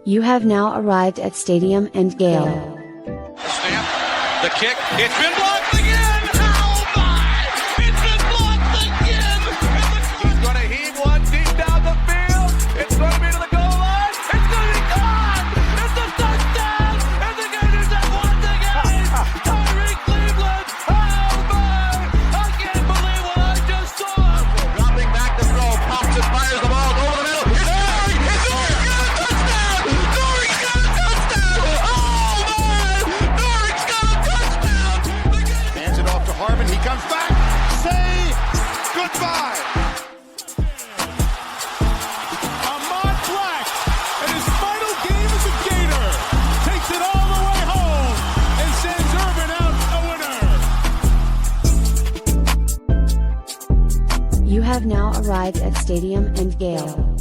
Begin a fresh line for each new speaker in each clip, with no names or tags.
You have now arrived at Stadium and Gale.
Snap, the kick, it's been blocked again! Oh my! It's been blocked again! He's going to heave one deep down the field. It's going to be to the goal line. It's going to be gone! It's a touchdown! And the Gators have won the game! Tyreek Cleveland! Oh my! I can't believe what I just saw! Dropping back to throw, pops and fires the ball over the middle. It's Dory! It's Dory! Got a touchdown! Dory's got a touchdown! Oh my! Dory's got a touchdown!
Hands it off to Harmon. He comes back. Say goodbye.
Ahmad Black, in his final game as a Gator, takes it all the way home and sends Urban out a winner.
You have now arrived at Stadium and Gale.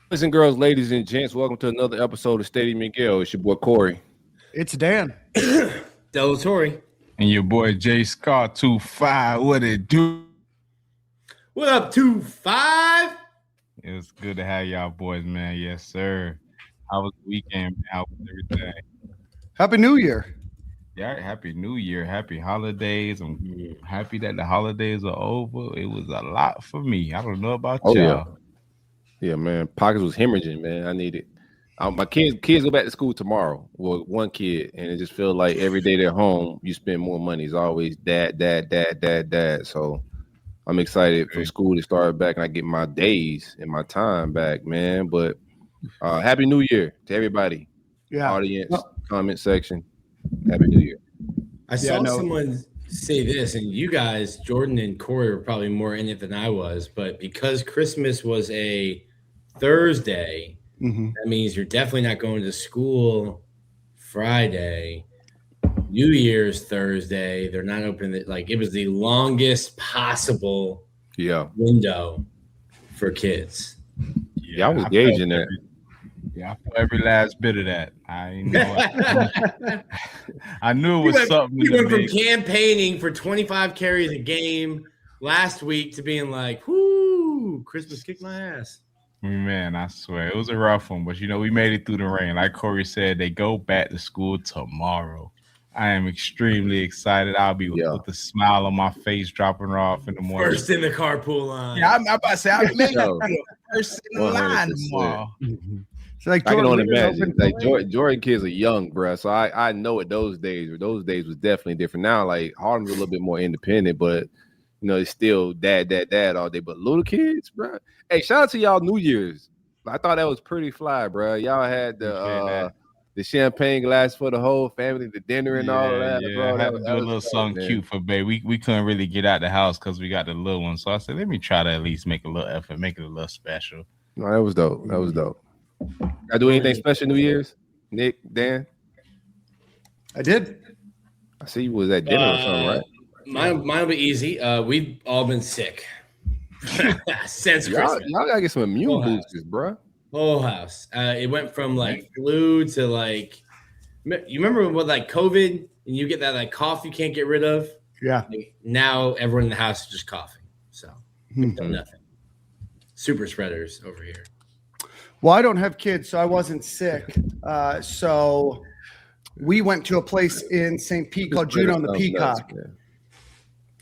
Boys and girls, ladies and gents, welcome to another episode of Stadium and Gale. It's your boy Corey.
It's Dan.
Delatorre.
And your boy Jay Scott 25. What it do?
What up, 2-5?
It was good to have y'all boys, man. Yes, sir. How was the weekend? How was everything?
Happy New Year.
Yeah, happy New Year. Happy holidays. I'm happy that the holidays are over. It was a lot for me. I don't know about y'all.
Yeah, man. Pockets was hemorrhaging, man. I need it. My kids go back to school tomorrow. Well, one kid, and it just feels like every day they're home, you spend more money. It's always dad. So I'm excited for school to start back, and I get my days and my time back, man. But Happy New Year to everybody.
Yeah.
Audience, comment section. Happy New Year.
I saw someone say this, and you guys, Jordan and Corey, were probably more in it than I was, but because Christmas was a Thursday, that means you're definitely not going to school Friday. New Year's Thursday, they're not open. Like, it was the longest possible window for kids.
Yeah, I was gauging that.
Yeah, I felt every last bit of that. I know. I knew it was something.
We went from campaigning for 25 carries a game last week to being like, "Whoo, Christmas kicked my ass."
Man, I swear it was a rough one, but we made it through the rain. Like Corey said, they go back to school tomorrow. I am extremely excited. I'll be with a smile on my face, dropping her off in the morning.
First in the carpool line.
Yeah, I'm about to say I'm first in the line tomorrow.
So like
I can only imagine. Like Jordan kids are young, bro. So I know what those days was definitely different. Now, like Harlem's a little bit more independent, but it's still dad all day. But little kids, bro. Hey, shout out to y'all New Year's. I thought that was pretty fly, bro. Y'all had the champagne glass for the whole family, the dinner and all that, bro.
I had to do a little something cute for babe. We couldn't really get out the house because we got the little one. So I said, let me try to at least make a little effort, make it a little special.
No, that was dope. I do anything special New Year's? Nick, Dan?
I did.
I see you was at dinner or something, right?
Mine will be easy. We've all been sick since Christmas.
Y'all gotta get some immune boosters, bro.
Whole house. It went from like flu to like, you remember what, like COVID, and you get that like cough you can't get rid of?
Yeah.
Like, now everyone in the house is just coughing. So nothing. Super spreaders over here.
Well, I don't have kids, so I wasn't sick. So we went to a place in St. Pete called Juno and the Peacock.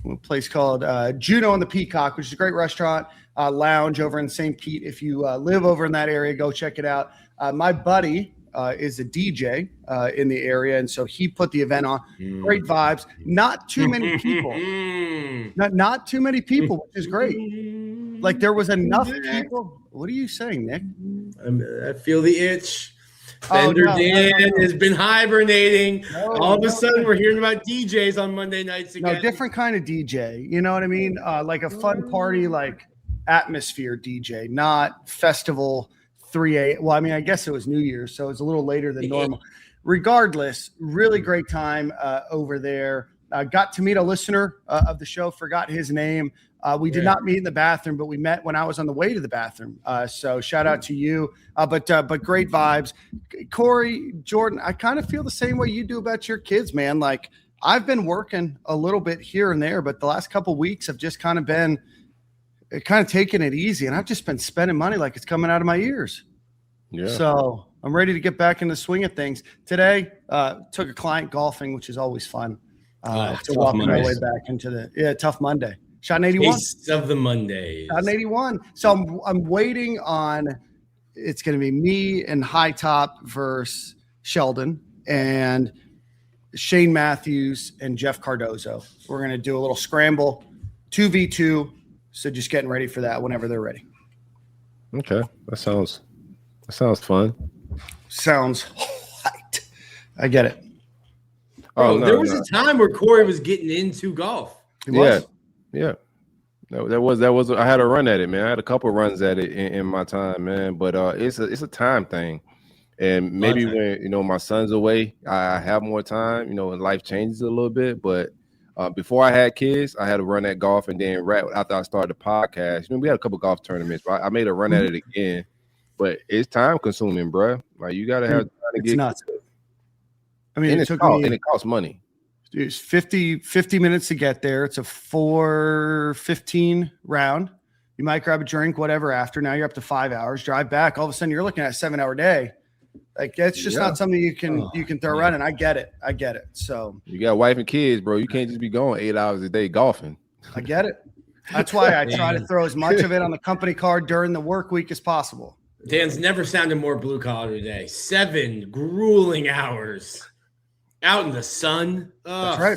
A place called Juno and the Peacock, which is a great restaurant, lounge over in St. Pete. If you live over in that area, go check it out. My buddy is a DJ in the area, and so he put the event on. Great vibes. Not too many people. Not too many people, which is great. Like there was enough people. What are you saying, Nick?
I feel the itch. Fender Dan has been hibernating. All of a sudden, we're hearing about DJs on Monday nights again.
No, different kind of DJ. You know what I mean? Like a fun party, like atmosphere DJ, not festival 3 a.m. Well, I mean, I guess it was New Year's, so it's a little later than normal. Regardless, really great time over there. Got to meet a listener of the show, forgot his name. We did not meet in the bathroom, but we met when I was on the way to the bathroom. So shout out to you. But great vibes. Corey, Jordan, I kind of feel the same way you do about your kids, man. Like I've been working a little bit here and there, but the last couple of weeks have just kind of taking it easy, and I've just been spending money like it's coming out of my ears.
Yeah.
So I'm ready to get back in the swing of things. Today, took a client golfing, which is always fun. To walk my way back into tough Monday. Shot an 81.
Taste of the Mondays.
Shot an 81. So I'm waiting on. It's going to be me and High Top versus Sheldon and Shane Matthews and Jeff Cardozo. We're going to do a little scramble, 2v2. So just getting ready for that whenever they're ready.
Okay, that sounds fun.
Sounds white. I get it.
Bro, there was a time where Corey was getting into golf.
Yeah. That was. I had a run at it, man. I had a couple of runs at it in my time, man. But it's a time thing, and maybe when my son's away, I have more time. And life changes a little bit. But before I had kids, I had a run at golf, and then right after I started the podcast, we had a couple of golf tournaments. But I made a run at it again. But it's time consuming, bro. Like you got to have time to get
nuts. I mean,
and it costs money.
It's 50 minutes to get there. It's a 4:15 round. You might grab a drink, whatever, after. Now you're up to 5 hours. Drive back. All of a sudden, you're looking at a 7-hour day. Like that's just not something you can throw around. And I get it. So
you got wife and kids, bro. You can't just be going 8 hours a day golfing.
I get it. That's why I try to throw as much of it on the company card during the work week as possible.
Dan's never sounded more blue collar today. 7 grueling hours. Out in the sun.
That's right.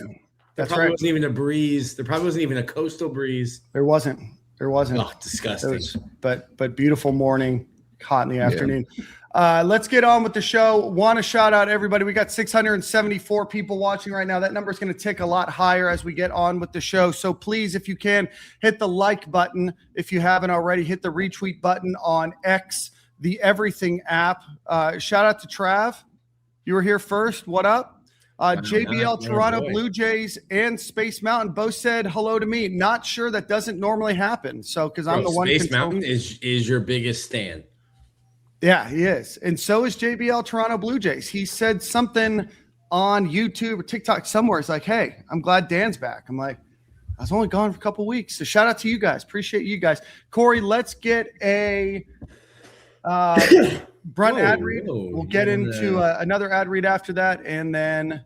There probably wasn't even a breeze. There probably wasn't even a coastal breeze.
There wasn't.
Oh, disgusting.
But beautiful morning, hot in the afternoon. Let's get on with the show. Want to shout out everybody. We got 674 people watching right now. That number is going to tick a lot higher as we get on with the show. So please, if you can, hit the like button. If you haven't already, hit the retweet button on X, the Everything app. Shout out to Trav. You were here first. What up? JBL Toronto Blue Jays and Space Mountain both said hello to me. Not sure, that doesn't normally happen. So because I'm the one.
Space Mountain is your biggest stand.
Yeah, he is. And so is JBL Toronto Blue Jays. He said something on YouTube or TikTok somewhere. It's like, hey, I'm glad Dan's back. I'm like, I was only gone for a couple weeks. So shout out to you guys. Appreciate you guys. Corey, let's get a Brunt ad read. We'll get into another ad read after that and then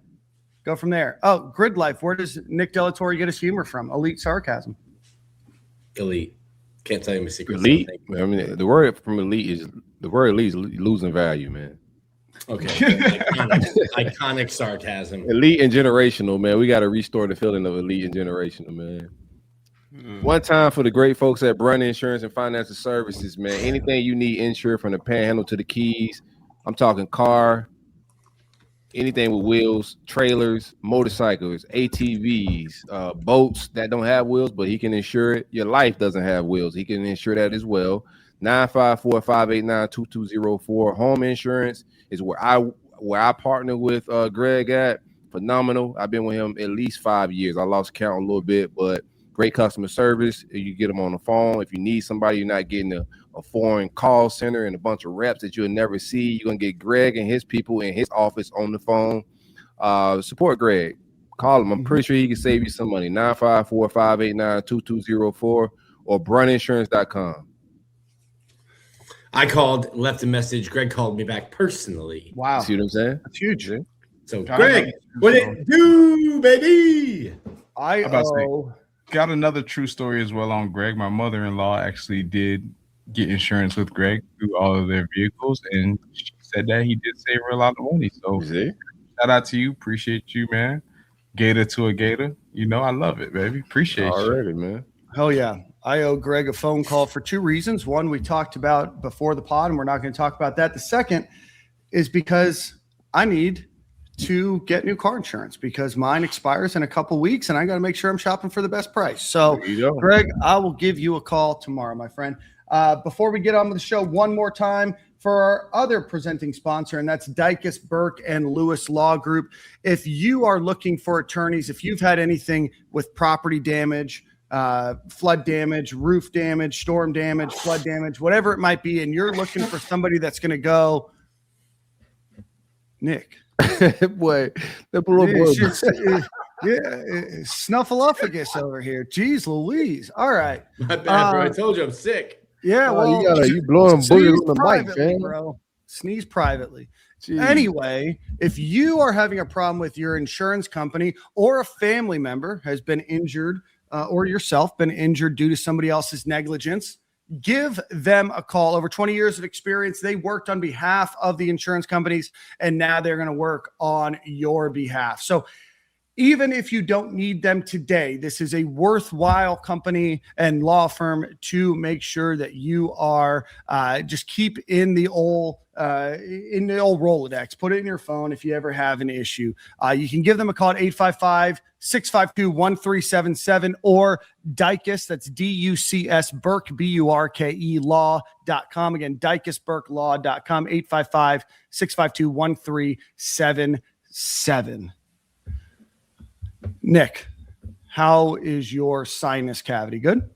go from there. Oh, Grid Life. Where does Nick Delatorre get his humor from? Elite sarcasm.
Elite. Can't tell you my secret.
Elite. I mean, the word from elite is losing value, man.
Okay. Iconic sarcasm.
Elite and generational, man. We got to restore the feeling of elite and generational, man. One time for the great folks at Brunt Insurance and Financial Services, man. Anything you need insured from the panhandle to the keys. I'm talking car, anything with wheels, trailers, motorcycles, ATVs, boats that don't have wheels, but he can insure it. Your life doesn't have wheels. He can insure that as well. 954-589-2204. Home insurance is where I partner with Greg at. Phenomenal. I've been with him at least 5 years. I lost count a little bit, but great customer service. You get them on the phone. If you need somebody, you're not getting a foreign call center and a bunch of reps that you'll never see. You're going to get Greg and his people in his office on the phone. Support Greg. Call him. I'm pretty sure he can save you some money. 954-589-2204 or bruntinsurance.com.
I called, left a message. Greg called me back personally.
Wow.
See what I'm saying?
That's huge.
So, Greg, what it do, baby?
Got another true story as well on Greg. My mother-in-law actually did get insurance with Greg through all of their vehicles, and she said that he did save her a lot of money. So shout out to you. Appreciate you, man. Gator to a Gator. I love it, baby. Appreciate you.
Already, man.
Hell yeah. I owe Greg a phone call for 2 reasons. One, we talked about before the pod, and we're not going to talk about that. The second is because I need to get new car insurance because mine expires in a couple weeks and I got to make sure I'm shopping for the best price. So Greg, I will give you a call tomorrow, my friend. Before we get on with the show, one more time for our other presenting sponsor, and that's Dykes, Burke and Lewis Law Group. If you are looking for attorneys, if you've had anything with property damage, flood damage, roof damage, storm damage, flood damage, whatever it might be, and you're looking for somebody that's going to go, Nick,
boy, that little boy.
Snuffleupagus over here. Jeez Louise. All right.
My bad, bro. I told you I'm sick.
Yeah, well,
you blowing boogers on the mic,
privately,
man.
bro. Sneeze privately.
Jeez.
Anyway, if you are having a problem with your insurance company or a family member has been injured or yourself been injured due to somebody else's negligence, give them a call. Over 20 years of experience, they worked on behalf of the insurance companies, and now they're going to work on your behalf. So even if you don't need them today, this is a worthwhile company and law firm to make sure that you are just keep in the old Rolodex. Put it in your phone if you ever have an issue. You can give them a call at 855-652-1377 or Dykus, that's D-U-C-S Burke, B-U-R-K-E law.com. Again, DykusBurkeLaw.com, 855-652-1377. Nick, how is your sinus cavity? Good?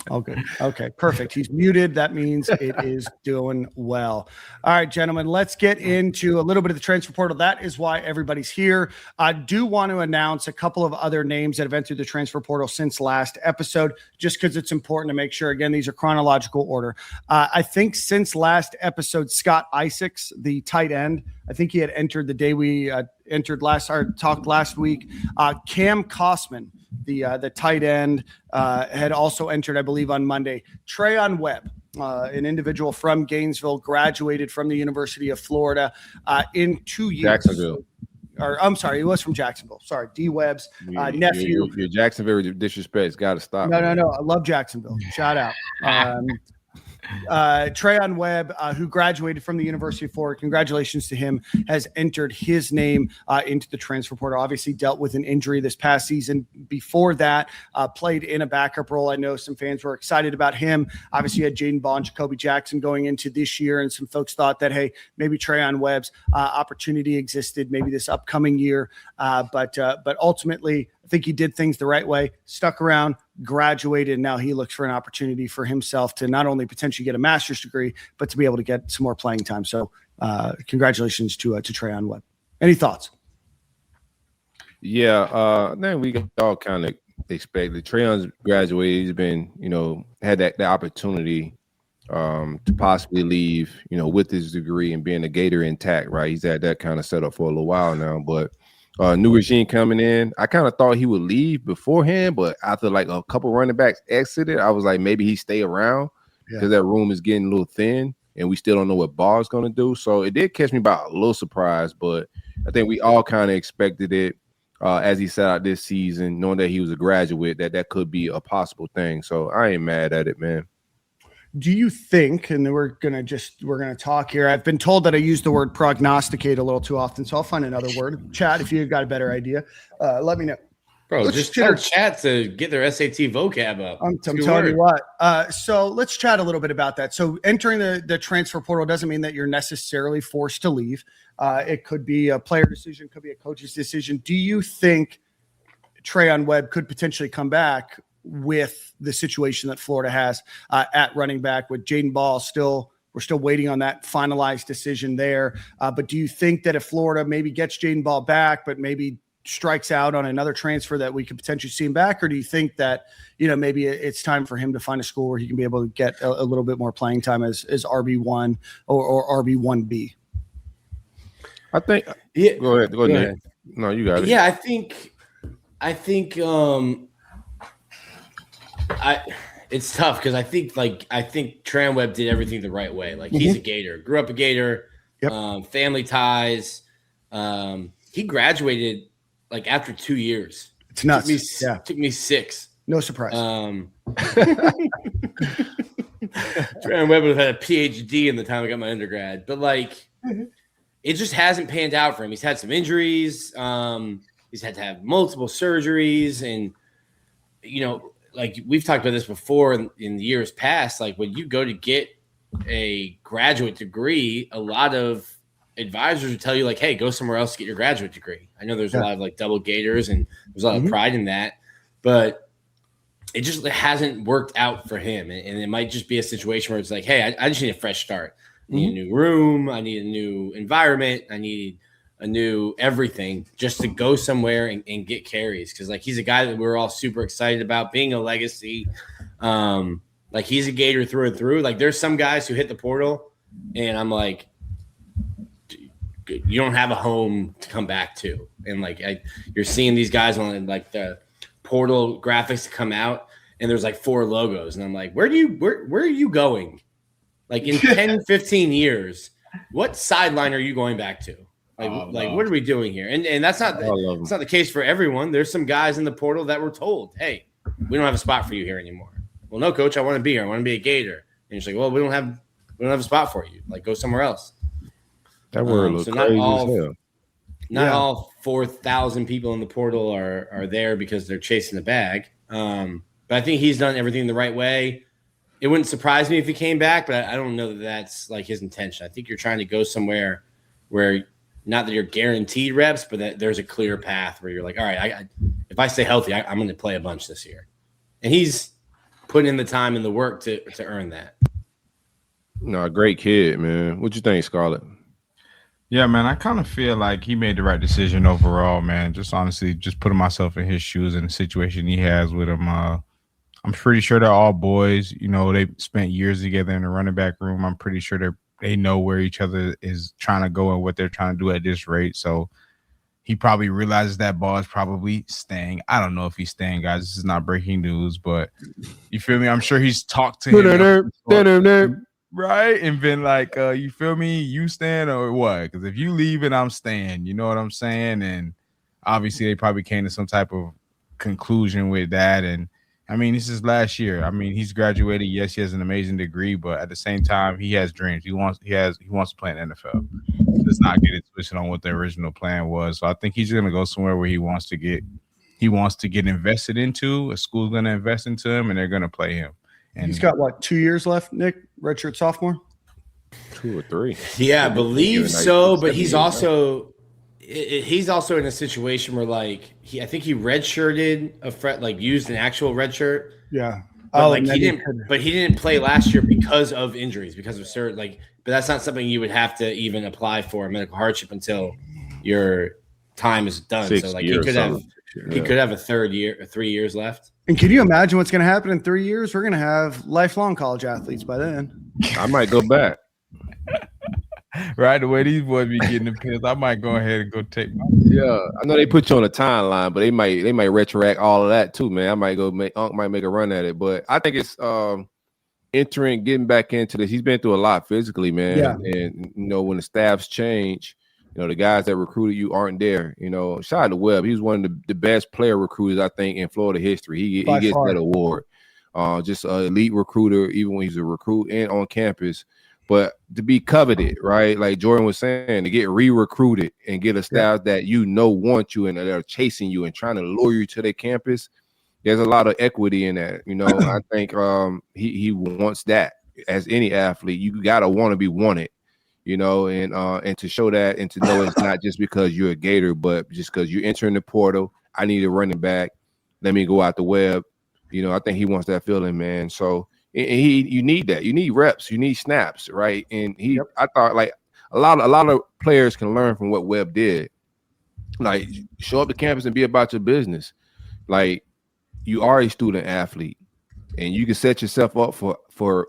Oh, good. Okay, perfect. He's muted. That means it is doing well. All right, gentlemen, let's get into a little bit of the transfer portal. That is why everybody's here. I do want to announce a couple of other names that have entered the transfer portal since last episode, just because it's important to make sure. Again, these are chronological order. I think since last episode, Scott Isaacs, the tight end, I think he had entered the day we talked last week. Cam Kosman, the tight end, had also entered, I believe, on Monday. Trayon Webb, an individual from Gainesville, graduated from the University of Florida in 2 years.
Jacksonville.
Or I'm sorry, he was from Jacksonville. Sorry, D. Webb's nephew.
Your Jacksonville disrespect's got to stop.
No. I love Jacksonville. Shout out. Trayon Webb, who graduated from the University of Florida, congratulations to him, has entered his name into the transfer portal. Obviously dealt with an injury this past season. Before that, played in a backup role. I know some fans were excited about him. Obviously, you had Jaden Ball and Jacoby Jackson going into this year, and some folks thought that, hey, maybe Trayon Webb's opportunity existed maybe this upcoming year. But ultimately, I think he did things the right way, stuck around, graduated, and now he looks for an opportunity for himself to not only potentially get a master's degree, but to be able to get some more playing time. So congratulations to Trayon Webb. Any thoughts?
Yeah, then we all kind of expected. Trayon's graduated. He's been, had that opportunity to possibly leave, with his degree and being a Gator intact, right? He's had that kind of setup for a little while now, but new regime coming in. I kind of thought he would leave beforehand, but after like a couple running backs exited, I was like, maybe he stay around because that room is getting a little thin and we still don't know what Ball's going to do. So it did catch me by a little surprise, but I think we all kind of expected it as he set out this season, knowing that he was a graduate, that could be a possible thing. So I ain't mad at it, man.
Do you think, and then we're gonna talk here. I've been told that I use the word prognosticate a little too often, so I'll find another word. Chat, if you've got a better idea, let me know.
Bro, let's just tell chat to get their SAT vocab up.
I'm telling you what. So let's chat a little bit about that. So entering the transfer portal doesn't mean that you're necessarily forced to leave. It could be a player decision, could be a coach's decision. Do you think Trayon Webb could potentially come back with the situation that Florida has at running back with Jaden Ball we're still waiting on that finalized decision there. But do you think that if Florida maybe gets Jaden Ball back, but maybe strikes out on another transfer that we could potentially see him back? Or do you think that, maybe it's time for him to find a school where he can be able to get a little bit more playing time as RB1 or RB1B?
I think, go ahead. No, you got it.
Yeah, I think, it's tough because I think Trayon Webb did everything the right way. Like he's a Gator, grew up a Gator, family ties. He graduated like after 2 years.
It's nuts.
Took me 6.
No surprise.
Trayon Webb would have had a PhD in the time I got my undergrad, but it just hasn't panned out for him. He's had some injuries. He's had to have multiple surgeries, and like we've talked about this before in the years past, like when you go to get a graduate degree, a lot of advisors would tell you like, hey, go somewhere else to get your graduate degree. I know there's a lot of like double Gators and there's a lot of pride in that, but it just hasn't worked out for him. And it might just be a situation where it's like, hey, I just need a fresh start. I need a new room. I need a new environment. I need a new everything just to go somewhere and get carries. Cause like, he's a guy that we're all super excited about being a legacy. Like he's a Gator through and through. Like there's some guys who hit the portal and I'm like, you don't have a home to come back to. And like, you're seeing these guys on like the portal graphics come out and there's like 4 logos. And I'm like, where are you going? Like in 10, 15 years, what sideline are you going back to? Like, what are we doing here? And that's not it's not the case for everyone. There's some guys in the portal that were told, hey, we don't have a spot for you here anymore. Well, no, coach, I want to be here. I want to be a Gator. And you're like, well, we don't have a spot for you. Like, go somewhere else.
That word looks crazy as hell.
Not all 4,000 people in the portal are there because they're chasing the bag. But I think he's done everything the right way. It wouldn't surprise me if he came back, but I don't know that that's like his intention. I think you're trying to go somewhere where not that you're guaranteed reps, but that there's a clear path where you're like, all right, if I stay healthy, I'm going to play a bunch this year. And he's putting in the time and the work to earn that.
No, great kid, man. What you think, Scarlett?
Yeah, man, I kind of feel like he made the right decision overall, man. Just honestly, just putting myself in his shoes in the situation he has with him. I'm pretty sure they're all boys. You know, they spent years together in the running back room. I'm pretty sure they know where each other is trying to go and what they're trying to do at this rate. So he probably realizes that ball is probably staying. I don't know if he's staying, guys. This is not breaking news, but you feel me? I'm sure he's talked to him. Right, and been like, you feel me? You staying or what? Because if you leave and I'm staying, you know what I'm saying? And obviously they probably came to some type of conclusion with that. And I mean, this is last year. I mean, he's graduated. Yes, he has an amazing degree, but at the same time, he has dreams. He wants to play in the NFL. Let's not get it twisted on what the original plan was. So I think he's gonna go somewhere where he wants to get invested into. A school's gonna invest into him, and they're gonna play him. And
he's got what, 2 years left, Nick? Redshirt sophomore?
2 or 3.
Yeah, I believe so. But he's also in a situation where like I think he redshirted used an actual red shirt.
Yeah.
But he didn't play last year because of injuries, because of certain but that's not something you would have to even apply for a medical hardship until your time is done. So like he could have a 3 years left.
And can you imagine what's going to happen in 3 years? We're going to have lifelong college athletes by then.
I might go back.
Right, the way these boys be getting the pills, I might go ahead and go take my.
Yeah, I know they put you on a timeline, but they might retroact all of that too, man. I might might make a run at it, but I think it's getting back into this. He's been through a lot physically, man.
Yeah.
And you know, when the staffs change, you know, the guys that recruited you aren't there. You know, shout out to Webb. He was one of the best player recruiters, I think, in Florida history. He gets that award. Just an elite recruiter, even when he's a recruit and on campus. But to be coveted, right? Like Jordan was saying, to get re-recruited and get a staff that you know want you and they're chasing you and trying to lure you to their campus, there's a lot of equity in that. You know, I think he wants that. As any athlete, you gotta want to be wanted. You know, and to show that and to know it's not just because you're a Gator, but just because you're entering the portal. I need a running back. Let me go out the web. You know, I think he wants that feeling, man. So you need that. You need reps. You need snaps, right? And I thought like a lot of players can learn from what Webb did. Like show up to campus and be about your business. Like you are a student athlete, and you can set yourself up for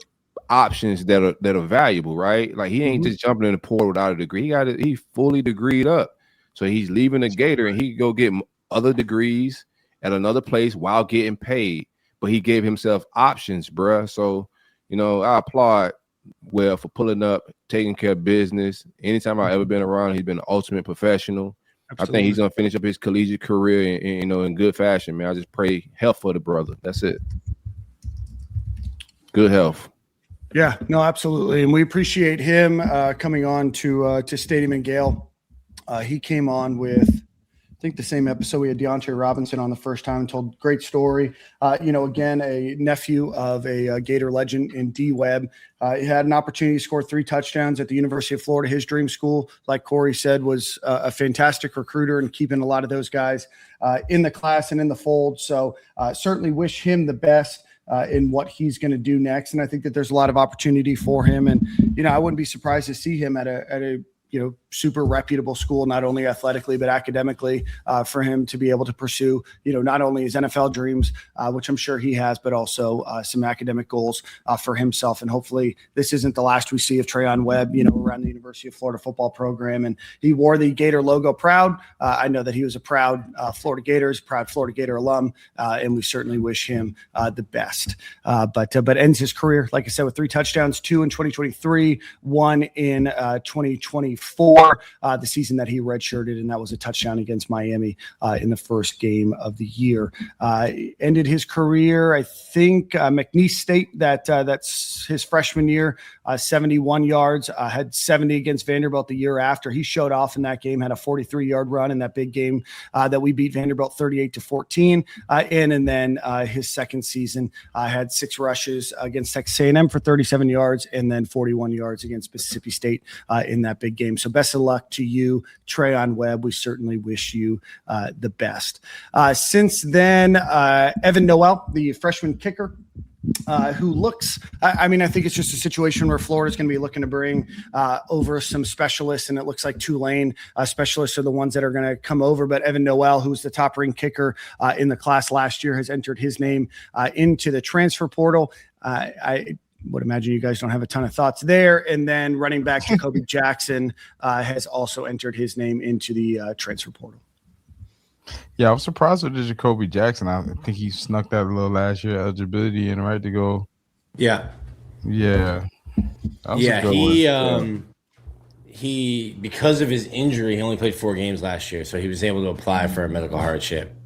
options that are valuable, right? Like he ain't just jumping in the portal without a degree. He fully degreed up. So he's leaving the Gator and he can go get other degrees at another place while getting paid. But he gave himself options, bruh. So, you know, I applaud Webb for pulling up, taking care of business. Anytime I've ever been around, he's been an ultimate professional. Absolutely. I think he's gonna finish up his collegiate career in good fashion, man. I just pray health for the brother. That's it. Good health.
Yeah, no, absolutely. And we appreciate him coming on to Stadium and Gale. He came on with, I think, the same episode. We had Deontay Robinson on the first time and told great story. You know, again, a nephew of a Gator legend in D Webb. He had an opportunity to score 3 touchdowns at the University of Florida. His dream school, like Corey said, was a fantastic recruiter and keeping a lot of those guys in the class and in the fold. So certainly wish him the best in what he's going to do next. And I think that there's a lot of opportunity for him. And, you know, I wouldn't be surprised to see him at a super reputable school, not only athletically, but academically, for him to be able to pursue, not only his NFL dreams, which I'm sure he has, but also some academic goals for himself. And hopefully this isn't the last we see of Trayon Webb, around the University of Florida football program. And he wore the Gator logo proud. I know that he was a proud Florida Gator alum, and we certainly wish him the best. But ends his career, like I said, with 3 touchdowns, 2 in 2023, 1 in 2024, the season that he redshirted, and that was a touchdown against Miami in the first game of the year. Ended his career, I think, McNeese State, that's his freshman year, 71 yards, had 70 against Vanderbilt the year after. He showed off in that game, had a 43-yard run in that big game that we beat Vanderbilt 38-14 and then his second season had 6 rushes against Texas A&M for 37 yards and then 41 yards against Mississippi State in that big game. So best of luck to you, Trayon Webb. We certainly wish you the best. Since then, Evan Noel, the freshman kicker, who looks, I think it's just a situation where Florida's going to be looking to bring over some specialists, and it looks like Tulane specialists are the ones that are going to come over. But Evan Noel, who's the top ring kicker in the class last year, has entered his name into the transfer portal. I would imagine you guys don't have a ton of thoughts there. And then running back Jacoby Jackson has also entered his name into the transfer portal.
Yeah, I was surprised with the Jacoby Jackson. I think he snuck that a little last year, eligibility and right to go.
Yeah. He because of his injury, he only played 4 games last year, so he was able to apply for a medical hardship.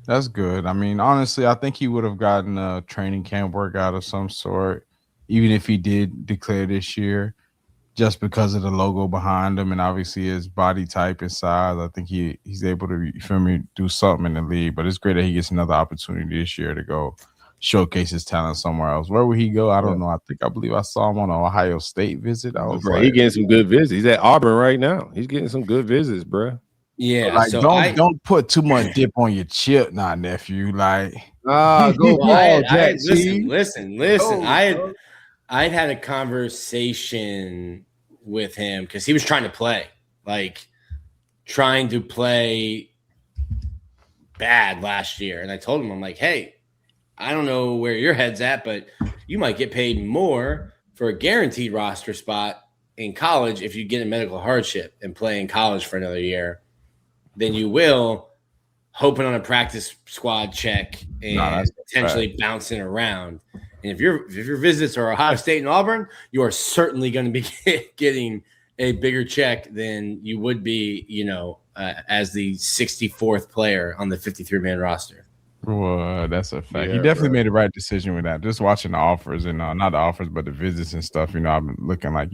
That's good. Honestly, I think he would have gotten a training camp workout of some sort, even if he did declare this year, just because of the logo behind him and obviously his body type and size. I think he's able to, do something in the league. But it's great that he gets another opportunity this year to go showcase his talent somewhere else. Where would he go? I don't know. I believe I saw him on an Ohio State visit.
He's getting some good visits. He's at Auburn right now. He's getting some good visits, bro.
Yeah.
Don't put too much dip on your chip now, nephew.
Listen. I'd had a conversation with him because he was trying to play bad last year. And I told him, I'm like, hey, I don't know where your head's at, but you might get paid more for a guaranteed roster spot in college if you get a medical hardship and play in college for another year than you will hoping on a practice squad check and potentially bouncing around. And if your visits are Ohio State and Auburn, you are certainly going to be getting a bigger check than you would be, as the 64th player on the 53-man roster.
Well, that's a fact. He definitely made the right decision with that. Just watching the offers and not the offers, but the visits and stuff, I've been looking like,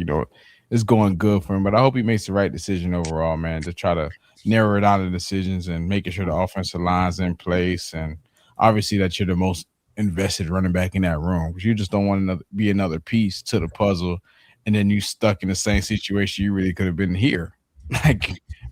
it's going good for him. But I hope he makes the right decision overall, man, to try to narrow it down the decisions and making sure the offensive line's in place. And obviously that you're the most invested running back in that room, because you just don't want to be another piece to the puzzle and then you stuck in the same situation you really could have been here.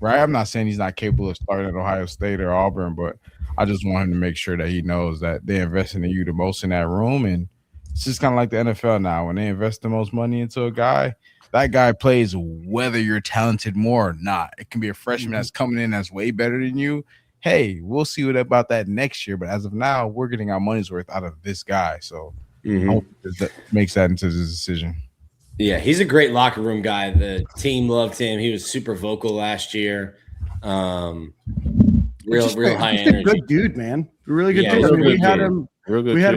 Right? I'm not saying he's not capable of starting at Ohio State or Auburn, but I just want him to make sure that he knows that they're investing in you the most in that room. And it's just kind of like the NFL now. When they invest the most money into a guy, that guy plays whether you're talented more or not. It can be a freshman that's coming in that's way better than you. Hey, we'll see what about that next year. But as of now, we're getting our money's worth out of this guy. So I hope that makes that into the decision.
Yeah, he's a great locker room guy. The team loved him. He was super vocal last year. Real high energy.
A good dude, man. Really good dude. We had him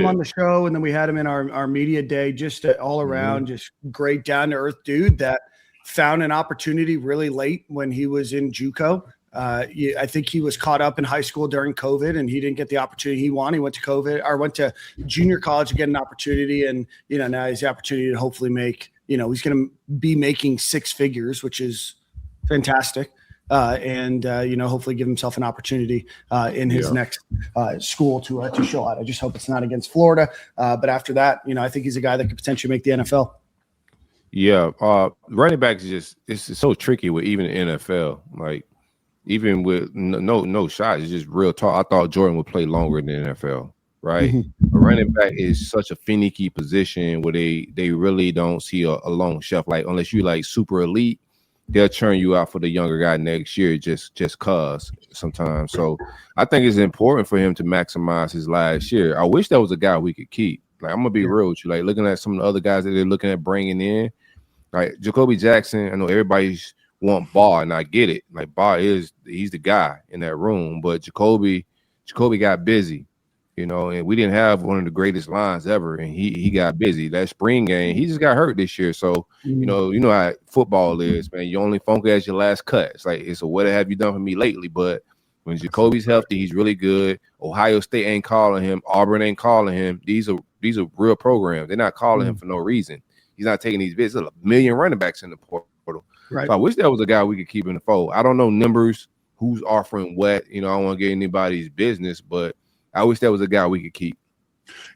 on the show, and then we had him in our media day. Just all around, just great down to earth dude that found an opportunity really late when he was in JUCO. I think he was caught up in high school during COVID, and he didn't get the opportunity he wanted. He went to junior college to get an opportunity, and now he's the opportunity to hopefully make. He's going to be making 6 figures, which is fantastic. And hopefully give himself an opportunity in his next school to show out. I just hope it's not against Florida. But after that, I think he's a guy that could potentially make the NFL.
Yeah. Running backs it's so tricky with even the NFL. Like even with no shots, it's just real talk. I thought Jordan would play longer in the NFL. Right. A running back is such a finicky position where they really don't see a long shelf. Like unless you like super elite, they'll churn you out for the younger guy next year just cause sometimes. So I think it's important for him to maximize his last year. I wish that was a guy we could keep. Like, I'm gonna be real with you. Like, looking at some of the other guys that they're looking at bringing in, like Jacoby Jackson. I know everybody's want Barr, and I get it. Like, Barr he's the guy in that room, but Jacoby got busy, you know, and we didn't have one of the greatest lines ever, and he got busy. That spring game, he just got hurt this year. So you know how football is, man. You only funk as your last cut. It's like, it's a what have you done for me lately? But when Jacoby's healthy, he's really good. Ohio State ain't calling him. Auburn ain't calling him. These are real programs. They're not calling him for no reason. He's not taking these visits. There's a million running backs in the portal. Right. So I wish that was a guy we could keep in the fold. I don't know numbers, who's offering what. You know, I don't want to get anybody's business, but I wish that was a guy we could keep.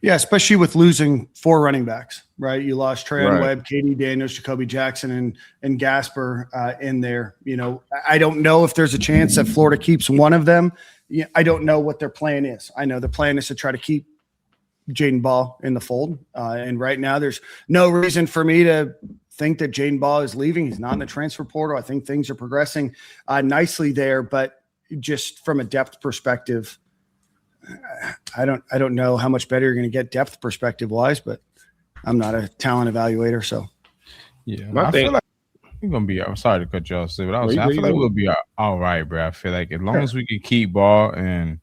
Yeah, especially with losing 4 running backs, right? You lost Trayon Webb, Katie Daniels, Jacoby Jackson, and Gasper in there. You know, I don't know if there's a chance that Florida keeps one of them. I don't know what their plan is. I know the plan is to try to keep Jaden Ball in the fold. And right now there's no reason for me to think that Jaden Ball is leaving. He's not in the transfer portal. I think things are progressing nicely there, but just from a depth perspective, I don't know how much better you're going to get depth perspective wise, but I'm not a talent evaluator. So
yeah, I feel like we're going to be, I'm sorry to cut you off, but I feel like we'll be all right, bro. I feel like as long as we can keep Ball, and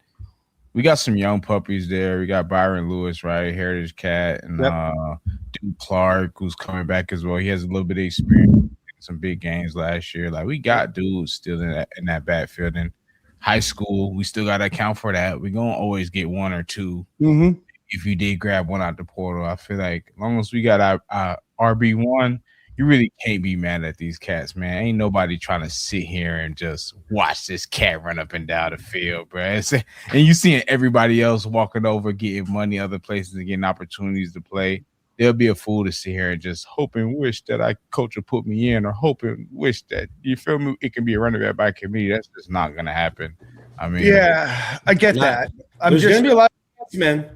we got some young puppies there. We got Byron Lewis, right? Heritage Cat, and Duke Clark, who's coming back as well. He has a little bit of experience in some big games last year. Like, we got dudes still in that backfield. And high school, we still got to account for that. We're going to always get 1 or 2. Mm-hmm. If you did grab one out the portal, I feel like as long as we got our RB1, you really can't be mad at these cats, man. Ain't nobody trying to sit here and just watch this cat run up and down the field, bro. And you seeing everybody else walking over, getting money other places and getting opportunities to play. They'll be a fool to sit here and just hope and wish that coach will put me in, or hope and wish that, you feel me, it can be a running back by committee. That's just not going to happen. I mean, yeah,
I get that.
There's going to be a lot of chance, man.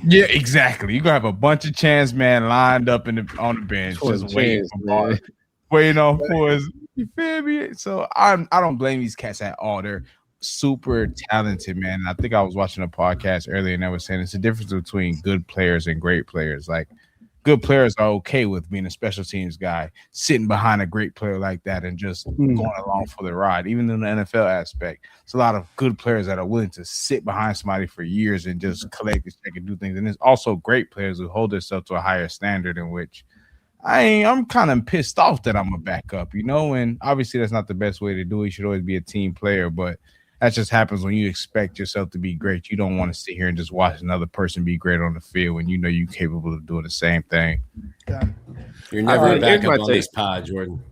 Yeah, exactly. You're going to have a bunch of chance man lined up on the bench, just waiting for us. You feel me? So I don't blame these cats at all. They're super talented, man. I think I was watching a podcast earlier, and they were saying it's the difference between good players and great players. Like, good players are okay with being a special teams guy, sitting behind a great player like that and just going along for the ride. Even in the NFL aspect, it's a lot of good players that are willing to sit behind somebody for years and just collect the check and do things. And there's also great players who hold themselves to a higher standard, in which I'm kind of pissed off that I'm a backup, you know. And obviously that's not the best way to do it. You should always be a team player, but that just happens when you expect yourself to be great. You don't want to sit here and just watch another person be great on the field when you know you're capable of doing the same thing.
Yeah.
You're never a backup on this pod, Jordan.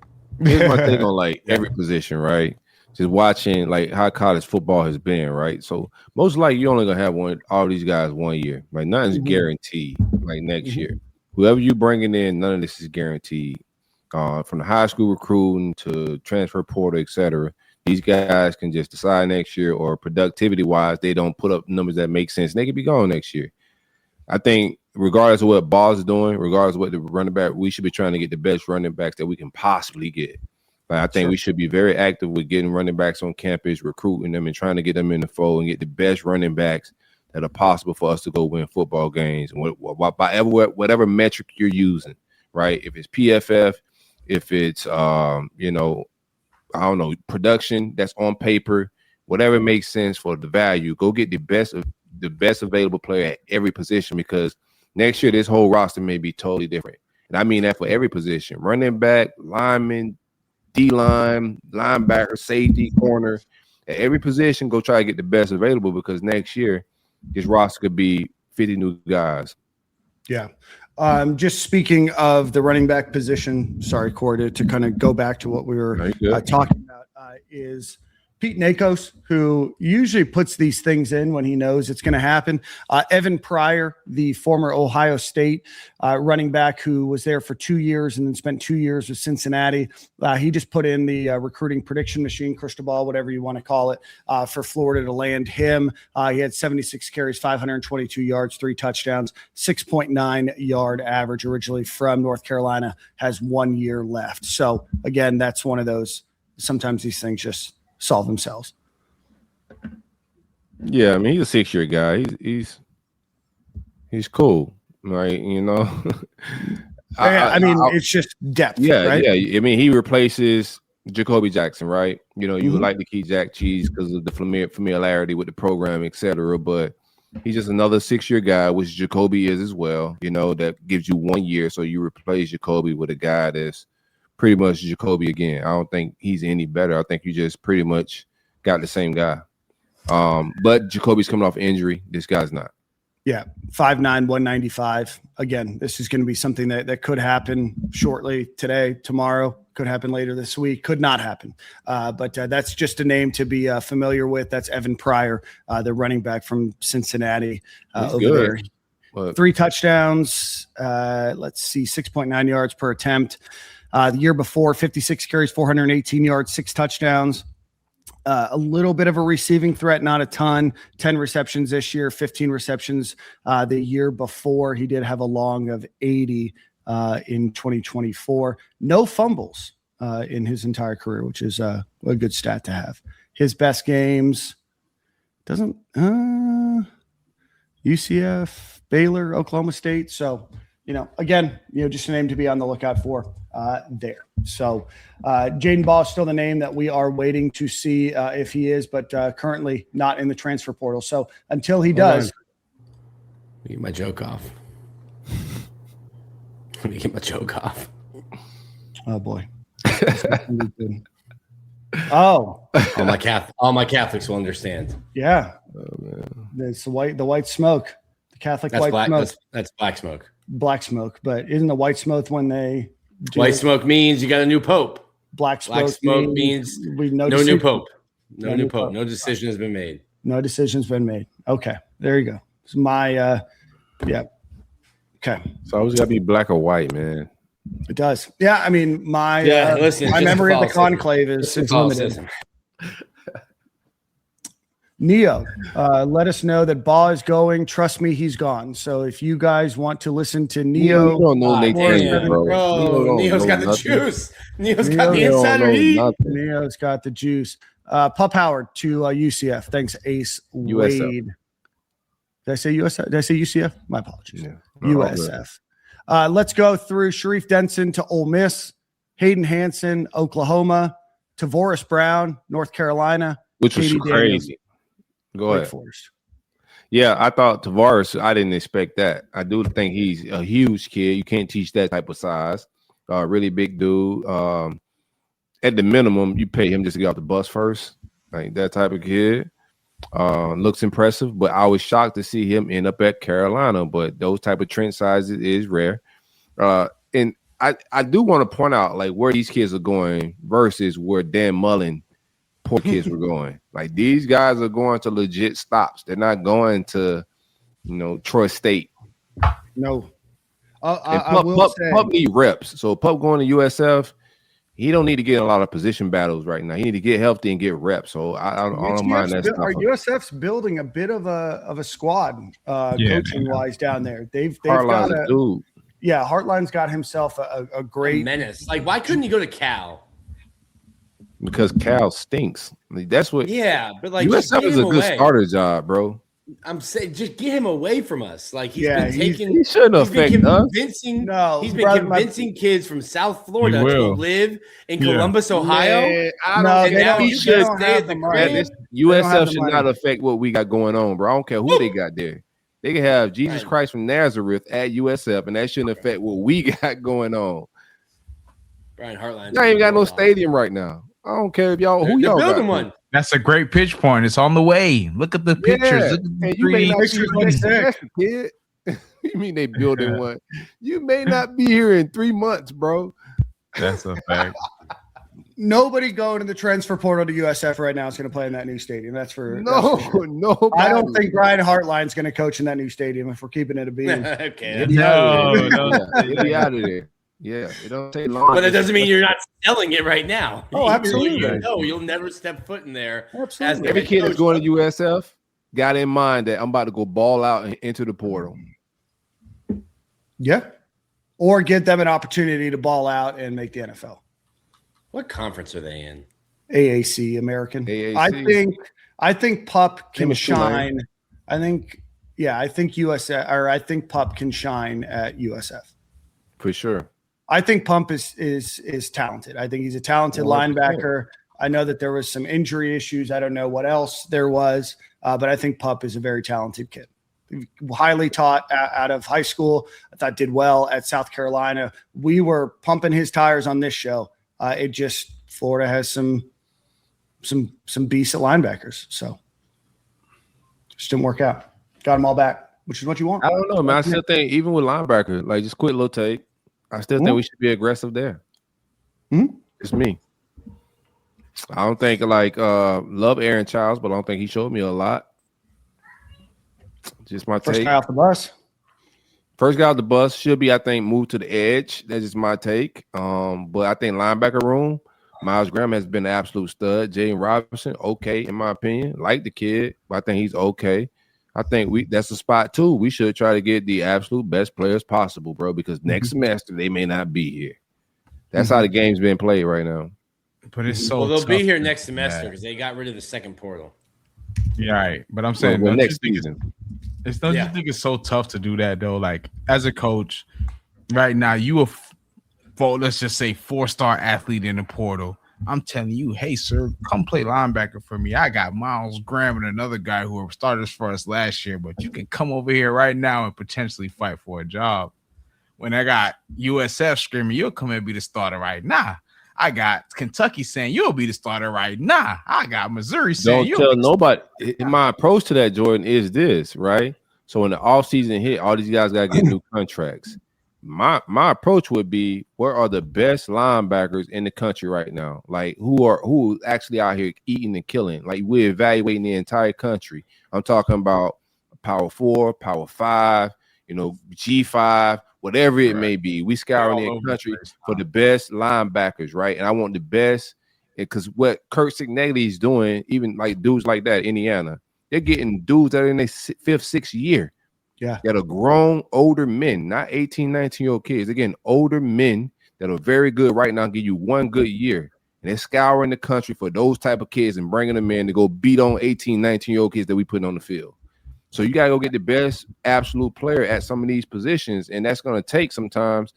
Here's my take on, like, every position, right? Just watching, like, how college football has been, right? So most likely you're only going to have all these guys 1 year. Like, nothing's guaranteed, like, next year. Whoever you bringing in, none of this is guaranteed. From the high school recruiting to transfer portal, et cetera. These guys can just decide next year, or productivity-wise, they don't put up numbers that make sense. They could be gone next year. I think regardless of what Ball's doing, regardless of what the running back, we should be trying to get the best running backs that we can possibly get. But I think we should be very active with getting running backs on campus, recruiting them, and trying to get them in the fold and get the best running backs that are possible for us to go win football games. Whatever metric you're using, right? If it's PFF, if it's I don't know, production that's on paper, whatever makes sense for the value, go get the best available player at every position, because next year this whole roster may be totally different. And I mean that for every position: running back, lineman, D-line, linebacker, safety, corner. At every position, go try to get the best available, because next year this roster could be 50 new guys.
Yeah. Just speaking of the running back position, sorry, Corey, to kind of go back to what we were talking about, is Pete Nakos, who usually puts these things in when he knows it's going to happen. Evan Pryor, the former Ohio State running back who was there for 2 years and then spent 2 years with Cincinnati. He just put in the recruiting prediction machine, crystal ball, whatever you want to call it, for Florida to land him. He had 76 carries, 522 yards, 3 touchdowns, 6.9 yard average originally from North Carolina, has 1 year left. So, again, that's one of those. Sometimes these things just solve themselves.
Yeah, I mean, he's a 6-year guy. He's cool, right? You know.
It's just depth.
Yeah,
right?
yeah. I mean, he replaces Jacoby Jackson, right? You know, you would like to keep Jack Cheese because of the familiarity with the program, etc. But he's just another 6-year guy, which Jacoby is as well. You know, that gives you 1 year, so you replace Jacoby with a guy that's pretty much Jacoby again. I don't think he's any better. I think you just pretty much got the same guy. But Jacoby's coming off injury. This guy's not.
Yeah, 5'9", 195. Again, this is going to be something that could happen shortly today, tomorrow, could happen later this week, could not happen. But that's just a name to be familiar with. That's Evan Pryor, the running back from Cincinnati over
good.
there.
But
3 touchdowns. Let's see, 6.9 yards per attempt. The year before, 56 carries, 418 yards, 6 touchdowns. A little bit of a receiving threat, not a ton. 10 receptions this year, 15 receptions the year before. He did have a long of 80 in 2024. No fumbles in his entire career, which is a good stat to have. His best games UCF, Baylor, Oklahoma State. So, again, just a name to be on the lookout for there. So Jaden Ball is still the name that we are waiting to see if he is, but currently not in the transfer portal. So until he does.
Let me get my joke off.
Oh, boy. All
my Catholics will understand.
Yeah. It's the white smoke. The Catholic
that's
white smoke.
That's black smoke.
Black smoke, but isn't the white smoke when they
white smoke means you got a new pope.
Black smoke
means no new pope. No new pope. No decision has been made.
No decision's been made. Okay, there you go. It's my yeah. Okay.
So always gotta be black or white, man.
It does. Yeah, I mean my my memory of the conclave is limited. Neo, let us know that Baugh is going. Trust me, he's gone. So if you guys want to listen to Neo,
you don't know
bro. Neo's got the juice. Neo's got the insider heat.
Neo's got the juice. Pup Howard to UCF. Thanks, Ace
USF.
Wade. Did I say USF? Did I say UCF? My apologies.
Yeah.
USF. Let's go through Sharif Denson to Ole Miss, Hayden Hansen, Oklahoma, Tavoris Brown, North Carolina,
which was crazy. Go ahead.
Forest.
Yeah, I thought Tavares, I didn't expect that. I do think he's a huge kid. You can't teach that type of size. Really big dude. At the minimum, you pay him just to get off the bus first. Like that type of kid. Looks impressive, but I was shocked to see him end up at Carolina. But those type of trend sizes is rare. And I do want to point out like where these kids are going versus where Dan Mullen poor kids were going. Like these guys are going to legit stops. They're not going to, Troy State.
No.
Pup need reps. So Pup going to USF, he don't need to get in a lot of position battles right now. He need to get healthy and get reps. So I don't mind that stuff.
USF's building a bit of a squad coaching wise down there. They've got a
dude.
Yeah, Hartline's got himself a great
menace. Like, why couldn't he go to Cal?
Because Cal stinks. Like, that's what.
Yeah, but like
USF is a good starter job, bro.
I'm saying, just get him away from us. Like he's been taking.
He shouldn't affect us.
He's been convincing kids from South Florida to live in Columbus, Ohio.
USF should not affect what we got going on, bro. I don't care who they got there. They can have Jesus Christ from Nazareth at USF, and that shouldn't affect what we got going on.
Brian Hartline.
Y'all ain't got no stadium right now. I don't care if y'all who y'all
building
got.
One.
That's a great pitch point. It's on the way. Look at the pictures. Look at the
you may not be kid. You mean they building one? You may not be here in 3 months, bro.
That's a fact.
Nobody going to the transfer portal to USF right now is going to play in that new stadium. That's for
no.
I don't think Brian Hartline's going to coach in that new stadium if we're keeping it a beam.
Okay,
He'll be out of there. Yeah, it don't take long.
But it doesn't mean you're not selling it right now.
Oh, absolutely.
You'll never step foot in there.
Absolutely.
Every kid that's going to USF got in mind that I'm about to go ball out and into the portal.
Yeah. Or get them an opportunity to ball out and make the NFL.
What conference are they in?
AAC, American.
AAC.
I think Pup can shine. I think USF, or I think Pup can shine at USF.
For sure.
I think Pump is talented. I think he's a talented linebacker. I know that there was some injury issues. I don't know what else there was, but I think Pup is a very talented kid. Highly taught out of high school. I thought did well at South Carolina. We were pumping his tires on this show. Florida has some beasts at linebackers. So just didn't work out. Got them all back, which is what you want.
I don't know, man. I still think even with linebacker, like just quick little take, I still think we should be aggressive there. It's me. I don't think love Aaron Childs, but I don't think he showed me a lot. Just my
First
take.
guy off the bus.
First guy off the bus should be, I think, moved to the edge. That's just my take. But I think linebacker room, Miles Graham has been an absolute stud. Jaden Robinson, okay, in my opinion. Like the kid, but I think he's okay. I think that's a spot too. We should try to get the absolute best players possible, bro, because next semester they may not be here. That's how the game's been played right now.
But it's so
they'll
tough
be here next semester because they got rid of the second portal.
Yeah, right. But I'm saying
next season.
Don't you think it's so tough to do that though? Like as a coach, right now let's just say 4-star athlete in the portal. I'm telling you, hey sir, come play linebacker for me. I got Miles Graham and another guy who were starters for us last year, but you can come over here right now and potentially fight for a job. When I got USF screaming, you'll come and be the starter right now. I got Kentucky saying you'll be the starter right now. I got Missouri saying
don't tell nobody. My approach to that, Jordan, is this, right? So when the offseason hit, all these guys got to get new contracts. My approach would be, where are the best linebackers in the country right now? Like who actually out here eating and killing? Like we're evaluating the entire country. I'm talking about Power 4, Power 5, G5, whatever it may be. We scouring the country for the best linebackers, right? And I want the best, because what Kurt Signelli is doing, even like dudes like that, Indiana, they're getting dudes that are in their 5th, 6th year. Yeah. That are grown, older men, not 18, 19-year-old kids. They're getting older men that are very good right now, give you one good year. And they're scouring the country for those type of kids and bringing them in to go beat on 18, 19-year-old kids that we putting on the field. So you got to go get the best absolute player at some of these positions, and that's going to take sometimes.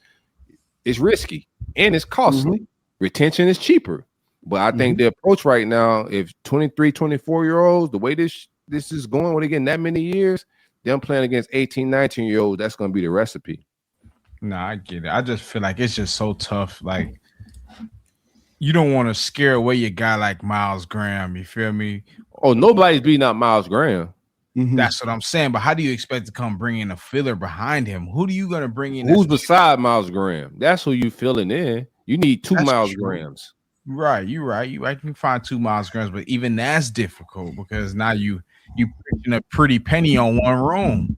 It's risky, and it's costly. Retention is cheaper. But I think the approach right now, if 23, 24-year-olds, the way this is going, when they get that many years, them playing against 18, 19-year-olds, that's going to be the recipe.
No, I get it. I just feel like it's just so tough. Like, you don't want to scare away your guy like Miles Graham. You feel me?
Oh, nobody's beating out Miles Graham.
That's what I'm saying. But how do you expect to come bring in a filler behind him? Who do you going to bring in?
Who's beside Miles Graham? That's who you filling in. You need two Miles Grahams.
Right. You're right. You can find 2 Miles Grahams, but even that's difficult because now you putting a pretty penny on one room.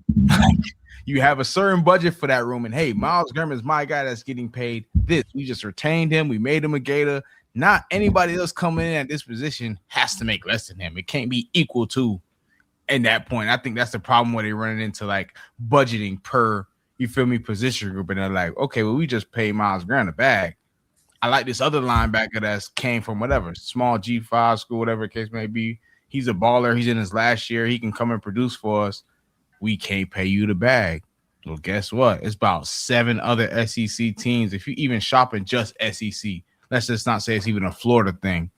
You have a certain budget for that room, and hey, Miles Graham is my guy that's getting paid this. We just retained him. We made him a Gator. Not anybody else coming in at this position has to make less than him. It can't be equal to. In that point, I think that's the problem where they're running into like budgeting per, you feel me, position group, and they're like, okay, well, we just pay Miles Graham a bag. I like this other linebacker that's came from whatever small G5 school, whatever the case may be. He's a baller. He's in his last year. He can come and produce for us. We can't pay you the bag. Well, guess what? It's about 7 other SEC teams. If you even shopping just SEC, let's just not say it's even a Florida thing.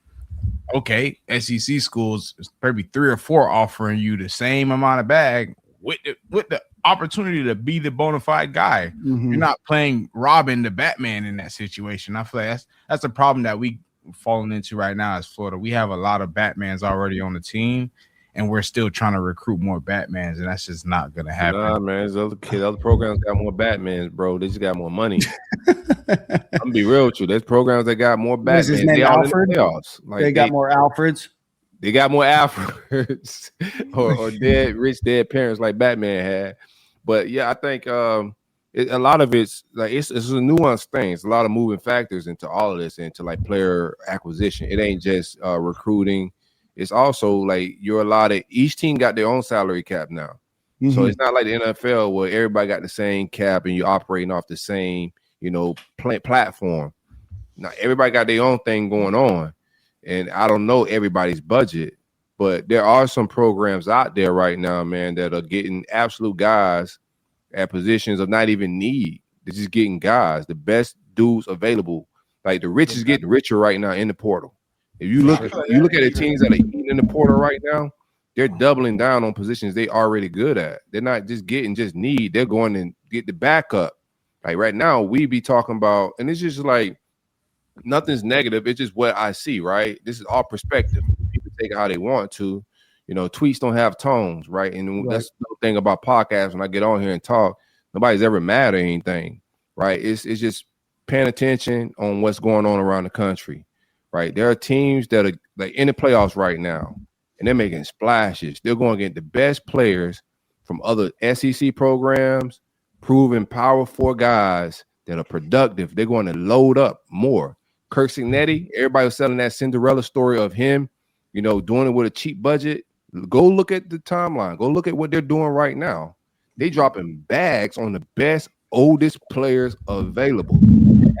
Okay, SEC schools, maybe 3 or 4 offering you the same amount of bag with the opportunity to be the bona fide guy. You're not playing Robin the Batman in that situation. I feel like that's a problem that we falling into right now as Florida. We have a lot of Batmans already on the team, and we're still trying to recruit more Batmans, and that's just not gonna happen.
Nah, man, there's other programs got more Batmans, bro. They just got more money. I'm gonna be real with you. There's programs that got more Batmans.
His name,
they all in
Alfred?
the playoffs. Like
they got more Alfreds.
They got more Alfreds or rich dead parents like Batman had. But yeah, I think a lot of it's like it's a nuanced thing. It's a lot of moving factors into all of this, into like player acquisition. It ain't just recruiting. It's also like each team got their own salary cap now. Mm-hmm. So it's not like the NFL where everybody got the same cap and you're operating off the same, platform. Now everybody got their own thing going on. And I don't know everybody's budget, but there are some programs out there right now, man, that are getting absolute guys at positions of not even need. They're just getting guys, the best dudes available. Like the rich is getting richer right now in the portal. If you look at the teams that are eating in the portal right now, they're doubling down on positions they already good at. They're not just getting need. They're going and get the backup. Like right now, we be talking about, and it's just like nothing's negative. It's just what I see, right? This is all perspective. People take it how they want to. Tweets don't have tones, right? And that's the thing about podcasts. When I get on here and talk, nobody's ever mad or anything, right? It's just paying attention on what's going on around the country. Right, there are teams that are like in the playoffs right now, and they're making splashes. They're going to get the best players from other SEC programs, proven Power 4 guys that are productive. They're going to load up more. Kirk Cignetti, everybody was selling that Cinderella story of him, doing it with a cheap budget. Go look at the timeline. Go look at what they're doing right now. They dropping bags on the best, oldest players available.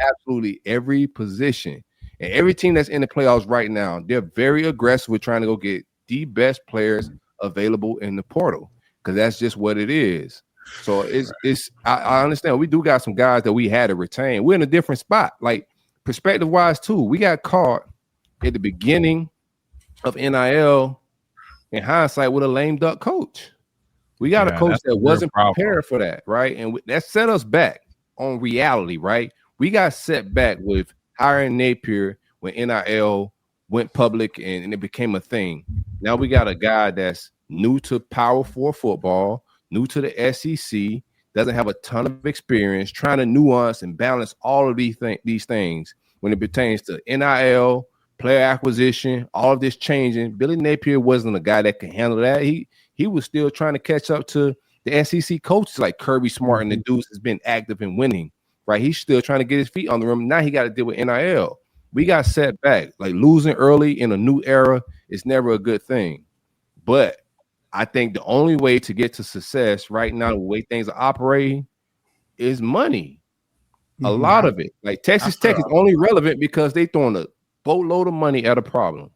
Absolutely every position. And every team that's in the playoffs right now, they're very aggressive with trying to go get the best players available in the portal because that's just what it is. So I understand we do got some guys that we had to retain. We're in a different spot, like perspective wise too. We got caught at the beginning of NIL in hindsight with a lame duck coach. We got a coach that wasn't prepared for that, right? And that set us back on reality, right? We got set back with hiring Napier when NIL went public and it became a thing. Now we got a guy that's new to Power 4 football, new to the SEC, doesn't have a ton of experience, trying to nuance and balance all of these things when it pertains to NIL, player acquisition, all of this changing. Billy Napier wasn't a guy that could handle that. He was still trying to catch up to the SEC coaches like Kirby Smart and the dudes that's been active and winning. Right, he's still trying to get his feet on the rim. Now he got to deal with NIL. We got set back. Like losing early in a new era is never a good thing. But I think the only way to get to success right now, the way things are operating, is money. A lot of it. Like Texas Tech is only relevant because they throwing a boatload of money at a problem.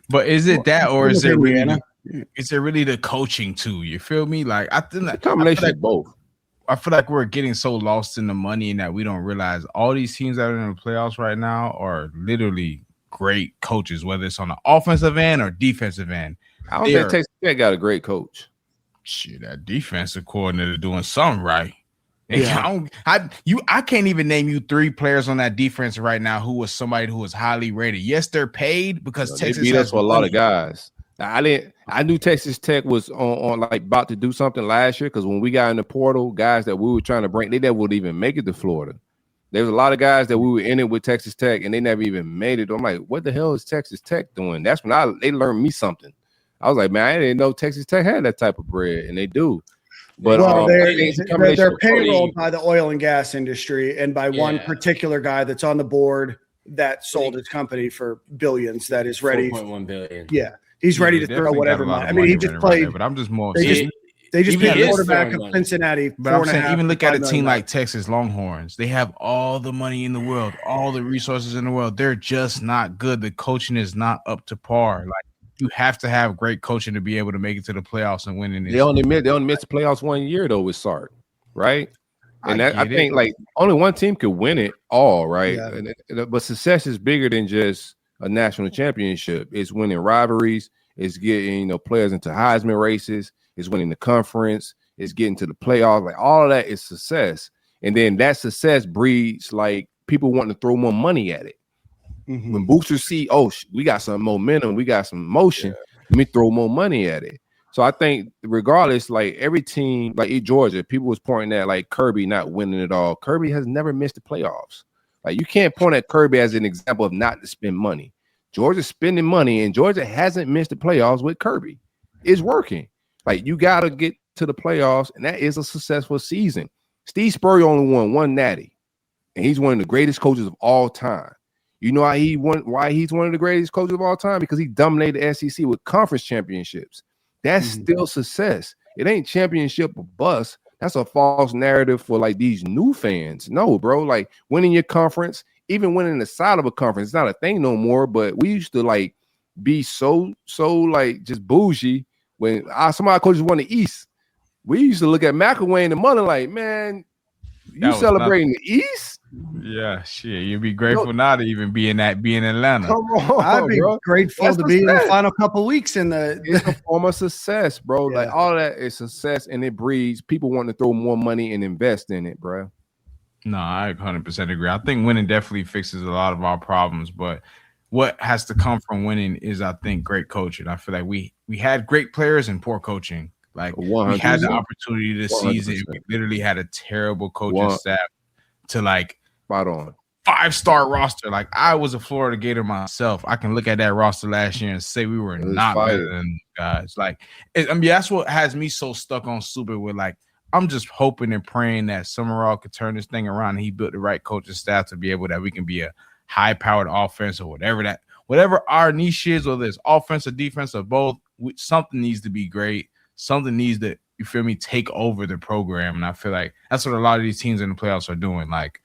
But is it that, or is it really the coaching too? You feel me? Like I think that
combination of both.
I feel like we're getting so lost in the money and that we don't realize all these teams that are in the playoffs right now are literally great coaches, whether it's on the offensive end or defensive end.
I don't think Texas Tech got a great coach.
Shit, that defensive coordinator doing something right. Yeah. I can't even name you 3 players on that defense right now who was somebody who was highly rated. Yes, they're paid because Texas
beat us for a lot of guys. I knew Texas Tech was on like about to do something last year because when we got in the portal, guys that we were trying to bring, they never would even make it to Florida. There was a lot of guys that we were in it with Texas Tech and they never even made it. I'm like, what the hell is Texas Tech doing? That's when they learned me something. I was like, man, I didn't know Texas Tech had that type of bread, and they do. But
they're payrolled by the oil and gas industry and by one particular guy that's on the board that sold his company for billions. That is ready.
4.1 billion.
Yeah. He's ready to throw whatever money. I mean, he just played.
Right, but I'm just more.
They just beat the quarterback of Cincinnati.
But I'm saying, even look at a team like Texas Longhorns. They have all the money in the world, all the resources in the world. They're just not good. The coaching is not up to par. Like you have to have great coaching to be able to make it to the playoffs and win in this.
They only missed the playoffs 1 year though with Sark, right? And I think like only one team could win it all, right? Yeah. But success is bigger than just a national championship. It's winning rivalries. It's getting players into Heisman races. It's winning the conference. It's getting to the playoffs. Like all of that is success. And then that success breeds like people wanting to throw more money at it. Mm-hmm. When boosters see, we got some momentum, we got some motion. Let me throw more money at it. So I think regardless, like every team, like in Georgia, people was pointing at like Kirby not winning it all. Kirby has never missed the playoffs. Like you can't point at Kirby as an example of not to spend money. Georgia's spending money, and Georgia hasn't missed the playoffs with Kirby. It's working. Like you got to get to the playoffs, and that is a successful season. Steve Spurrier only won one natty, and he's one of the greatest coaches of all time. You know why he's one of the greatest coaches of all time? Because he dominated the SEC with conference championships. That's still success. It ain't championship or bust. That's a false narrative for like these new fans. No, bro, like winning your conference, even winning the side of a conference, it's not a thing no more. But we used to like be so like just bougie when some of our coaches won the East. We used to look at McElwain and the mother like, man, you celebrating the East?
Yeah, shit. You'd be grateful now to even be in Atlanta.
Come on,
I'd be grateful to be in the final couple weeks in the.
It's a form of success, bro. Yeah. Like all of that is success, and it breeds people wanting to throw more money and invest in it, bro.
No, I 100% agree. I think winning definitely fixes a lot of our problems, but what has to come from winning is, I think, great coaching. I feel like we had great players and poor coaching. Like 100%. We had the opportunity this 100%. Season. We literally had a terrible coaching staff to like
spot on
5-star roster. Like I was a Florida Gator myself. I can look at that roster last year and say we were not better than guys. Like I mean, that's what has me so stuck on Super with like I'm just hoping and praying that Summerall could turn this thing around and he built the right coaching staff to be able that we can be a high-powered offense or whatever our niche is, whether it's offense or defense or both. Something needs to be great. Something needs to, you feel me, take over the program. And I feel like that's what a lot of these teams in the playoffs are doing. Like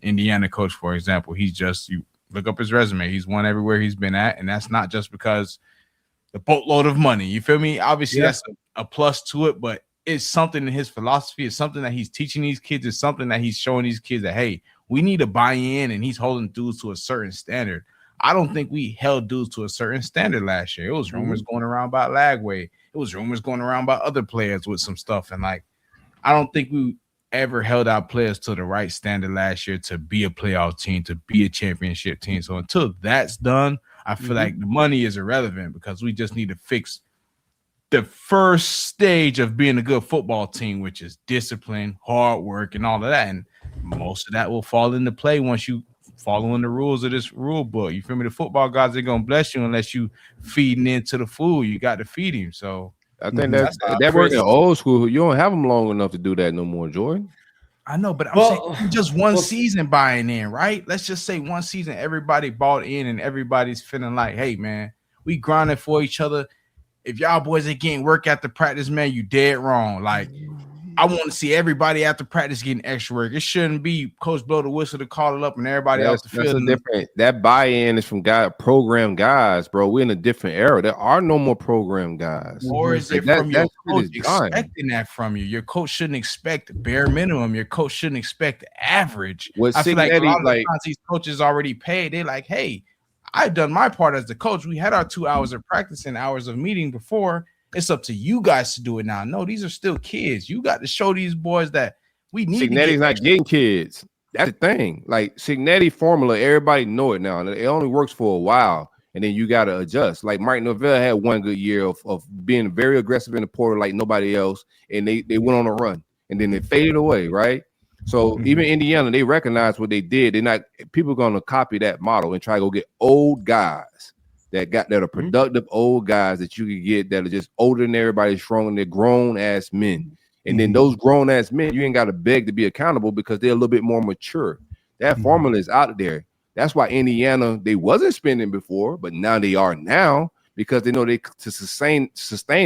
Indiana coach, for example, you look up his resume. He's won everywhere he's been at. And that's not just because the boatload of money. You feel me? Obviously, that's a plus to it, but it's something in his philosophy. It's something that he's teaching these kids. It's something that he's showing these kids that, hey, we need to buy in, and he's holding dudes to a certain standard. I don't think we held dudes to a certain standard last year. It was rumors going around about Lagway. It was rumors going around about other players with some stuff. And like, I don't think we ever held our players to the right standard last year to be a playoff team, to be a championship team. So until that's done, I feel like the money is irrelevant because we just need to fix the first stage of being a good football team, which is discipline, hard work, and all of that. And most of that will fall into play once you following the rules of this rule book. You feel me? The football guys are gonna bless you unless you feeding into the food. You got to feed him. So
I think that works in old school. You don't have them long enough to do that no more, Jordan.
I know, but I'm saying just one season buying in, right? Let's just say one season, everybody bought in and everybody's feeling like, hey man, we grinding for each other. If y'all boys are getting work after practice, man, you dead wrong. Like I want to see everybody after practice getting extra work. It shouldn't be coach blow the whistle to call it up and everybody else to feel
different. That buy-in is from program guys, bro. We're in a different era. There are no more program guys.
Or is it from your coach expecting that from you? Your coach shouldn't expect bare minimum. Your coach shouldn't expect average. I feel like a lot of times these coaches already paid. They're like, hey, I've done my part as the coach. We had our 2 hours of practice and hours of meeting before. It's up to you guys to do it now. No, these are still kids. You got to show these boys that we need.
Signetti's not getting kids. That's the thing. Like Signetti formula, everybody know it now. It only works for a while, and then you got to adjust. Like Mike Norvell had one good year of being very aggressive in the portal like nobody else, and they went on a run, and then they faded away, right? So even Indiana, they recognize what they did. People are going to copy that model and try to go get old guys that are productive old guys that you can get that are just older than everybody, strong, and they're grown ass men. And then those grown ass men, you ain't got to beg to be accountable because they're a little bit more mature. That formula is out there. That's why Indiana, they wasn't spending before, but now they are now because they know to sustain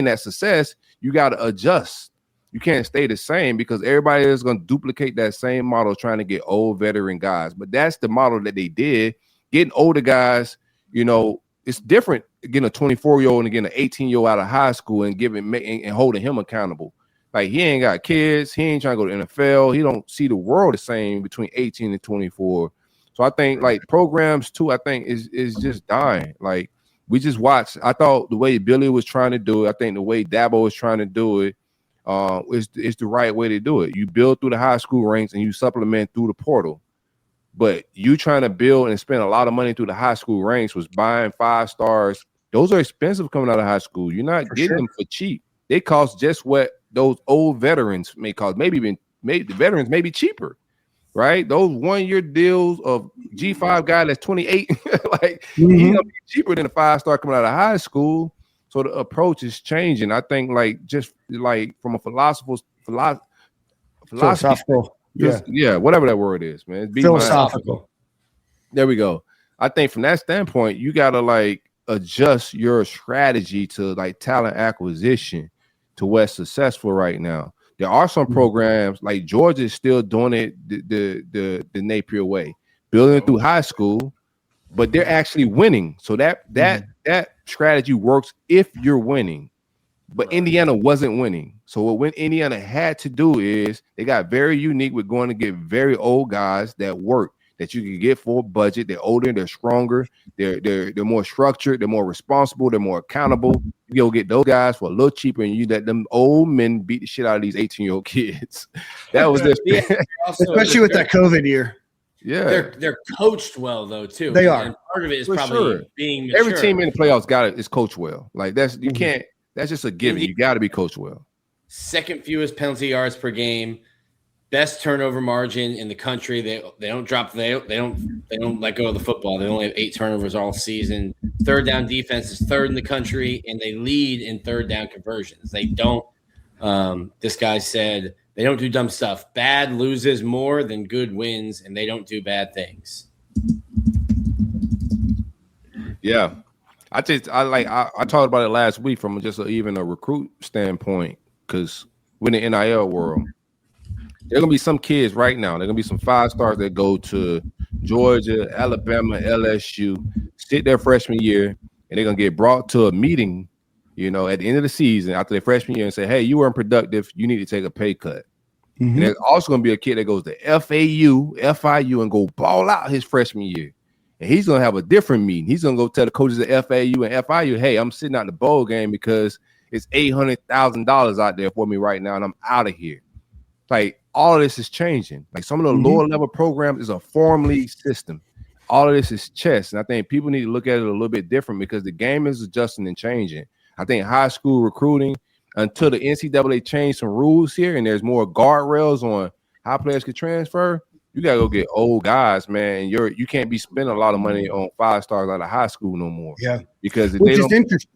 that success, you got to adjust. You can't stay the same because everybody is going to duplicate that same model trying to get old veteran guys. But that's the model that they did. Getting older guys, it's different getting a 24-year-old and getting an 18-year-old out of high school and holding him accountable. Like he ain't got kids, he ain't trying to go to the NFL, he don't see the world the same between 18 and 24. So I think like programs too, I think is just dying. Like we just watched. I thought the way Billy was trying to do it, I think the way Dabo was trying to do it, is the right way to do it. You build through the high school ranks and you supplement through the portal. But you trying to build and spend a lot of money through the high school ranks was buying 5 stars. Those are expensive coming out of high school. You're not getting them for cheap. they cost just what those old veterans may cost. Maybe the veterans may be cheaper, right? Those 1-year deals of G5 guy that's 28, like he's gonna be cheaper than a 5-star coming out of high school. So the approach is changing. I think like just like from a philosophical, whatever that word is, man.
Philosophical.
There we go. I think from that standpoint, you gotta like adjust your strategy to like talent acquisition to what's successful right now. There are some programs like Georgia is still doing it the Napier way, building it through high school, but they're actually winning. So that strategy works if you're winning. But Indiana wasn't winning. So what Indiana had to do is they got very unique with going to get very old guys that work, that you can get for a budget. They're older, they're stronger, they're more structured, they're more responsible, they're more accountable. You go get those guys for a little cheaper, and you let them old men beat the shit out of these 18-year-old kids. That was this,
especially with that COVID year.
Yeah,
they're coached well though too.
They are.
And part of it is probably being mature.
Every team in the playoffs is coached well. Like that's you can't. That's just a given. You got to be coached well.
Second fewest penalty yards per game, best turnover margin in the country. They don't drop. They don't let go of the football. They only have 8 turnovers all season. Third down defense is 3rd in the country, and they lead in third down conversions. They don't. This guy said they don't do dumb stuff. Bad loses more than good wins, and they don't do bad things.
Yeah. I talked about it last week from just even a recruit standpoint, because we're in the NIL world, there are gonna be some kids right now. There are gonna be some 5-stars that go to Georgia, Alabama, LSU, sit their freshman year, and they're gonna get brought to a meeting, at the end of the season after their freshman year and say, "Hey, you weren't productive. You need to take a pay cut." And there's also gonna be a kid that goes to FIU, and go ball out his freshman year. And he's going to have a different meeting. He's going to go tell the coaches at FAU and FIU, "Hey, I'm sitting out the bowl game because it's $800,000 out there for me right now, and I'm out of here." Like, all of this is changing. Like, some of the lower level programs is a form league system. All of this is chess. And I think people need to look at it a little bit different because the game is adjusting and changing. I think high school recruiting, until the NCAA changed some rules here and there's more guardrails on how players could transfer, you gotta go get old guys, man. And you can't be spending a lot of money on 5-stars out of high school no more.
Yeah,
because
which is interesting.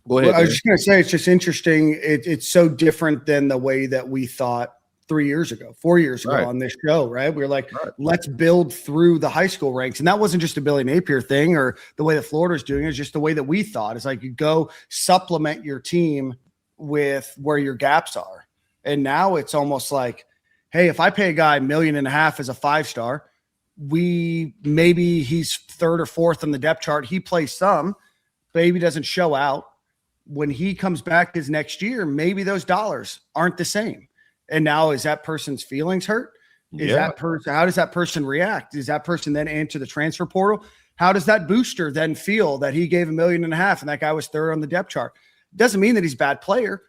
Go ahead.
Well, I was just gonna say it's just interesting. It's so different than the way that we thought 3 years ago, 4 years ago on this show, right? We were like, let's build through the high school ranks, and that wasn't just a Billy Napier thing or the way that Florida's doing it. It's just the way that we thought. It's like you go supplement your team with where your gaps are, and now it's almost like, hey, if I pay a guy $1.5 million as a 5-star, maybe he's 3rd or 4th on the depth chart. He plays some, maybe doesn't show out. When he comes back his next year, maybe those dollars aren't the same. And now is that person's feelings hurt? How does that person react? Does that person then enter the transfer portal? How does that booster then feel that he gave $1.5 million and that guy was 3rd on the depth chart? Doesn't mean that he's a bad player.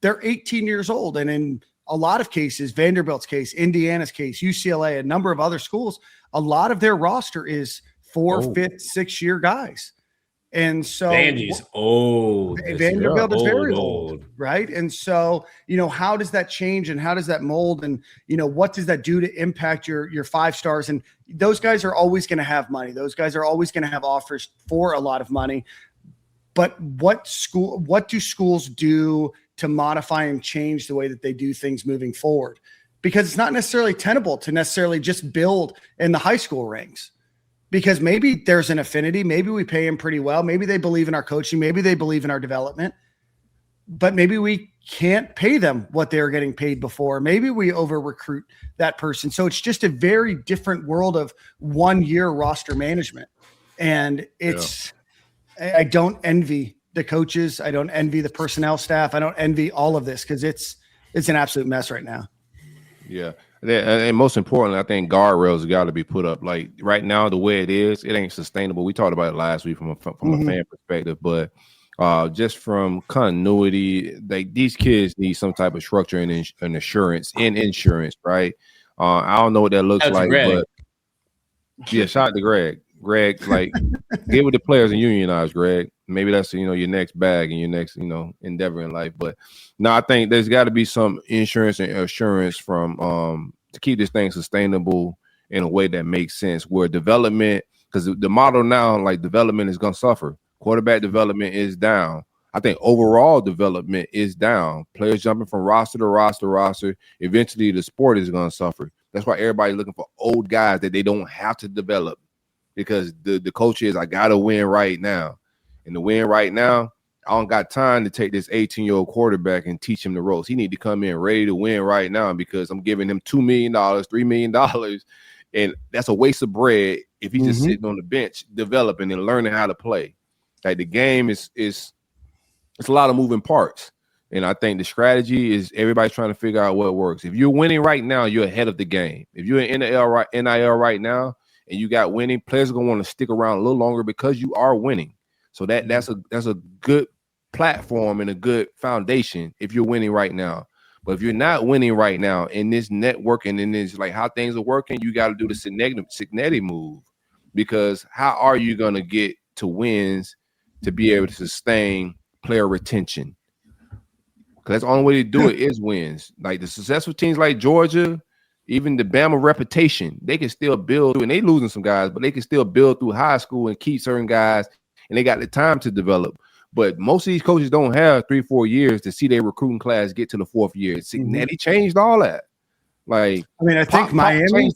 They're 18 years old, and in a lot of cases, Vanderbilt's case, Indiana's case, UCLA, a number of other schools, a lot of their roster is 4th, 5th, 6-year guys. And so
Vandy's old.
Vanderbilt is very old, right? And so, how does that change and how does that mold? And, what does that do to impact your 5-stars? And those guys are always going to have money. Those guys are always going to have offers for a lot of money. But what do schools do to modify and change the way that they do things moving forward? Because it's not necessarily tenable to necessarily just build in the high school ranks, because maybe there's an affinity. Maybe we pay them pretty well. Maybe they believe in our coaching. Maybe they believe in our development, but maybe we can't pay them what they were getting paid before. Maybe we over recruit that person. So it's just a very different world of 1-year roster management. And I don't envy the coaches. I don't envy the personnel staff. I don't envy all of this because it's an absolute mess right now.
Yeah. And most importantly, I think guardrails got to be put up. Like right now, the way it is, it ain't sustainable. We talked about it last week from a fan perspective, but just from continuity, like these kids need some type of structure and assurance in insurance, right? I don't know what that looks like, but yeah, shout out to Greg. Greg, like get with the players and unionize, Greg. Maybe that's your next bag and your next endeavor in life. But no, I think there's got to be some insurance and assurance from to keep this thing sustainable in a way that makes sense. Where development, because the model now, like development is gonna suffer. Quarterback development is down. I think overall development is down. Players jumping from roster to roster. Eventually, the sport is gonna suffer. That's why everybody's looking for old guys that they don't have to develop. Because the coach is, I gotta win right now, and to win right now, I don't got time to take this 18-year-old quarterback and teach him the ropes. He need to come in ready to win right now because I'm giving him $2 million, $3 million, and that's a waste of bread if he's just sitting on the bench developing and learning how to play. Like the game is it's a lot of moving parts, and I think the strategy is everybody's trying to figure out what works. If you're winning right now, you're ahead of the game. If you're in NIL right now, and you got winning, players are gonna want to stick around a little longer because you are winning. So that's a good platform and a good foundation if you're winning right now. But if you're not winning right now in this network and in this like how things are working, you got to do the Signetti move, because how are you gonna get to wins to be able to sustain player retention? Because that's the only way to do it is wins. Like the successful teams like Georgia. Even the Bama reputation, they can still build through, and they losing some guys, but they can still build through high school and keep certain guys, and they got the time to develop. But most of these coaches don't have 3-4 years to see their recruiting class get to the fourth year. Signetti changed all that. Like,
I mean, I think Miami's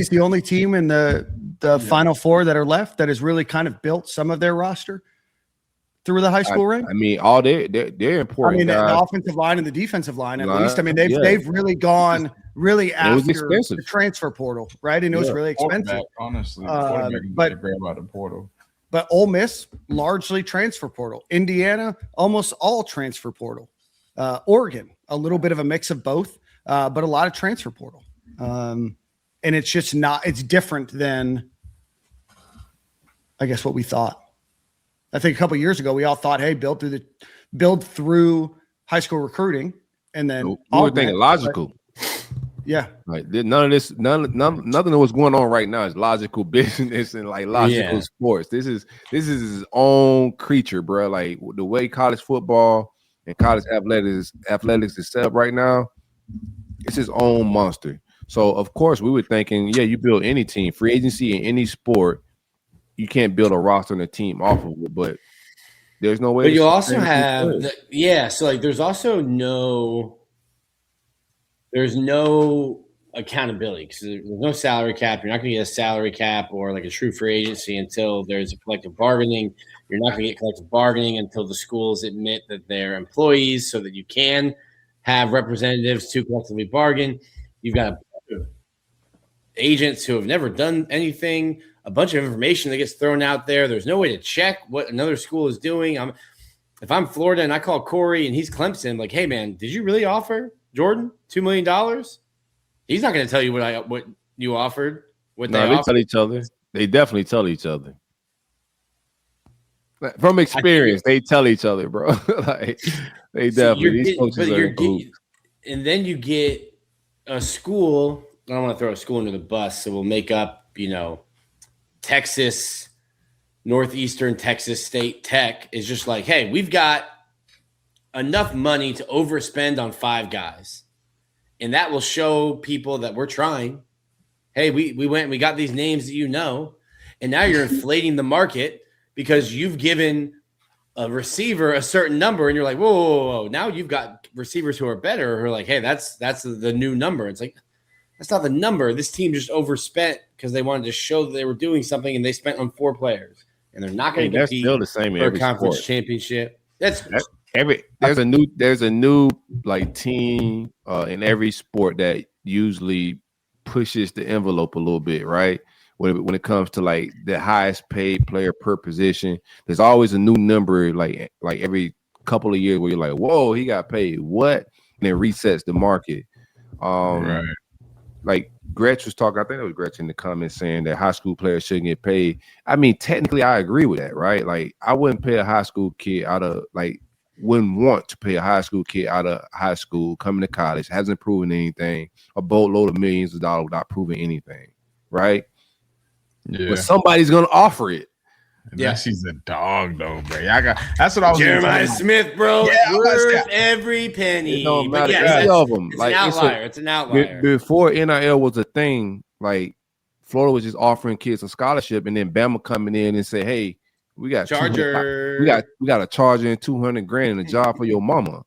the only team in the Final Four that are left that has really kind of built some of their roster through the high school rank.
I mean, all they're important.
I mean, the offensive line and the defensive line, at least. I mean, they've really gone after the transfer portal, right? And it was really expensive.
Honestly,
but grab out the portal. But Ole Miss largely transfer portal. Indiana almost all transfer portal. Oregon a little bit of a mix of both, but a lot of transfer portal. And it's just not. It's different than, I guess, what we thought. I think a couple of years ago, we all thought, hey, build through high school recruiting, and then
we were thinking logical.
Yeah,
like nothing of what's going on right now is logical business and like logical sports. This is his own creature, bro. Like the way college football and college athletics is set up right now, it's his own monster. So of course we were thinking, you build any team, free agency in any sport. You can't build a roster and a team off of it, but there's no way.
But you also have, so like there's also no accountability because there's no salary cap. You're not going to get a salary cap or like a true free agency until there's a collective bargaining. You're not going to get collective bargaining until the schools admit that they're employees so that you can have representatives to collectively bargain. You've got agents who have never done anything. A bunch of information that gets thrown out there. There's no way to check what another school is doing. If I'm Florida and I call Corey and he's Clemson, like, hey man, did you really offer Jordan $2 million? He's not going to tell you what you offered. They
tell each other. They definitely tell each other. From experience, they tell each other, bro. Like they definitely. These coaches are
and then you get a school. I don't want to throw a school under the bus, so we'll make up, Texas, Northeastern Texas State Tech is just like, hey, we've got enough money to overspend on 5 guys. And that will show people that we're trying. Hey, we went and we got these names that and now you're inflating the market because you've given a receiver a certain number and you're like, whoa. Now you've got receivers who are better who are like, hey, that's the new number. It's like, that's not the number. This team just overspent because they wanted to show that they were doing something, and they spent on 4 players, and they're not going to get beat
still the same
for a conference championship. There's
a new like team in every sport that usually pushes the envelope a little bit, right? When it comes to like the highest paid player per position, there's always a new number like every couple of years where you're like, whoa, he got paid what? And it resets the market. Right. Like Gretch was talking, I think it was Gretch in the comments saying that high school players shouldn't get paid. I mean, technically, I agree with that, right? Like, I wouldn't pay a high school kid wouldn't want to pay a high school kid out of high school coming to college, hasn't proven anything, a boatload of millions of dollars without proving anything, right? but somebody's gonna offer it.
Yeah, she's a dog though, bro. That's what I was.
Jeremiah Smith, bro.
Yeah,
worth every penny.
It don't matter.
Yeah,
of them.
It's an outlier. It's an outlier.
Before NIL was a thing, like Florida was just offering kids a scholarship, and then Bama coming in and say, "Hey, we got
Charger.
We got a Charger and $200,000 and a job for your mama."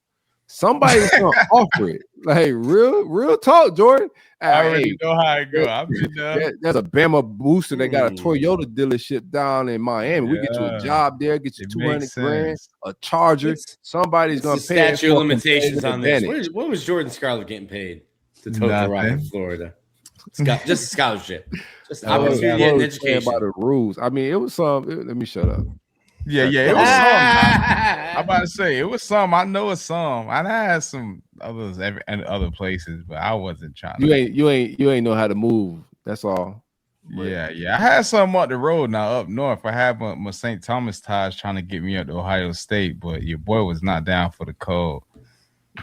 Somebody's gonna offer it. Like real talk, Jordan.
I already know how it go. I've been
there's a Bama booster that got a Toyota dealership down in Miami. We get you a job there, get you $200,000, a Charger. Somebody's gonna pay.
Statute of limitations on this. What was Jordan Scarlett getting paid to Total Rock in Florida? Just a scholarship, just opportunity and education.
About the rules. I mean, it was some. Let me shut up.
Yeah, it was some. I'm about to say it was some. I know it's some. I had some others and other places, but I wasn't trying.
You ain't know how to move. That's all.
But, yeah. I had some up the road now up north. I had my St. Thomas ties trying to get me up to Ohio State, but your boy was not down for the cold.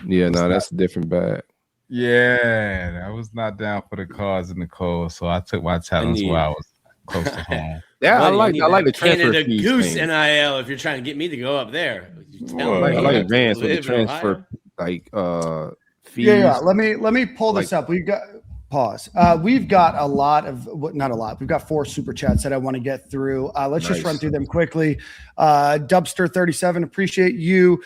Yeah, no, that's a different bag.
Yeah, I was not down for the cars in the cold, so I took my talents while I was close to home.
Yeah, I like the transfer
Canada
fees
Goose
thing.
NIL. If you're trying to get me to go up there,
I like advance with the transfer fees.
Yeah. Let me pull this up. We've got pause. We've got a lot of not a lot. We've got 4 super chats that I want to get through. Let's just run through them quickly. Dubster 37, appreciate you.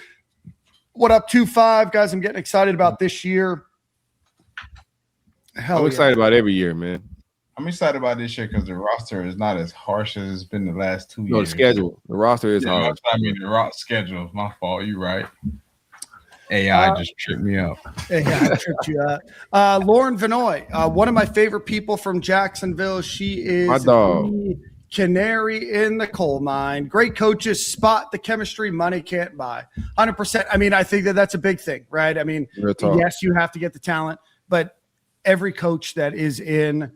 What up, 2-5 guys? I'm getting excited about this year.
I'm excited about every year, man.
I'm excited about this year because the roster is not as harsh as it's been the last 2 years.
No, the schedule. The roster is harsh.
I mean, the roster schedule is my fault. You're right. AI just tripped me up.
AI tripped you up. Lauren Vinoy, one of my favorite people from Jacksonville. She is
my dog.
The canary in the coal mine. Great coaches spot the chemistry money can't buy. 100%. I mean, I think that's a big thing, right? I mean, yes, you have to get the talent, but every coach that is in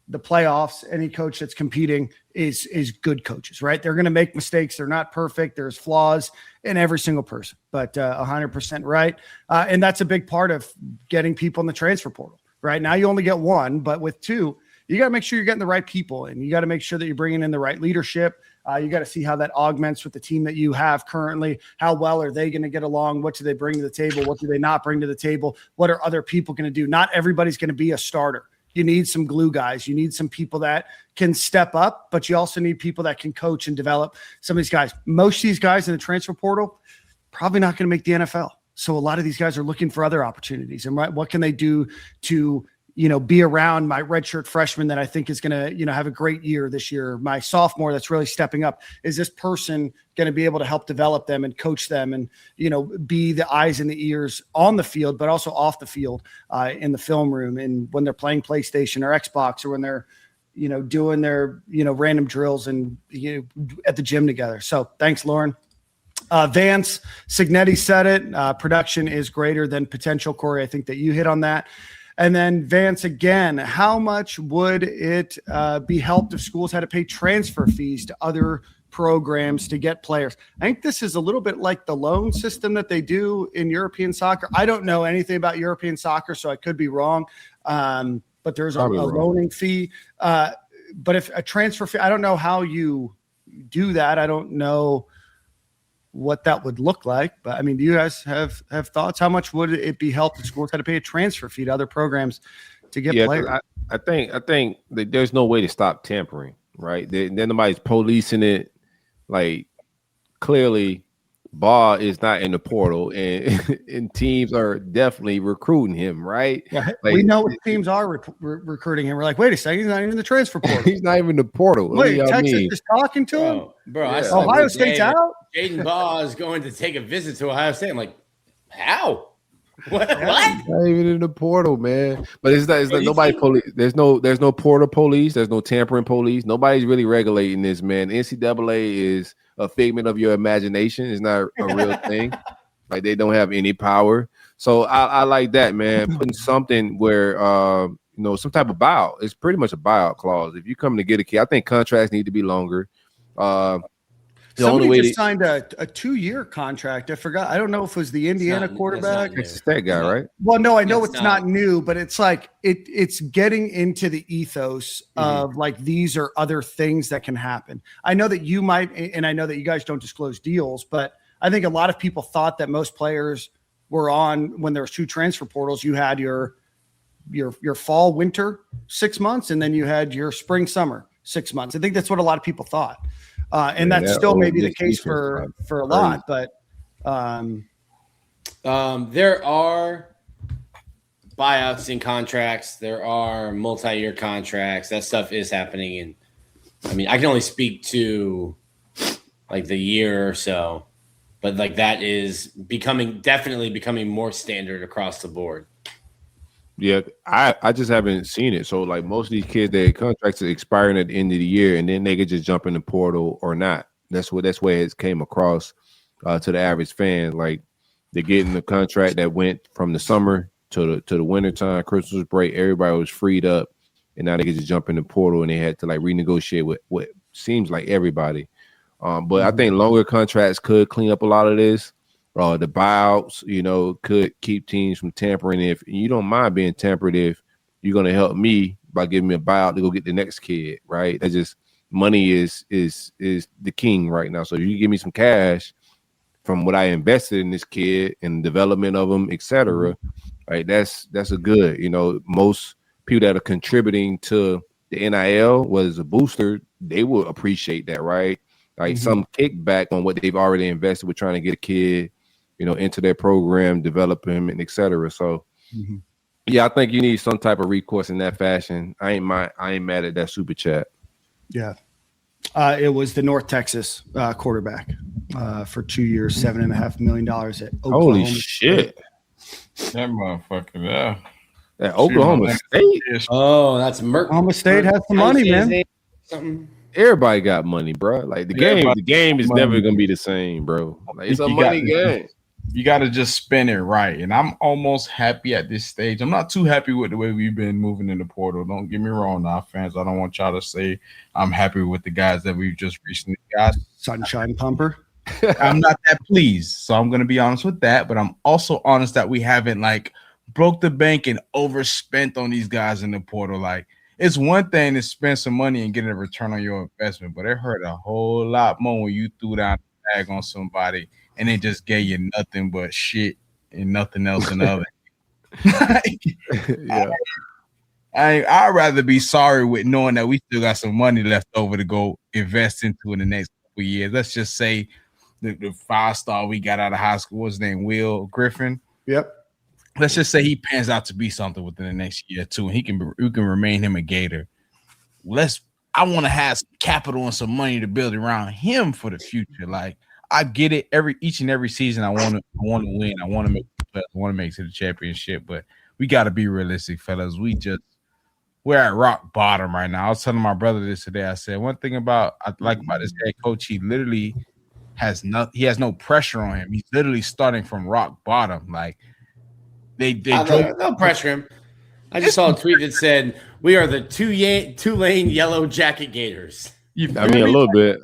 the playoffs, any coach that's competing is good coaches, right? They're going to make mistakes. They're not perfect. There's flaws in every single person, but 100% right. And that's a big part of getting people in the transfer portal, right? Now you only get one, but with 2, you got to make sure you're getting the right people, and you got to make sure that you're bringing in the right leadership. You got to see how that augments with the team that you have currently. How well are they going to get along? What do they bring to the table? What do they not bring to the table? What are other people going to do? Not everybody's going to be a starter. You need some glue guys. You need some people that can step up, but you also need people that can coach and develop some of these guys. Most of these guys in the transfer portal probably not going to make the NFL. So a lot of these guys are looking for other opportunities. And what can they do to be around my redshirt freshman that I think is going to, have a great year this year. My sophomore that's really stepping up. Is this person going to be able to help develop them and coach them and, be the eyes and the ears on the field, but also off the field in the film room and when they're playing PlayStation or Xbox or when they're, doing their, random drills and at the gym together. So thanks, Lauren. Vance Signetti said it. Production is greater than potential. Corey, I think that you hit on that. And then Vance again, how much would it be helped if schools had to pay transfer fees to other programs to get players? I think this is a little bit like the loan system that they do in European soccer. I don't know anything about European soccer, so I could be wrong. But there's a loaning fee. But if a transfer fee, I don't know how you do that. I don't know what that would look like. But I mean, do you guys have thoughts? How much would it be helped if schools had to pay a transfer fee to other programs to get players?
I think that there's no way to stop tampering, right? Then nobody's policing it. Like clearly, Ball is not in the portal, and teams are definitely recruiting him, right?
Yeah, like, we know what teams are recruiting him. We're like, wait a second, he's not even in the transfer portal.
He's not even in the portal.
Wait, Texas is talking to him?
Bro,
yeah. Ohio State's out?
Jaden Ball is going to take a visit to Ohio State. I'm like, how? What?
Not even in the portal, man. But it's not nobody police. There's no portal police. There's no tampering police. Nobody's really regulating this, man. NCAA is a figment of your imagination. It's not a real thing. Like they don't have any power. So I like that, man. Putting something where some type of buyout. It's pretty much a buyout clause. If you come to get a kid, I think contracts need to be longer.
Somebody just signed a 2-year contract. I forgot. I don't know if it was the Indiana quarterback.
It's that guy, right?
Well, no, I know it's not new, but it's like it's getting into the ethos of like these are other things that can happen. I know that you might, and I know that you guys don't disclose deals, but I think a lot of people thought that most players were on when there was 2 transfer portals. You had your fall, winter 6 months, and then you had your spring, summer 6 months. I think that's what a lot of people thought. And that's still maybe the case for a lot, but
there are buyouts in contracts. There are multi-year contracts. That stuff is happening. And I mean, I can only speak to like the year or so, but like that is definitely becoming more standard across the board.
Yeah, I just haven't seen it. So like most of these kids, their contracts are expiring at the end of the year, and then they could just jump in the portal or not. That's where it came across to the average fan. Like they're getting the contract that went from the summer to the winter time, Christmas break. Everybody was freed up, and now they could just jump in the portal, and they had to like renegotiate with what seems like everybody. But I think longer contracts could clean up a lot of this. The buyouts, could keep teams from tampering. If you don't mind being tampered, if you're going to help me by giving me a buyout to go get the next kid, right? That's just money is the king right now. So if you give me some cash from what I invested in this kid and development of them, etc., right? That's a good. Most people that are contributing to the NIL was a booster. They will appreciate that, right? Like some kickback on what they've already invested with trying to get a kid, into their program, develop him, and et cetera. So, yeah, I think you need some type of recourse in that fashion. I ain't mad at that super chat.
Yeah, it was the North Texas quarterback for 2 years, $7.5 million at Oklahoma.
Holy shit!
That motherfucker there.
At Oklahoma State.
Oh, that's
Oklahoma State has some money, man.
Something.
Everybody got money, bro. Like the game is never gonna be the same, bro. Like, it's a money game.
You got to just spin it right. And I'm almost happy at this stage. I'm not too happy with the way we've been moving in the portal. Don't get me wrong now, fans. I don't want y'all to say I'm happy with the guys that we've just recently got.
Sunshine Pumper.
I'm not that pleased. So I'm going to be honest with that. But I'm also honest that we haven't like broke the bank and overspent on these guys in the portal. Like it's one thing to spend some money and get a return on your investment, but it hurt a whole lot more when you threw down the bag on somebody and they just gave you nothing but shit and nothing else in the other. I'd rather be sorry with knowing that we still got some money left over to go invest into in the next couple of years. Let's just say the 5-star we got out of high school, what's his name, Will Griffin.
Yep.
Let's just say he pans out to be something within the next year or two, and we can remain him a Gator. I want to have some capital and some money to build around him for the future. Like I get it, each and every season I want to win. I want to make the playoffs. I want to make it to the championship, but we got to be realistic, fellas. We're at rock bottom right now. I was telling my brother this today. I said one thing I like about this head coach, he literally has no pressure on him. He's literally starting from rock bottom. Like
they'll pressure him. I just saw a tweet that said, "We are the Tulane Yellow Jacket Gators."
I mean, a little bit.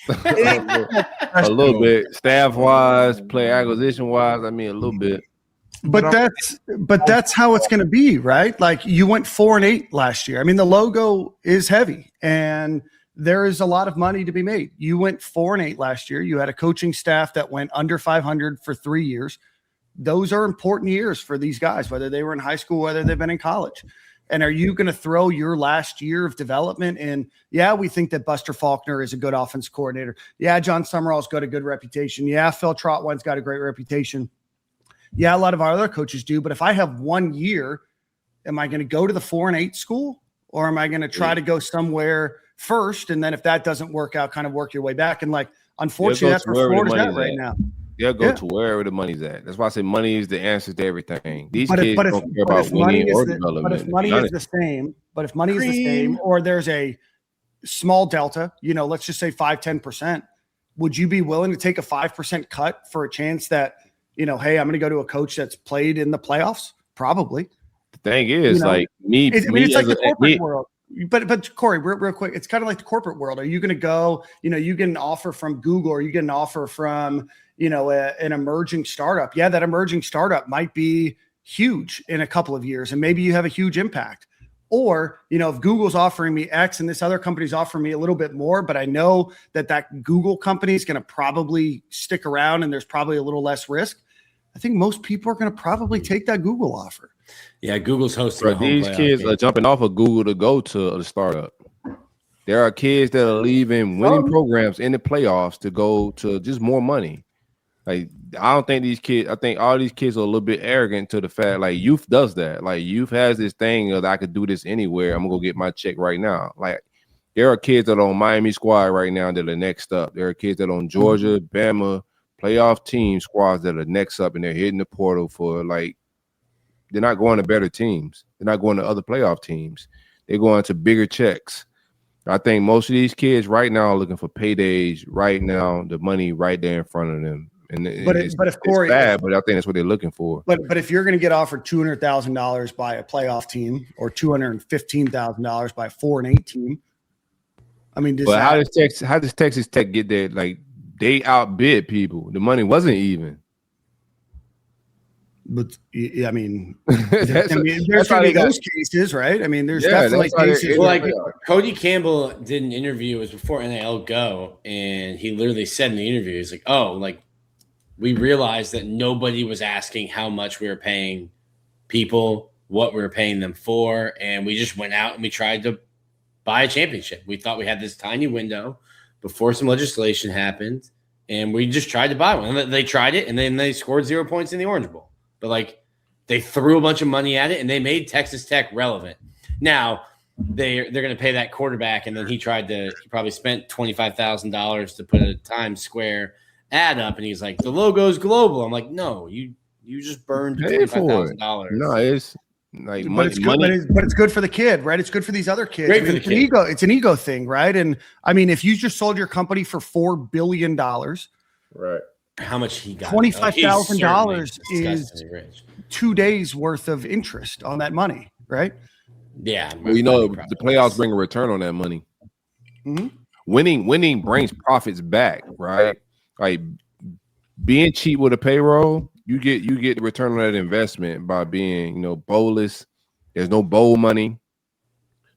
A little bit. Staff-wise, player acquisition-wise, I mean, a little bit.
But that's how it's going to be, right? Like you went 4-8 last year. I mean, the logo is heavy, and there is a lot of money to be made. You went 4-8 last year. You had a coaching staff that went under 500 for 3 years. Those are important years for these guys, whether they were in high school, whether they've been in college. And are you going to throw your last year of development in? Yeah, we think that Buster Faulkner is a good offense coordinator. Yeah, John Summerall's got a good reputation. Yeah, Phil Trotwine's got a great reputation. Yeah, a lot of our other coaches do. But if I have 1 year, am I going to go to the 4-8 school, or am I going to try to go somewhere first? And then if that doesn't work out, kind of work your way back. And like, unfortunately, that's where Florida's at right now.
They'll go to wherever the money's at. That's why I say money is the answer to everything. These kids don't care about winning or development.
But if money is the same, or there's a small delta, let's just say 5-10%, would you be willing to take a 5% cut for a chance that, hey, I'm going to go to a coach that's played in the playoffs? Probably.
The thing is, it's like the corporate world.
But Corey, real quick, it's kind of like the corporate world. Are you going to go, you get an offer from Google, or you get an offer from, an emerging startup. Yeah, that emerging startup might be huge in a couple of years, and maybe you have a huge impact. Or, if Google's offering me X and this other company's offering me a little bit more, but I know that Google company is going to probably stick around and there's probably a little less risk, I think most people are going to probably take that Google offer.
Yeah, Google's hosting.
These kids are jumping off of Google to go to a startup. There are kids that are leaving winning programs in the playoffs to go to just more money. Like, I don't think these kids, I think all these kids are a little bit arrogant to the fact, like, youth does that. Like, youth has this thing of, I could do this anywhere. I'm going to go get my check right now. Like, there are kids that are on Miami squad right now that are next up. There are kids that are on Georgia, Bama, playoff team squads that are next up, and they're hitting the portal for, like, they're not going to better teams. They're not going to other playoff teams. They're going to bigger checks. I think most of these kids right now are looking for paydays right now, the money right there in front of them. But if Corey, it's bad, but I think that's what they're looking for.
But if you're going to get offered $200,000 by a playoff team or $215,000 by a 4-8 team, I mean,
how does Texas Tech get there? Like, they outbid people. The money wasn't even.
But I mean, there's going to be those cases, right? I mean, there's definitely cases.
Well, like Cody Campbell did an interview. It was before NIL Go, and he literally said in the interview, he's like, "Oh, like we realized that nobody was asking how much we were paying people, what we were paying them for, and we just went out and we tried to buy a championship. We thought we had this tiny window before some legislation happened, and we just tried to buy one. And they tried it, and then they scored 0 points in the Orange Bowl." But, like, they threw a bunch of money at it, and they made Texas Tech relevant. Now, they're going to pay that quarterback, and then he probably spent $25,000 to put a Times Square ad up, and he's like, the logo's global. I'm like, no, you just burned $25,000.
No, it's like
money. But it's good for the kid, right? It's good for these other kids.
Great for the kid.
It's an ego thing, right? And, I mean, if you just sold your company for $4 billion.
Right.
How much he got?
$25,000 is 2 days worth of interest on that money, right?
Yeah.
Well, the playoffs bring a return on that money.
Mm-hmm.
Winning brings profits back, right? Like, being cheap with a payroll, you get the return on that investment by being, bowlless. There's no bowl money.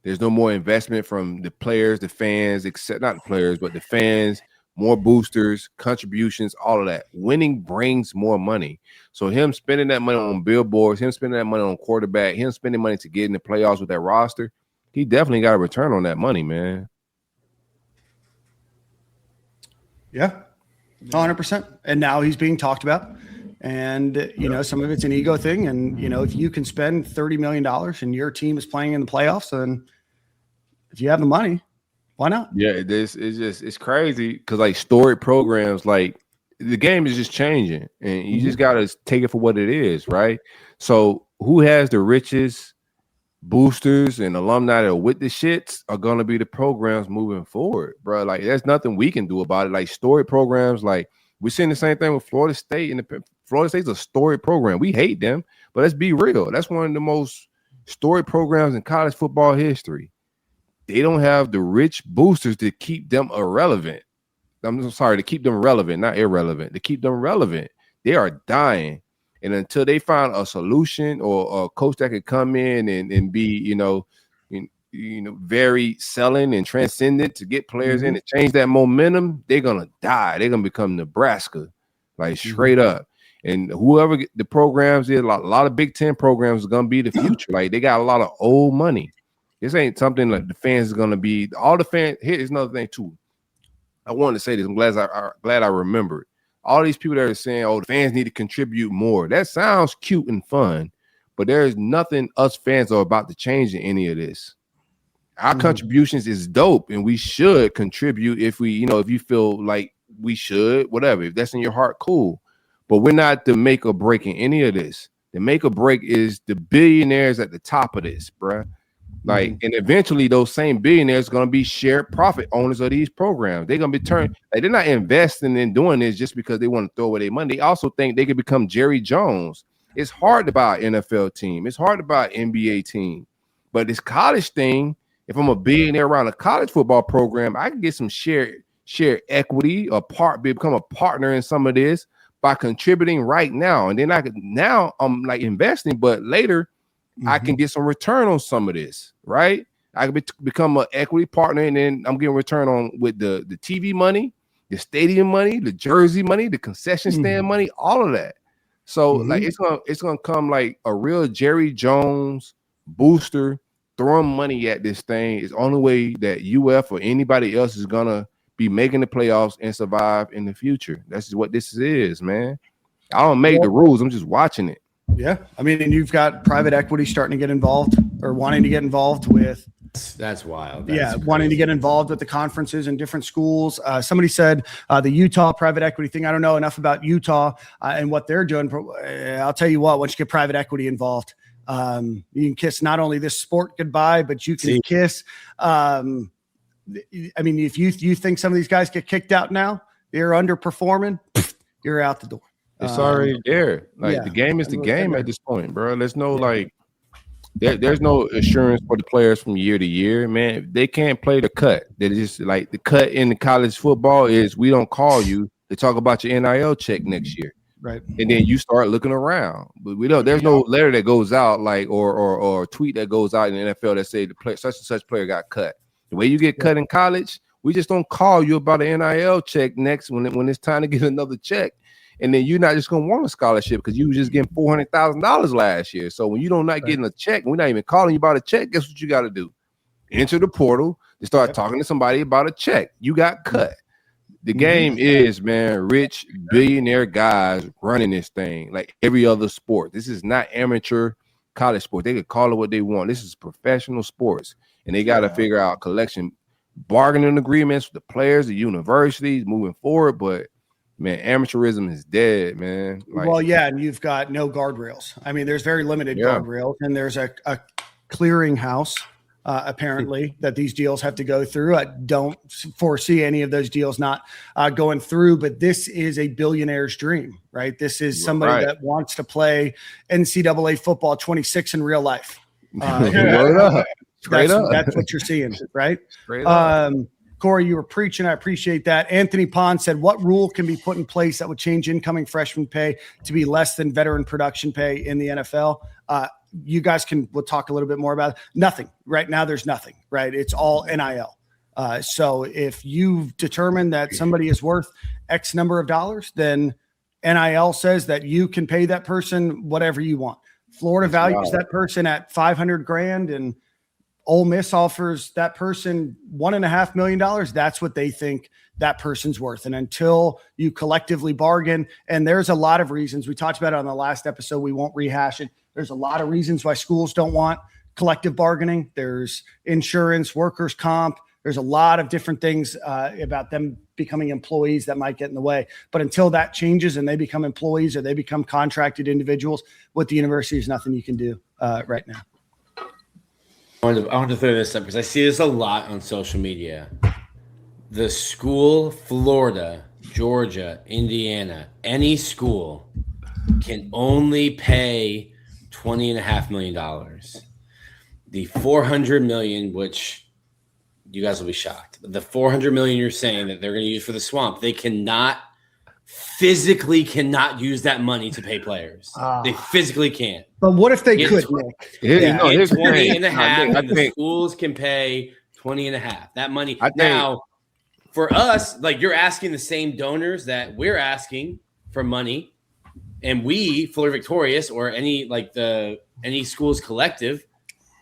There's no more investment from the players, the fans, except not the players, but the fans. More boosters, contributions, all of that. Winning brings more money. So him spending that money on billboards, him spending that money on quarterback, him spending money to get in the playoffs with that roster, he definitely got a return on that money, man.
Yeah, 100%. And now he's being talked about. And, some of it's an ego thing. And, if you can spend $30 million and your team is playing in the playoffs, then if you have the money, why not?
Yeah, it's crazy because, like, storied programs, like, the game is just changing, and you just gotta take it for what it is, right? So, who has the richest boosters and alumni that are with the shits are gonna be the programs moving forward, bro. Like, there's nothing we can do about it. Like, storied programs, like, we're seeing the same thing with Florida State, and Florida State's a storied program. We hate them, but let's be real. That's one of the most storied programs in college football history. They don't have the rich boosters to keep them irrelevant. I'm sorry, to keep them relevant, not irrelevant, to keep them relevant. They are dying. And until they find a solution or a coach that could come in and be, very selling and transcendent to get players in and change that momentum, they're going to die. They're going to become Nebraska, like, straight up. And whoever the programs is, a lot of Big Ten programs is going to be the future. Like, they got a lot of old money. This ain't something like the fans is going to be. All the fans, here's another thing, too. I wanted to say this. I'm glad I remembered. All these people that are saying, the fans need to contribute more. That sounds cute and fun, but there is nothing us fans are about to change in any of this. Our contributions is dope, and we should contribute if we, if you feel like we should, whatever. If that's in your heart, cool. But we're not the make or break in any of this. The make or break is the billionaires at the top of this, bruh. Like, and eventually those same billionaires are going to be shared profit owners of these programs. They're going to be turned, like, they're not investing in doing this just because they want to throw away their money. They also think they could become Jerry Jones. It's hard to buy an NFL team. It's hard to buy an NBA team. But this college thing if I'm a billionaire around a college football program, I can get some share equity or become a partner in some of this by contributing right now. And then I'm like investing, but later I can get some return on some of this, right? I can become an equity partner, and then I'm getting return on with the TV money, the stadium money, the jersey money, the concession stand money, all of that. So like it's gonna come like a real Jerry Jones booster throwing money at this thing. It's the only way that UF or anybody else is gonna be making the playoffs and survive in the future. That's what this is, man. I don't make the rules. I'm just watching it.
Yeah. I mean, and you've got private equity starting to get involved or wanting to get involved with.
That's wild.
Wanting to get involved with the conferences and different schools. Somebody said the Utah private equity thing. I don't know enough about Utah and what they're doing. I'll tell you what, once you get private equity involved, you can kiss not only this sport goodbye, but you can kiss. I mean, if you think some of these guys get kicked out now, they're underperforming, you're out the door.
It's already there. Like the game is the game at this point, bro. There's no there's no assurance for the players from year to year, man. They can't play the cut. They just like the cut in the college football is we don't call you to talk about your NIL check next year.
Right.
And then you start looking around. But we don't, there's no letter that goes out like or tweet that goes out in the NFL that say the player such and such player got cut. The way you get cut in college, we just don't call you about an NIL check next when it's time to get another check. And then you're not just gonna want a scholarship because you were just getting $400,000 last year. So when you don't not getting a check, we're not even calling you about a check. Guess what you got to do? Enter the portal and start talking to somebody about a check. You got cut. The game is, man, rich billionaire guys running this thing like every other sport. This is not amateur college sport. They could call it what they want. This is professional sports, and they got to figure out collection bargaining agreements with the players, the universities moving forward, but. Man, amateurism is dead, man.
And you've got no guardrails. I mean, there's very limited guardrails, and there's a clearinghouse, apparently, that these deals have to go through. I don't foresee any of those deals not going through, but this is a billionaire's dream, right? This is somebody that wants to play NCAA football 26 in real life. That's what you're seeing, right?
Straight up.
Corey, you were preaching. I appreciate that. Anthony Pond said, what rule can be put in place that would change incoming freshman pay to be less than veteran production pay in the NFL? You guys we'll talk a little bit more about it. Nothing. Right now, there's nothing, right? It's all NIL. So if you've determined that somebody is worth X number of dollars, then NIL says that you can pay that person whatever you want. Florida values that person at $500,000 and Ole Miss offers that person $1.5 million. That's what they think that person's worth. And until you collectively bargain, and there's a lot of reasons, we talked about it on the last episode, we won't rehash it. There's a lot of reasons why schools don't want collective bargaining. There's insurance, workers' comp. There's a lot of different things about them becoming employees that might get in the way. But until that changes and they become employees or they become contracted individuals with the university, there's nothing you can do right now.
I want to throw this up because I see this a lot on social media. The school, Florida, Georgia, Indiana, any school can only pay $20.5 million. The $400 million, which you guys will be shocked, the $400 million you're saying that they're going to use for the swamp, they physically cannot use that money to pay players. They physically can't.
But what if they could, Nick?
Here's 20.5, and the schools can pay 20.5. That money. Now, for us, like you're asking the same donors that we're asking for money, and we, Florida Victorious, or any schools collective,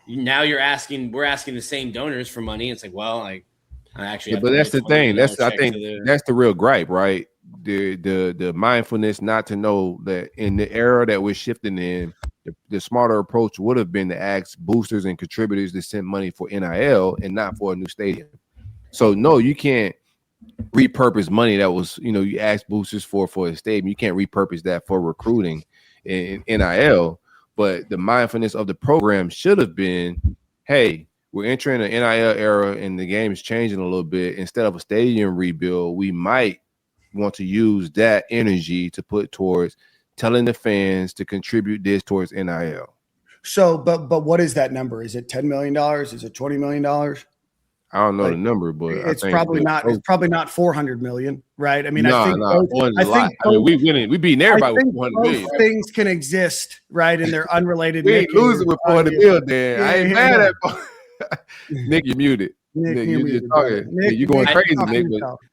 now we're asking the same donors for money. It's like, well, I actually.
But that's the thing. I think that's the real gripe, right? The mindfulness not to know that in the era that we're shifting in, the smarter approach would have been to ask boosters and contributors to send money for NIL and not for a new stadium. So no, you can't repurpose money that was, you asked boosters for a stadium. You can't repurpose that for recruiting in NIL. But the mindfulness of the program should have been, hey, we're entering an NIL era and the game is changing a little bit. Instead of a stadium rebuild, we might want to use that energy to put towards telling the fans to contribute this towards NIL.
So, but what is that number? Is it $10 million? Is it $20 million?
I don't know the number, but
it's probably not. It's probably not 400 million, right? I mean, I think
we beating everybody with 400 million.
Both things can exist, right? And they're unrelated.
We ain't losing with 400 million. There, I ain't mad at Nick. You muted. Nick, you're talking. Nick, you're going crazy, Nick.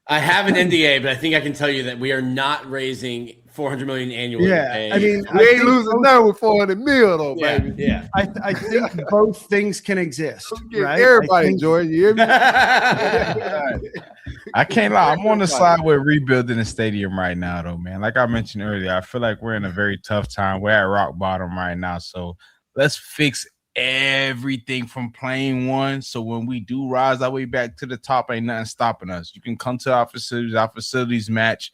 I have an NDA, but I think I can tell you that we are not raising 400 million annually.
Yeah, I mean,
we ain't losing none with 400 million, though, baby.
Yeah,
I think both things can exist. Right?
Everybody, Jordan, you hear me?
I can't lie. I'm on the side with rebuilding the stadium right now, though, man. Like I mentioned earlier, I feel like we're in a very tough time. We're at rock bottom right now, so let's fix everything from playing one. So when we do rise our way back to the top, ain't nothing stopping us. You can come to our facilities match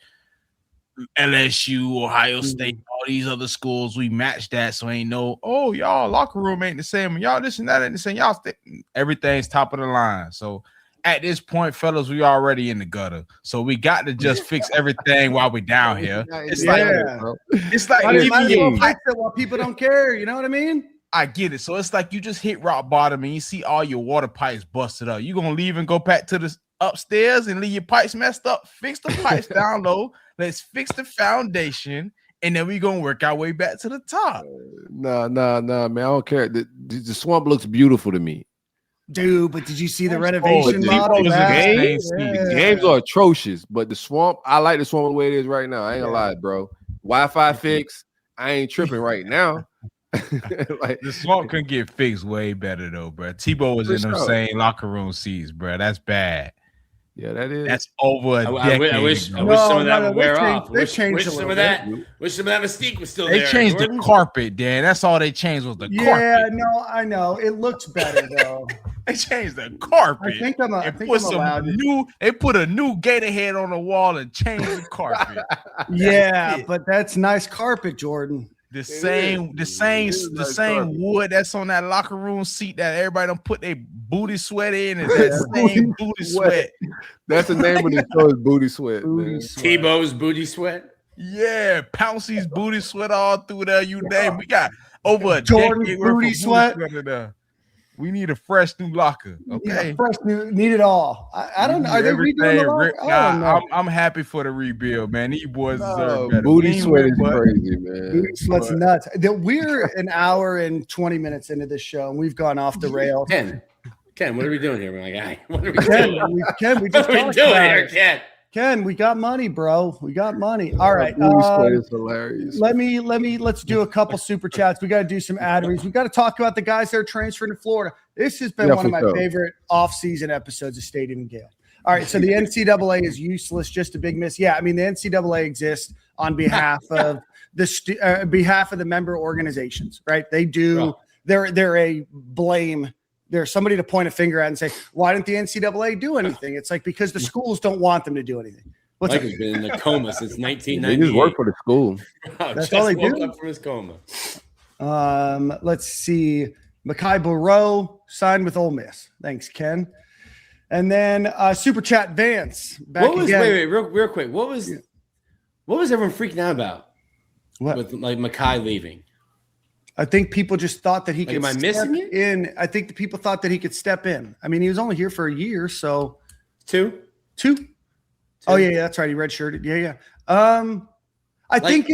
LSU, Ohio State, all these other schools. We match that, so ain't no, oh, y'all locker room ain't the same, y'all this and that ain't the same. Y'all everything's top of the line. So at this point, fellas, we already in the gutter. So we got to just fix everything while we down here. It's like
while people don't care. You know what I mean?
I get it. So it's like you just hit rock bottom and you see all your water pipes busted up. You gonna leave and go back to the upstairs and leave your pipes messed up? Fix the pipes down low. Let's fix the foundation, and then we gonna work our way back to the top.
No, man. I don't care. The swamp looks beautiful to me.
Dude, but did you see the renovation model?
The games are atrocious, but the swamp, I like the swamp the way it is right now. I ain't gonna lie, bro. Wi-Fi fix, I ain't tripping right now.
Like the swamp can get fixed way better though, bro. Tebow was in them same locker room seats, bro. That's bad.
Yeah, that is.
That's over a decade.
I wish some of that would wear off. Wish some of that mystique was still there.
They changed the carpet, Dan. That's all they changed was the carpet.
Yeah, no, I know. It looks better though.
They changed the carpet.
I think I'm
They put a new gator head on the wall and changed the carpet.
Yeah, but that's nice carpet, Jordan.
The same wood that's on that locker room seat that everybody don't put their booty sweat in. Is that same booty sweat?
That's the name of the show, is Booty Sweat.
Tebow's booty sweat.
Yeah, Pouncey's booty sweat all through there. You name. We got over a
Jordan's
decade
booty sweat.
We need a fresh new locker. Okay,
need it all. I don't know. Are they redoing the locker?
I'm happy for the rebuild, man. These boys deserve better.
Booty sweat is crazy, man.
Booty sweat's nuts. We're an hour and 20 minutes into this show, and we've gone off the rails.
Ken, what are we doing here? We're like, hey, what are we doing?
Ken, we just
what are we doing here, Ken?
Ken, we got money, bro. We got money. All right.
Is hilarious.
Let's do a couple super chats. We got to do some ad reads. We got to talk about the guys that are transferred to Florida. This has been one of my favorite off-season episodes of Stadium and Gale. All right. So the NCAA is useless, just a big miss. Yeah. I mean, the NCAA exists on behalf of the member organizations, right? They do. They're a blame. There's somebody to point a finger at and say, why didn't the NCAA do anything? It's like, because the schools don't want them to do anything.
Mike has been in a coma since 1998.
They just work for the school.
That's all they do.
Up from his coma.
Let's see. Mekhi Barrow signed with Ole Miss. Thanks, Ken. And then Super Chat Vance.
Wait, real quick. What was everyone freaking out about?
What?
With like Mekhi leaving?
I think people just thought that he could.
Am I missing it?
In. I think the people thought that he could step in. I mean, he was only here for a year, so
two.
Oh yeah, that's right. He redshirted. Yeah. I think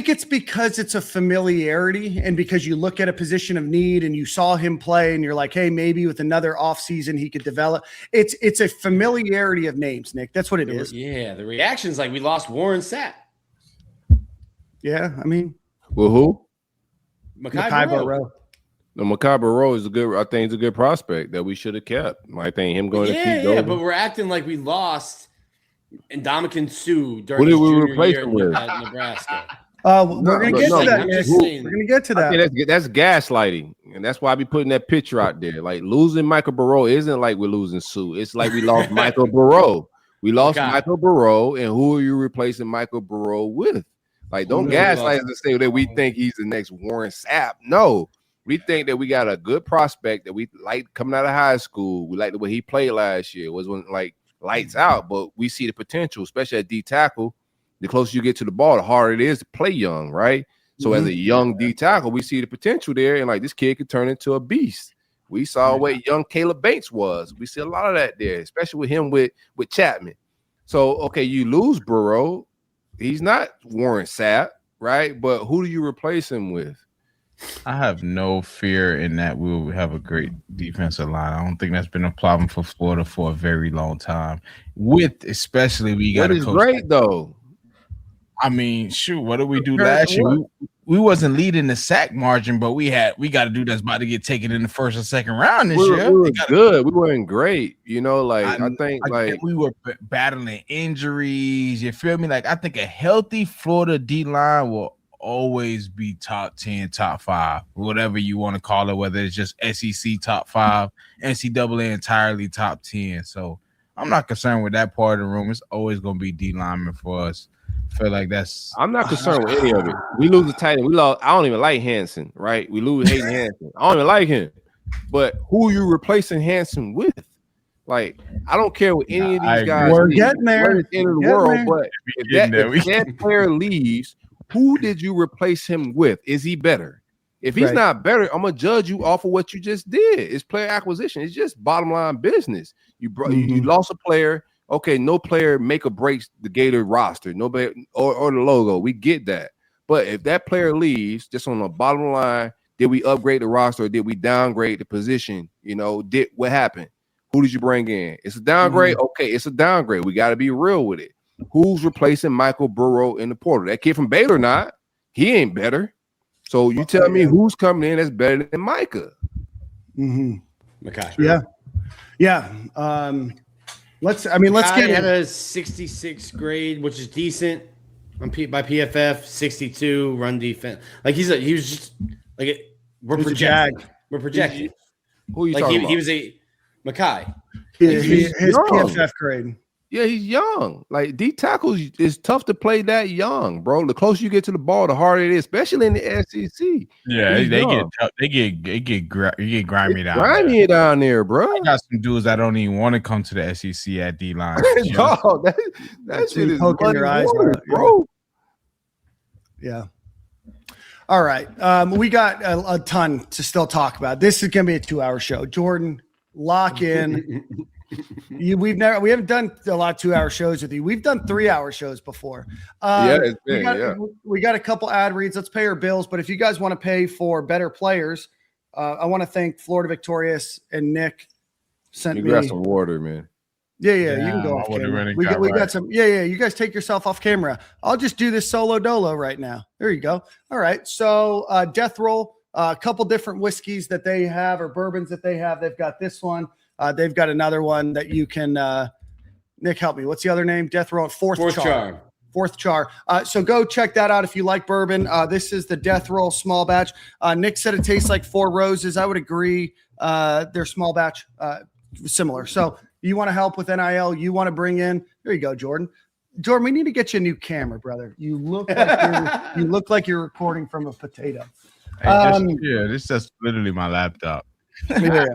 it's because it's a familiarity, and because you look at a position of need and you saw him play, and you're like, hey, maybe with another offseason he could develop. It's a familiarity of names, Nick. That's what it is.
Yeah, the reaction's like we lost Warren Sapp.
Yeah, I mean.
Well, who?
Mekhi Barrow.
The Mekhi Barrow is I think it's a good prospect that we should have kept. I think him going to keep going.
Yeah, but we're acting like we lost Ndamukong Suh during
what did we
junior
replace
year
him with?
at Nebraska.
We're going to get to that. We're going to get to that.
That's gaslighting, and that's why I be putting that picture out there. Like losing Michael Barrow isn't like we're losing Suh. It's like we lost Michael Barrow. We lost Michael Barrow, and who are you replacing Michael Barrow with? Like, don't gaslight us to say that we think he's the next Warren Sapp. No, we think that we got a good prospect that we like coming out of high school. We like the way he played last year. It was when like lights out, but we see the potential, especially at D tackle. The closer you get to the ball, the harder it is to play young, right? So as a young D tackle, we see the potential there, and like this kid could turn into a beast. We saw what young Caleb Banks was. We see a lot of that there, especially with him with Chapman. So okay, you lose Burrow. He's not Warren Sapp, right? But who do you replace him with?
I have no fear in that we will have a great defensive line. I don't think that's been a problem for Florida for a very long time. With especially we got
a coach great though.
I mean, shoot, what did we do last year? We wasn't leading the sack margin, but we got to do that's about to get taken in the first or second round this year.
We were good. We weren't great. You know, like I think
we were battling injuries. You feel me? Like I think a healthy Florida D line will always be top 10, top 5, whatever you want to call it, whether it's just SEC top 5, NCAA entirely top 10. So I'm not concerned with that part of the room. It's always going to be D lineman for us. I feel like I'm
not concerned with any of it. We lose the tight end. We lost. I don't even like Hansen, right? We lose Hayden Hansen. I don't even like him. But who are you replacing Hansen with? Like, I don't care what any of these guys.
We're getting there.
We're at the end of the world. But if that player leaves, who did you replace him with? Is he better? If he's not better, I'm gonna judge you off of what you just did. It's player acquisition. It's just bottom line business. You lost a player. Okay, no player make or breaks the Gator roster. Nobody or the logo. We get that. But if that player leaves, just on the bottom line, did we upgrade the roster or did we downgrade the position? You know, what happened? Who did you bring in? It's a downgrade. Okay, it's a downgrade. We got to be real with it. Who's replacing Michael Burrow in the portal? That kid from Baylor, not. He ain't better. So you tell me who's coming in that's better than Micah?
Yeah. Let's get it.
Had a 66 grade, which is decent by PFF. 62 run defense. Like he was just like we're projecting. We're projecting.
Who are you talking about?
He was a Makai.
His PFF grade.
Yeah, he's young. Like D tackles is tough to play that young, bro. The closer you get to the ball, the harder it is, especially in the SEC.
Yeah, they get tough. They get grimy down.
Grimy down there, bro.
I got some dudes that don't even want to come to the SEC at D line.
No, that shit is
poking your eyes,
bro.
Yeah. All right. We got a ton to still talk about. This is gonna be a 2-hour show. Jordan, lock in. We haven't done a lot of 2-hour shows with you. We've done 3-hour shows before. We got a couple ad reads. Let's pay our bills. But if you guys want to pay for better players, I want to thank Florida Victorious and Nick sent me.
You got some water, man.
Yeah, you can go off camera. We got some. Yeah. You guys take yourself off camera. I'll just do this solo dolo right now. There you go. All right. So Death Roll, a couple different whiskeys that they have or bourbons that they have. They've got this one. They've got another one that you can, Nick, help me. What's the other name? Death Row, Fourth Char. Fourth Char. So go check that out if you like bourbon. This is the Death Roll small batch. Nick said it tastes like Four Roses. I would agree. They're small batch, similar. So you want to help with NIL, you want to bring in, there you go, Jordan. Jordan, we need to get you a new camera, brother. You look like you're recording from a potato.
This is literally my laptop.
Yeah.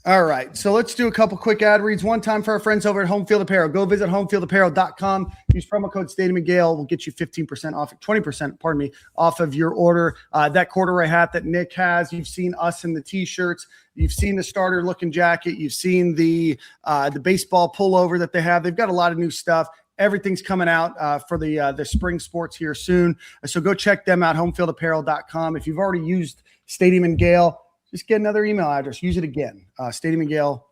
All right, so let's do a couple quick ad reads. One time for our friends over at Home Field Apparel. Go visit homefieldapparel.com. Use promo code Stadium and Gale. We'll get you 15% off, 20%, off of your order. That corduroy hat that Nick has. You've seen us in the T-shirts. You've seen the starter-looking jacket. You've seen the baseball pullover that they have. They've got a lot of new stuff. Everything's coming out for the spring sports here soon. So go check them out, homefieldapparel.com. If you've already used Stadium and Gale, just get another email address. Use it again. Stadium and Gale.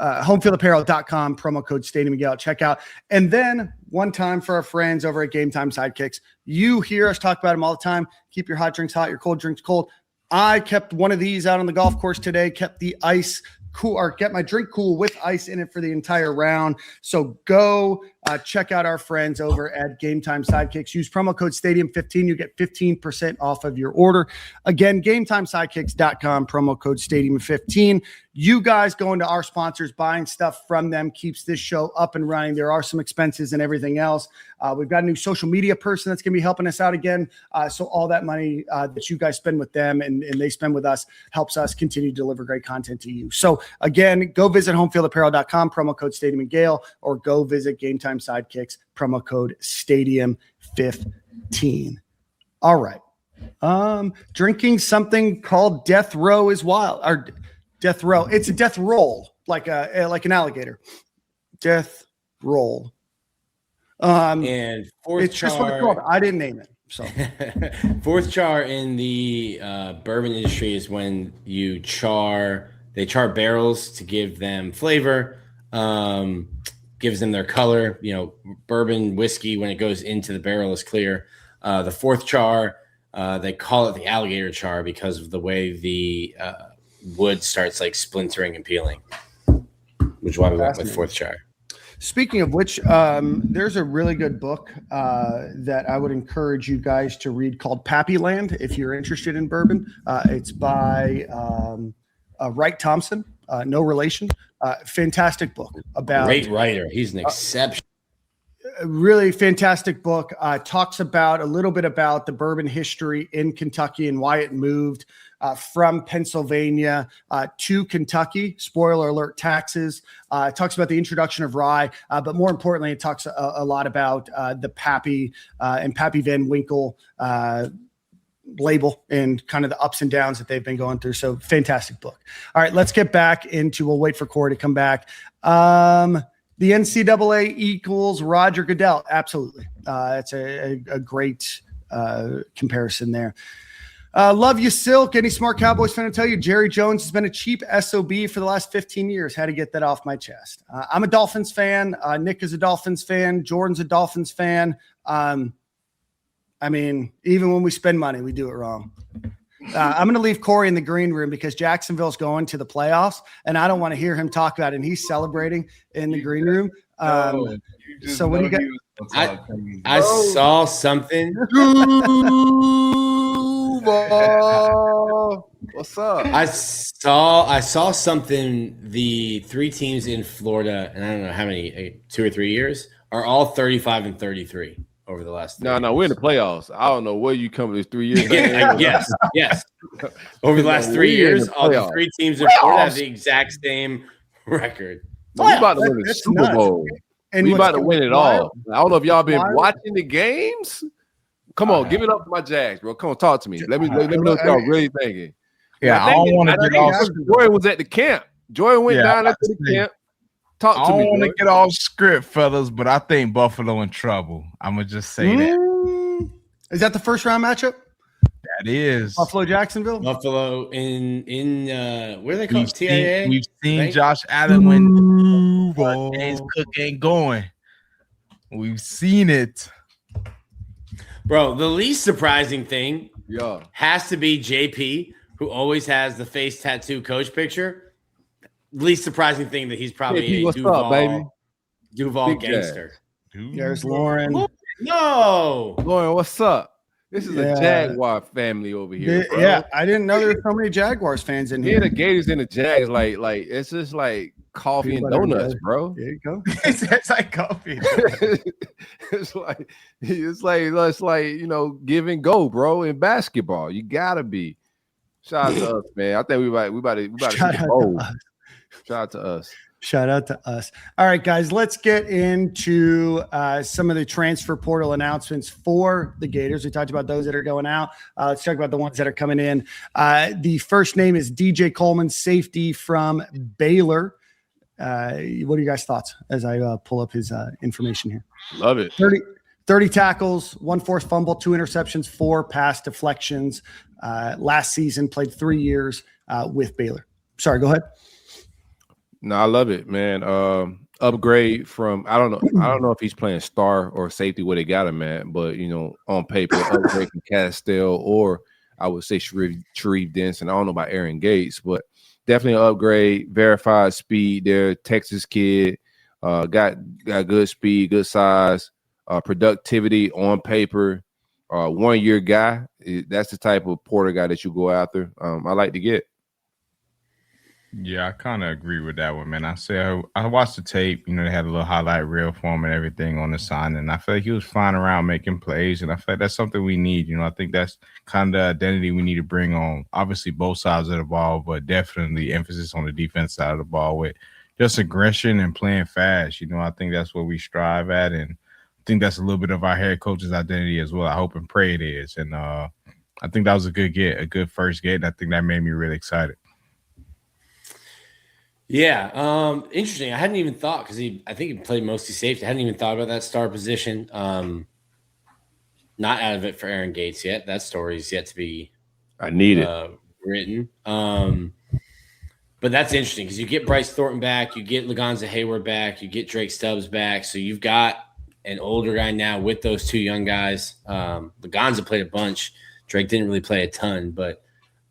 Homefieldapparel.com, promo code Stadium and Gale. Check out. And then one time for our friends over at Game Time Sidekicks. You hear us talk about them all the time. Keep your hot drinks hot, your cold drinks cold. I kept one of these out on the golf course today. Kept the ice cool, or kept my drink cool with ice in it for the entire round. So go check out our friends over at Game Time Sidekicks. Use promo code Stadium15. You get 15% off of your order. Again, GameTimeSidekicks.com, promo code Stadium15. You guys going to our sponsors, buying stuff from them keeps this show up and running. There are some expenses and everything else. We've got a new social media person that's going to be helping us out again. So all that money that you guys spend with them and they spend with us helps us continue to deliver great content to you. So again, go visit homefieldapparel.com, promo code Stadium and Gale, or go visit Game Time Sidekicks, promo code Stadium15. All right. Drinking something called Death Row is wild. Or Death Row. It's a death roll, like an alligator. Death roll.
And fourth
it's
char,
just what it's called. I didn't name it. So
fourth char in the bourbon industry is when they char barrels to give them flavor, gives them their color. Bourbon whiskey, when it goes into the barrel, is clear. The fourth char, they call it the alligator char because of the way the wood starts like splintering and peeling, which is why we went with fourth char.
Speaking of which, there's a really good book that I would encourage you guys to read called Pappyland if you're interested in bourbon. It's by Wright Thompson, no relation. Fantastic book about
great writer. He's an exception.
Really fantastic book. Talks about a little bit about the bourbon history in Kentucky and why it moved from Pennsylvania to Kentucky. Spoiler alert, taxes. Talks about the introduction of rye, but more importantly, it talks a lot about the Pappy and Pappy Van Winkle label and kind of the ups and downs that they've been going through. So fantastic book. All right, let's get back into, we'll wait for Corey to come back. The NCAA equals Roger Goodell. Absolutely. It's a great comparison there. Love you, Silk. Any smart Cowboys fan to tell you Jerry Jones has been a cheap SOB for the last 15 years. Had to get that off my chest. I'm a Dolphins fan. Nick is a Dolphins fan. Jordan's a Dolphins fan. I mean, even when we spend money, we do it wrong. I'm going to leave Corey in the green room because Jacksonville's going to the playoffs, and I don't want to hear him talk about it. And he's celebrating in the green room. So what do you got?
I saw something.
What's up?
I saw something. The three teams in Florida, and I don't know how many, 2 or 3 years, are all 35 and 33 over the last.
No, we're in the playoffs. I don't know where you come with 3 years.
Yes. Over the last 3 years, all the three teams in Florida have the exact same record.
We about to win the Super Bowl. And we about to win it all. I don't know if y'all been watching the games. Come on, give it up to my Jags, bro. Come on, talk to me. Let me know what y'all really thinking.
Yeah, I don't want to get off.
Jordan was at the camp. Jordan went down to the camp. Talk to me.
I don't want to get off script, fellas, but I think Buffalo in trouble. I'm gonna just say that.
Is that the first round matchup?
That is
Buffalo, Jacksonville.
Buffalo in where are they called? TIA.
We've seen right? Josh Allen when James Cook ain't going. We've seen it.
Bro, the least surprising thing has to be JP, who always has the face tattoo coach picture. Least surprising thing that he's probably a Duval gangster.
There's Lauren.
No.
Lauren, what's up? This is a Jaguar family over here. Bro.
Yeah, I didn't know there were so many Jaguars fans in here.
Yeah, the Gators and the Jags, like it's just like coffee and donuts, bro.
There you go.
It's like coffee.
it's like give and go, bro. In basketball, you gotta be. Shout out to us, man. I think we about to shout out to us.
Shout out to us. All right, guys, let's get into some of the transfer portal announcements for the Gators. We talked about those that are going out. Let's talk about the ones that are coming in. The first name is DJ Coleman, safety from Baylor. What are you guys' thoughts as I pull up his information here?
Love it.
30 tackles, 1 forced fumble, 2 interceptions, 4 pass deflections. Last season, played 3 years with Baylor. Sorry, go ahead.
No, I love it, man. Upgrade from I don't know if he's playing star or safety where they got him at, but on paper, upgrade from Castell or I would say Sharif Denson. I don't know about Aaron Gates, but definitely an upgrade. Verified speed there. Texas kid, got good speed, good size, productivity on paper. 1 year guy. That's the type of Porter guy that you go after. I like to get.
Yeah, I kind of agree with that one, man. I watched the tape. They had a little highlight reel for him and everything on the sign, and I feel like he was flying around making plays, and I feel like that's something we need. I think that's kind of the identity we need to bring on, obviously, both sides of the ball, but definitely emphasis on the defense side of the ball with just aggression and playing fast. I think that's what we strive at, and think that's a little bit of our head coach's identity as well. I hope and pray it is. And I think that was a good first get. And I think that made me really excited.
Yeah, interesting. I hadn't even thought because I think he played mostly safety. I hadn't even thought about that star position. Not out of it for Aaron Gates yet. That story is yet to be written. But that's interesting because you get Bryce Thornton back, you get Lagonza Hayward back, you get Drake Stubbs back. So you've got an older guy now with those two young guys. Lagonza played a bunch. Drake didn't really play a ton, but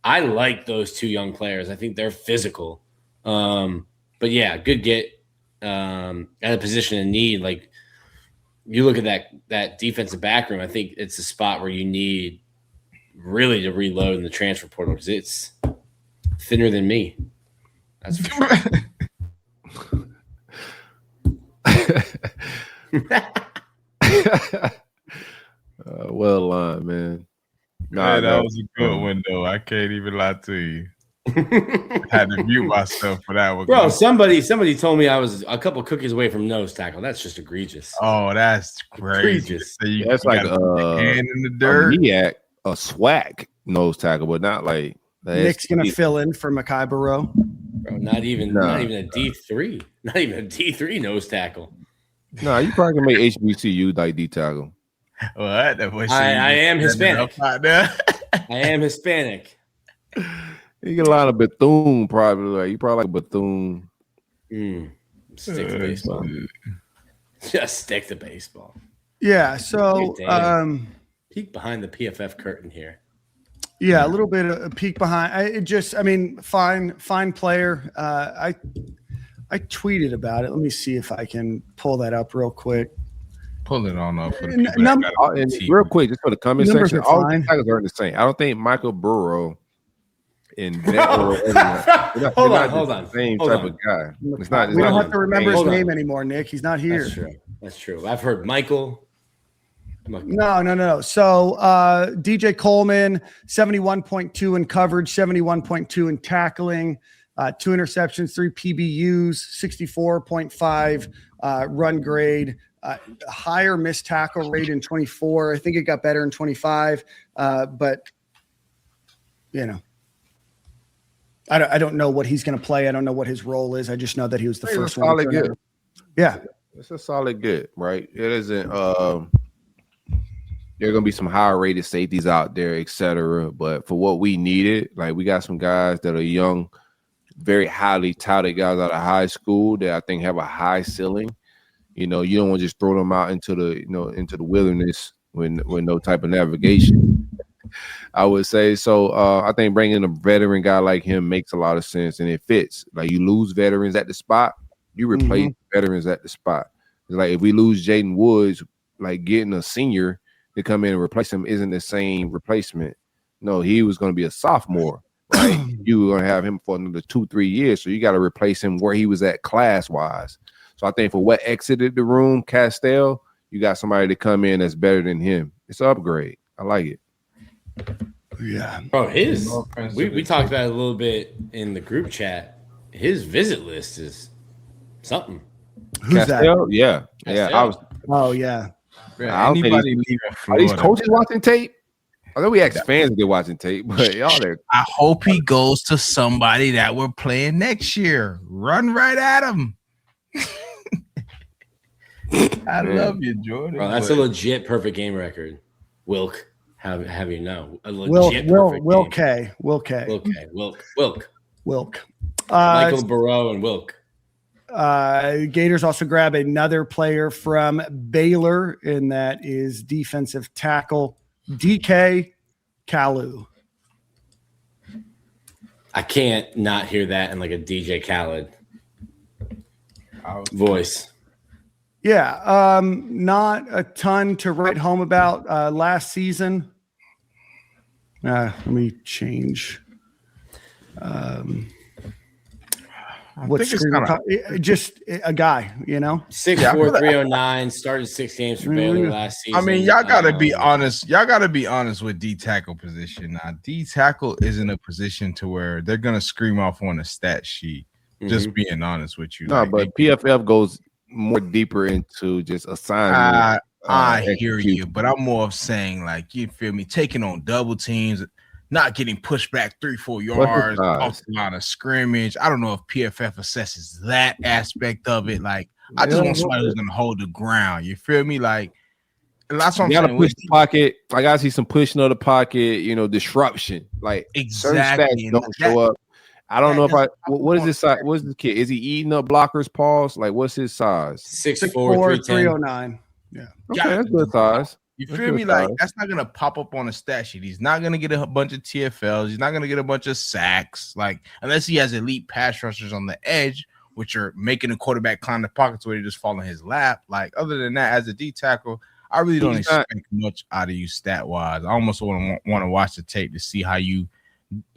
I like those two young players. I think they're physical. But yeah, good get at a position of need. Like you look at that defensive back room, I think it's a spot where you need really to reload in the transfer portal because it's thinner than me. That's for sure.
Well, man.
Nah, that was a good one, though. I can't even lie to you. Had to mute myself for that one.
Bro, somebody told me I was a couple cookies away from nose tackle. That's just egregious.
Oh, that's crazy. So
that's like
hand in the dirt.
A swag nose tackle, but not like
Nick's gonna fill in for Mekhi Barrow.
Bro, not even a D3. Not even a D3 nose tackle.
No, you probably can make HBCU like D tackle.
What?
I am Hispanic. I am Hispanic.
You can line a Bethune probably. Like you probably like Bethune.
Stick to baseball. Just stick to baseball.
Yeah. So
peek behind the PFF curtain here.
Yeah, a little bit of a peek behind. Fine player. I tweeted about it. Let me see if I can pull that up real quick.
Pull it on up.
Real quick, just for the comment section, all the tackles are the same. I don't think Michael Burrow and hold on. Same type of guy. It's not.
We don't have to remember his name anymore, Nick. He's not here.
That's true. I've heard Michael.
No. So DJ Coleman, 71.2 in coverage, 71.2 in tackling, 2 interceptions, 3 PBUs, 64.5 run grade, higher missed tackle rate in 24. I think it got better in 25, but I don't know what he's going to play. I don't know what his role is. I just know that he was the first one.
Solid good.
Yeah,
it's a solid good, right? It isn't. There are going to be some higher rated safeties out there, etc. But for what we needed, like we got some guys that are young, very highly touted guys out of high school that I think have a high ceiling. You don't want to just throw them out into the wilderness with no type of navigation. I would say so. I think bringing a veteran guy like him makes a lot of sense, and it fits. Like you lose veterans at the spot, you replace veterans at the spot. It's like if we lose Jaden Woods, like getting a senior to come in and replace him isn't the same replacement. No, he was going to be a sophomore, right? You were going to have him for another 2-3 years, so you got to replace him where he was at class wise. So I think for what exited the room, Castell, you got somebody to come in that's better than him. It's an upgrade. I like it.
Yeah,
bro. We talked about it a little bit in the group chat. His visit list is something.
Who's
Castell?
that?
Yeah.
Anybody leaving
Florida? Are these coaches watching tape? I know we ask fans if they're watching tape, but y'all there.
I hope he goes to somebody that we're playing next year. Run right at him. I love you, Jordan.
Bro, that's a legit perfect game record. Wilk, have you know? A
legit Wilk K.
Michael Barrow and Wilk.
Gators also grab another player from Baylor, and that is defensive tackle DK Kalu.
I can't not hear that in like a DJ Khaled voice.
Yeah, not a ton to write home about last season. Let me change. Just a guy,
6'4", 309, started 6 games for Baylor last season.
I mean, y'all gotta be honest. Y'all gotta be honest with D tackle position. Now, D tackle isn't a position to where they're gonna scream off on a stat sheet. Just being honest with you.
No, but PFF goes more deeper into just assigning
I hear you, but I'm more of saying, like, you feel me, taking on double teams, not getting pushed back 3-4 yards off the line of scrimmage. I don't know if PFF assesses that aspect of it. Like, I just want somebody who's going to hold the ground. You feel me? Like, and that's what I'm saying.
Push the pocket. I got to see some pushing of the pocket, disruption. Like,
exactly.
Don't show up. I don't know if what is this size? What's the kid? Is he eating up blockers' paws? Like, what's his size?
6'4",
309. Yeah.
Okay, that's good size.
You feel me? Like, that's not gonna pop up on a stat sheet. He's not gonna get a bunch of TFLs. He's not gonna get a bunch of sacks. Like, unless he has elite pass rushers on the edge, which are making the quarterback climb the pockets where they just fall in his lap. Like, other than that, as a D tackle, I really don't expect much out of you stat wise. I almost want to watch the tape to see how you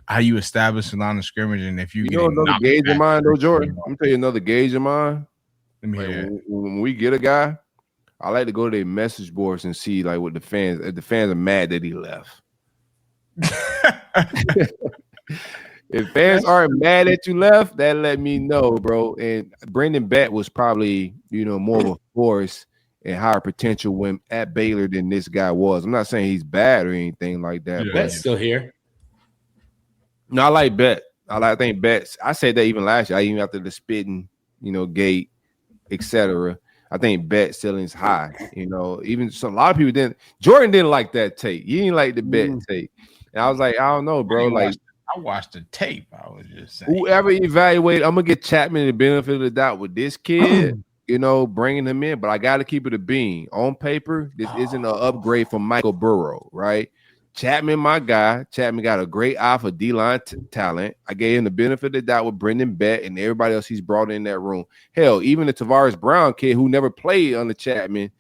establish a line of scrimmage, and if you get
another gauge of mine, though, Jordan. I'm gonna tell you another gauge of mine.
Let me hear it.
When we get a guy, I like to go to their message boards and see like what the fans. If the fans are mad that he left. If fans aren't mad that you left, that let me know, bro. And Brendan Bett was probably more of a force and higher potential when at Baylor than this guy was. I'm not saying he's bad or anything like that.
Yeah, Bett's still here.
No, I like Bett. I think Bett. I said that even last year. Even after the spitting, gate, etc. I think Bett ceiling's high. Even a lot of people didn't. Jordan didn't like that tape. He didn't like the Bett tape. And I was like, I don't know, bro.
I watched the tape. I was just saying.
Whoever evaluate, I'm gonna get Chapman the benefit of the doubt with this kid. Bringing him in, but I got to keep it a bean. On paper, this isn't an upgrade from Michael Burrow, right? Chapman, my guy. Chapman got a great eye for D-line talent. I gave him the benefit of the doubt with Brendan Bett and everybody else he's brought in that room. Hell, even the Tavares Brown kid who never played under Chapman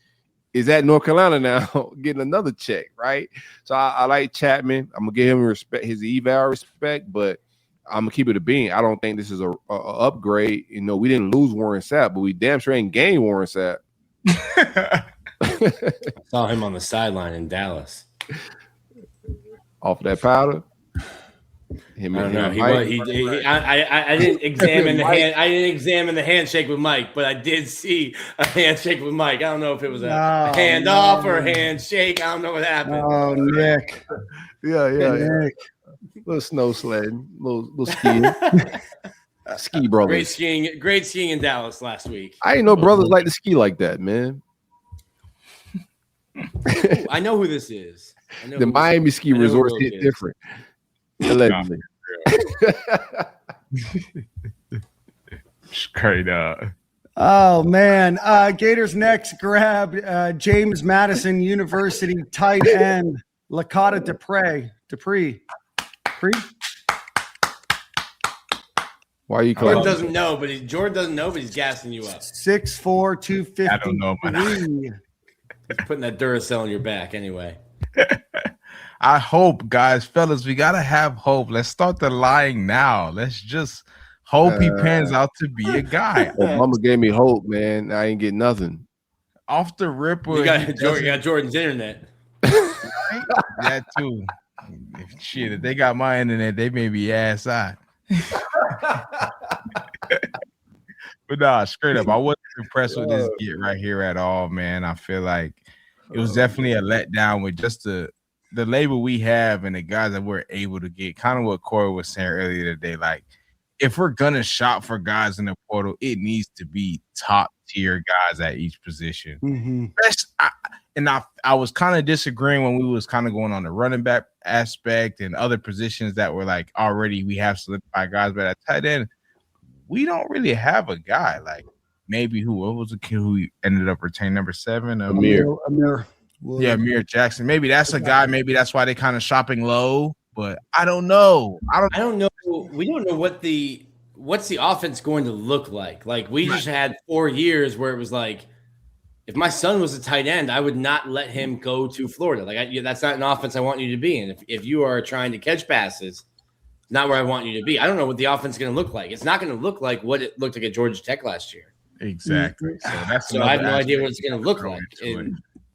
is at North Carolina now getting another check, right? So I like Chapman. I'm going to give him his eval respect, but I'm going to keep it a bean. I don't think this is a upgrade. We didn't lose Warren Sapp, but we damn sure ain't gained Warren Sapp.
Saw him on the sideline in Dallas.
Off of that powder.
I don't know. I didn't examine the hand. I didn't examine the handshake with Mike, but I did see a handshake with Mike. I don't know if it was a handoff or a handshake. I don't know what happened.
Oh, Nick.
Yeah,
Nick.
Little snow sledding, little skiing. Ski brothers.
Great skiing in Dallas last week.
I didn't know brothers like to ski like that, man.
I know who this is.
The Miami ski resorts hit different. Allegedly.
Straight up.
Oh man. Gators next grab James Madison University tight end Lakota Dupree.
Why are you
calling? Jordan doesn't know, but he's gassing you up.
6'4", 250.
I don't know,
He's putting that Duracell on your back anyway.
I hope, guys, fellas, we gotta have hope. Let's start the lying now. Let's just hope he pans out to be a guy.
Mama gave me hope, man. I ain't get nothing.
Off the rip.
You got Jordan's internet.
Right? That too. If they got my internet, they may be ass out. But nah, straight up, I wasn't impressed with this get right here at all, man. I feel like it was definitely a letdown with just the label we have and the guys that we're able to get. Kind of what Corey was saying earlier today. Like, if we're gonna shop for guys in the portal, it needs to be top tier guys at each position.
Mm-hmm.
I was kind of disagreeing when we was kind of going on the running back aspect and other positions that were like already we have solidified guys, but at tight end, we don't really have a guy. Like, maybe what was the kid who ended up retaining number 7?
Amir.
Yeah, Amir Jackson. Maybe that's a guy. Maybe that's why they're kind of shopping low. But I don't know.
I don't know. We don't know what's the offense going to look like. Like, we just had 4 years where it was like, if my son was a tight end, I would not let him go to Florida. Like, that's not an offense I want you to be in. If you are trying to catch passes, not where I want you to be. I don't know what the offense is going to look like. It's not going to look like what it looked like at Georgia Tech last year.
Exactly. So
I have no idea what it's going to look like.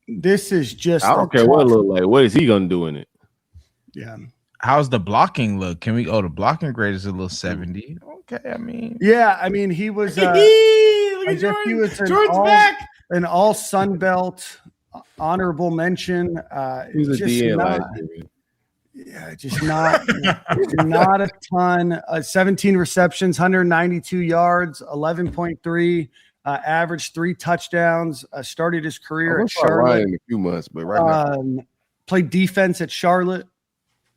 This is just.
I don't care what it look like. What is he going to do in it?
Yeah.
How's the blocking look? Can we? The blocking grade is a little 70. Okay, I mean.
Yeah, I mean he was.
Look at Jordan.
He was
Jordan's back.
An all Sun Belt honorable mention.
He's a
just
DN
not,
last year.
yeah, just not a ton. 17 receptions, 192 yards, 11.3 average, 3 touchdowns. Started his career at Charlotte
in a few months, but right now
played defense at Charlotte.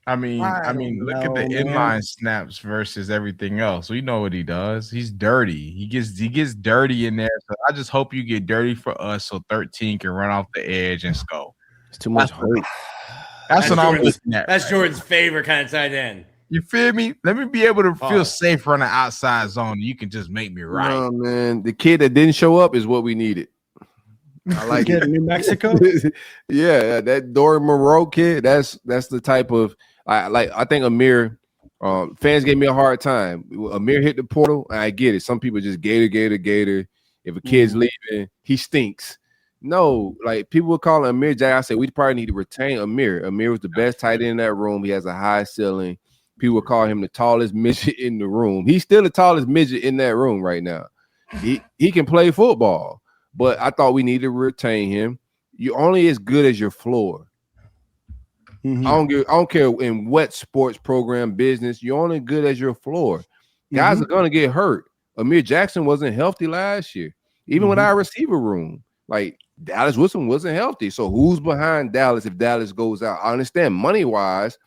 I mean, look at the inline snaps versus everything else. We know what he does. He's dirty. He gets dirty in there. So I just hope you get dirty for us, so 13 can run off the edge and score.
It's too much hope.
That's what I'm looking at.
That's Jordan's favorite kind of tight end.
You feel me? Let me be able to feel safe running outside zone. You can just make me right.
No, man. The kid that didn't show up is what we needed. I like it.
New Mexico.
Yeah, that Dory Moreau kid. That's the type of I think Amir. Fans gave me a hard time. Amir hit the portal. I get it. Some people just gator. If a kid's leaving, he stinks. No, like people would call him Amir Jack. I said we probably need to retain Amir. Amir was the best tight end in that room. He has a high ceiling. People would call him the tallest midget in the room. He's still the tallest midget in that room right now. He can play football, but I thought we needed to retain him. You're only as good as your floor. I don't care in what sports program business. You're only good as your floor. Guys are gonna get hurt. Amir Jackson wasn't healthy last year, even with our receiver room. Like Dallas Wilson wasn't healthy. So who's behind Dallas if Dallas goes out? I understand money-wise,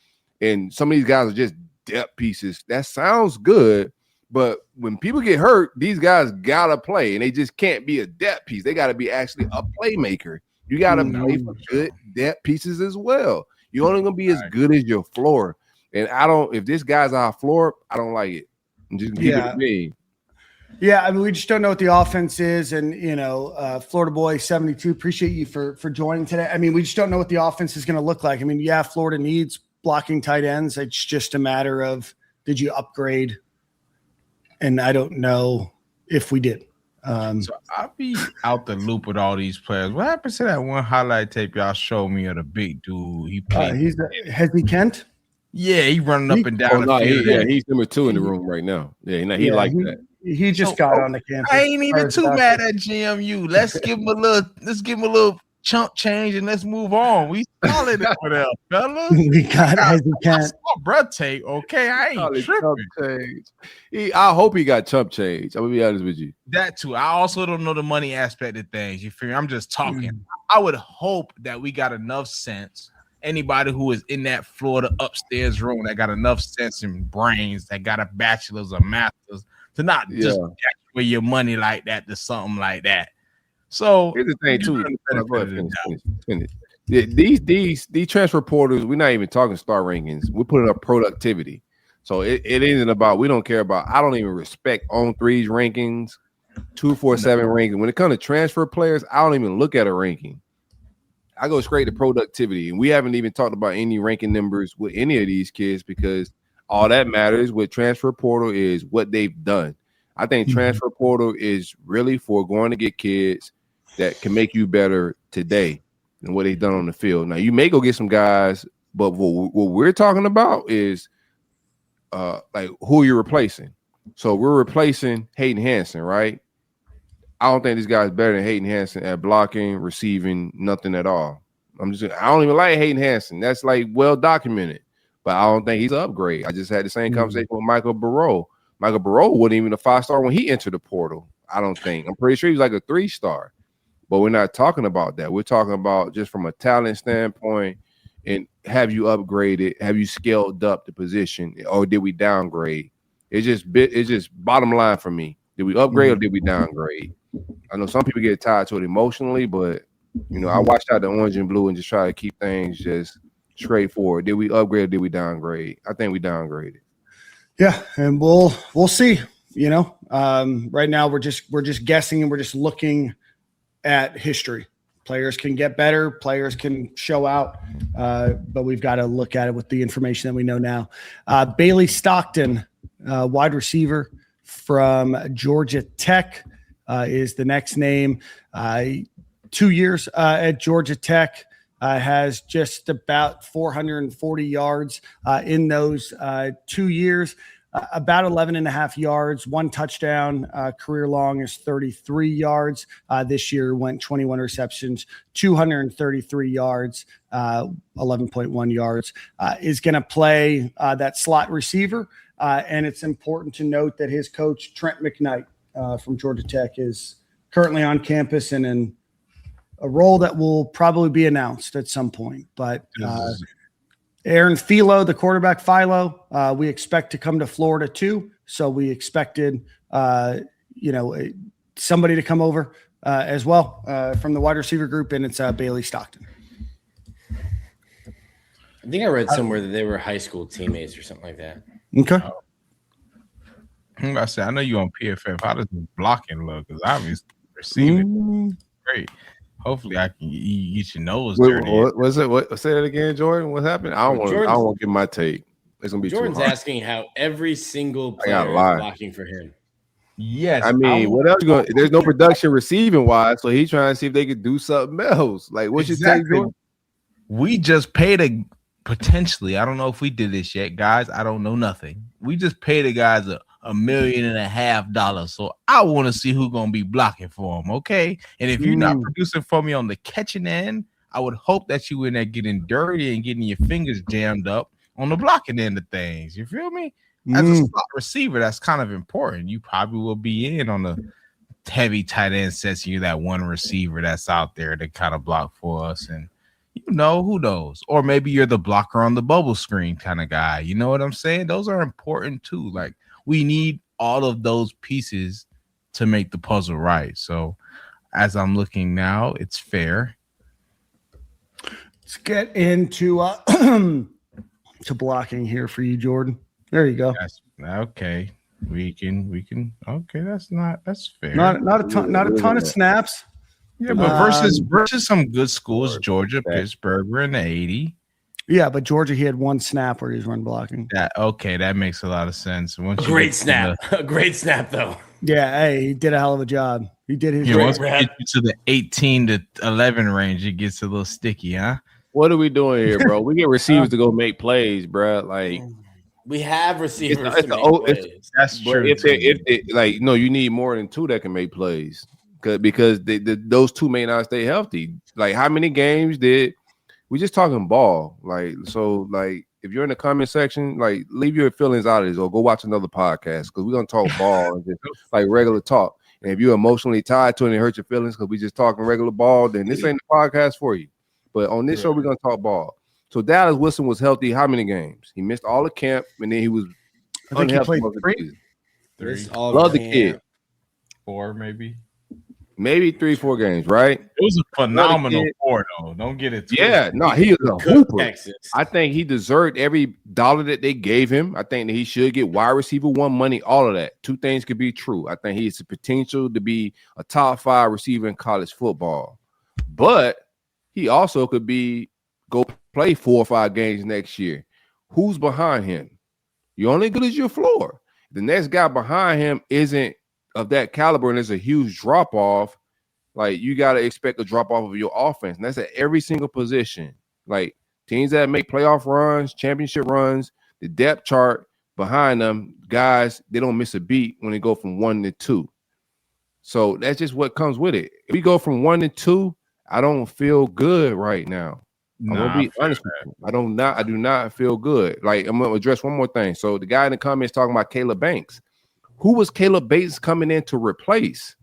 and some of these guys are just depth pieces. That sounds good, but when people get hurt, these guys gotta play, and they just can't be a depth piece. They gotta be actually a playmaker. You gotta play for good depth pieces as well. You're only gonna be as good as your floor. And if this guy's our floor, I don't like it. I'm just give it to me.
Yeah, I mean, we just don't know what the offense is, and Florida Boy 72. Appreciate you for joining today. I mean, we just don't know what the offense is going to look like. I mean, yeah, Florida needs blocking tight ends. It's just a matter of did you upgrade, and I don't know if we did.
So I'll be out the loop with all these players. What happened to that one highlight tape y'all showed me of the big dude? He played.
Has he Kent?
Yeah, he running up and down the field.
He's number 2 in the room right now. Yeah, he liked that.
He just got on the campus.
I ain't even too mad at GMU. Let's give him a little chump change and let's move on. We solid over there, fellas.
We got as he can.
I saw bruh take. Okay, I ain't tripping.
I hope he got chump change. I'm gonna be honest with you.
That too. I also don't know the money aspect of things. You feel me? I'm just talking. I would hope that we got enough sense. Anybody who is in that Florida upstairs room that got enough sense and brains, that got a bachelor's or master's, to not just with your money like that to something like that. So
here's the thing too. These transfer portals, we're not even talking star rankings. We're putting up productivity. So it isn't about, we don't care about, I don't even respect on threes rankings, 247 ranking. When it comes to transfer players, I don't even look at a ranking. I go straight to productivity. And we haven't even talked about any ranking numbers with any of these kids because all that matters with transfer portal is what they've done. I think transfer portal is really for going to get kids that can make you better today than what they've done on the field. Now, you may go get some guys, but what we're talking about is like who you're replacing. So we're replacing Hayden Hansen, right? I don't think this guy's better than Hayden Hansen at blocking, receiving, nothing at all. I don't even like Hayden Hansen. That's like well documented. But I don't think he's an upgrade. I just had the same conversation with Michael Burrow. Michael Burrow wasn't even a 5-star when he entered the portal, I don't think. I'm pretty sure he was like a 3-star. But we're not talking about that. We're talking about just from a talent standpoint and have you upgraded? Have you scaled up the position? Or did we downgrade? It's just bottom line for me. Did we upgrade or did we downgrade? I know some people get tied to it emotionally, but, I watched out the orange and blue and just try to keep things just straightforward. Did we upgrade or did we downgrade? I think we downgraded.
Yeah, and we'll see. Right now we're just guessing and we're just looking at history. Players can get better, players can show out, but we've got to look at it with the information that we know now. Bailey Stockton, wide receiver from Georgia Tech, is the next name. 2 years at Georgia Tech. Has just about 440 yards in those 2 years. about 11 and a half yards, 1 touchdown, career long is 33 yards. This year went 21 receptions, 233 yards, 11.1 yards, is going to play that slot receiver. And it's important to note that his coach, Trent McKnight from Georgia Tech, is currently on campus and in a role that will probably be announced at some point. But Aaron Philo, the quarterback Philo, we expect to come to Florida too. So we expected, somebody to come over as well from the wide receiver group, and it's Bailey Stockton.
I think I read somewhere that they were high school teammates or something like that.
Okay.
I'm about to say, I know you on PFF. How does the blocking look? Because obviously receiving great. Hopefully, I can get your nose dirty.
What was it? What? Say that again, Jordan. What happened? I don't want to give my take. It's gonna be
Jordan's
too hard.
asking how every single player is blocking for him.
Yes,
I mean, what else? There's no production receiving wise, so he's trying to see if they could do something else. Like, what's your take, Jordan?
We just paid potentially. I don't know if we did this yet, guys. I don't know nothing. We just paid the guys $1.5 million. So I want to see who's going to be blocking for him, okay? And if you're not producing for me on the catching end, I would hope that you in there getting dirty and getting your fingers jammed up on the blocking end of things. You feel me? As a slot receiver, that's kind of important. You probably will be in on the heavy tight end sets. You're that one receiver that's out there to kind of block for us. And, who knows? Or maybe you're the blocker on the bubble screen kind of guy. You know what I'm saying? Those are important too. Like, we need all of those pieces to make the puzzle right. So as I'm looking now, it's fair.
Let's get into to blocking here for you, Jordan. There you go.
Okay. We can. Okay, that's fair.
Not a ton of snaps.
Yeah, but versus some good schools, Georgia, Pittsburgh, we're in the 80.
Yeah, but Georgia, he had 1 snap where he was run blocking.
That makes a lot of sense.
Great snap though.
Yeah, hey, he did a hell of a job. He did his
once we get you to the 18 to 11 range, it gets a little sticky, huh?
What are we doing here, bro? We get receivers to go make plays, bro. Like,
we have receivers to make plays.
That's true.
If they you need more than 2 that can make plays. Because those 2 may not stay healthy. Like, how many games did we just talking ball? Like, so, like, if you're in the comment section, like, leave your feelings out of this or go watch another podcast because we're gonna talk ball and just like regular talk. And if you're emotionally tied to it and it hurts your feelings because we just talking regular ball, then this ain't the podcast for you. But on this show, we're gonna talk ball. So Dallas Wilson was healthy. How many games? He missed all the camp, and then he was unhealthy.
Three.
Love the kid.
4 maybe.
Maybe 3-4 games, right?
It was a phenomenal 4, though. Don't get it.
Yeah, no, he is a hooper. Texas. I think he deserved every dollar that they gave him. I think that he should get wide receiver 1 money, all of that. 2 things could be true. I think he has the potential to be a top 5 receiver in college football. But he also could go play 4 or 5 games next year. Who's behind him? You're only good as your floor. The next guy behind him isn't of that caliber, and there's a huge drop off. Like, you got to expect a drop off of your offense, and that's at every single position. Like, teams that make playoff runs, championship runs, the depth chart behind them, guys, they don't miss a beat when they go from 1 to 2. So that's just what comes with it. If we go from 1 to 2, I don't feel good right now. I'm gonna be honest with you. I do not feel good. Like, I'm gonna address one more thing. So the guy in the comments talking about Caleb Banks. Who was Caleb Banks coming in to replace?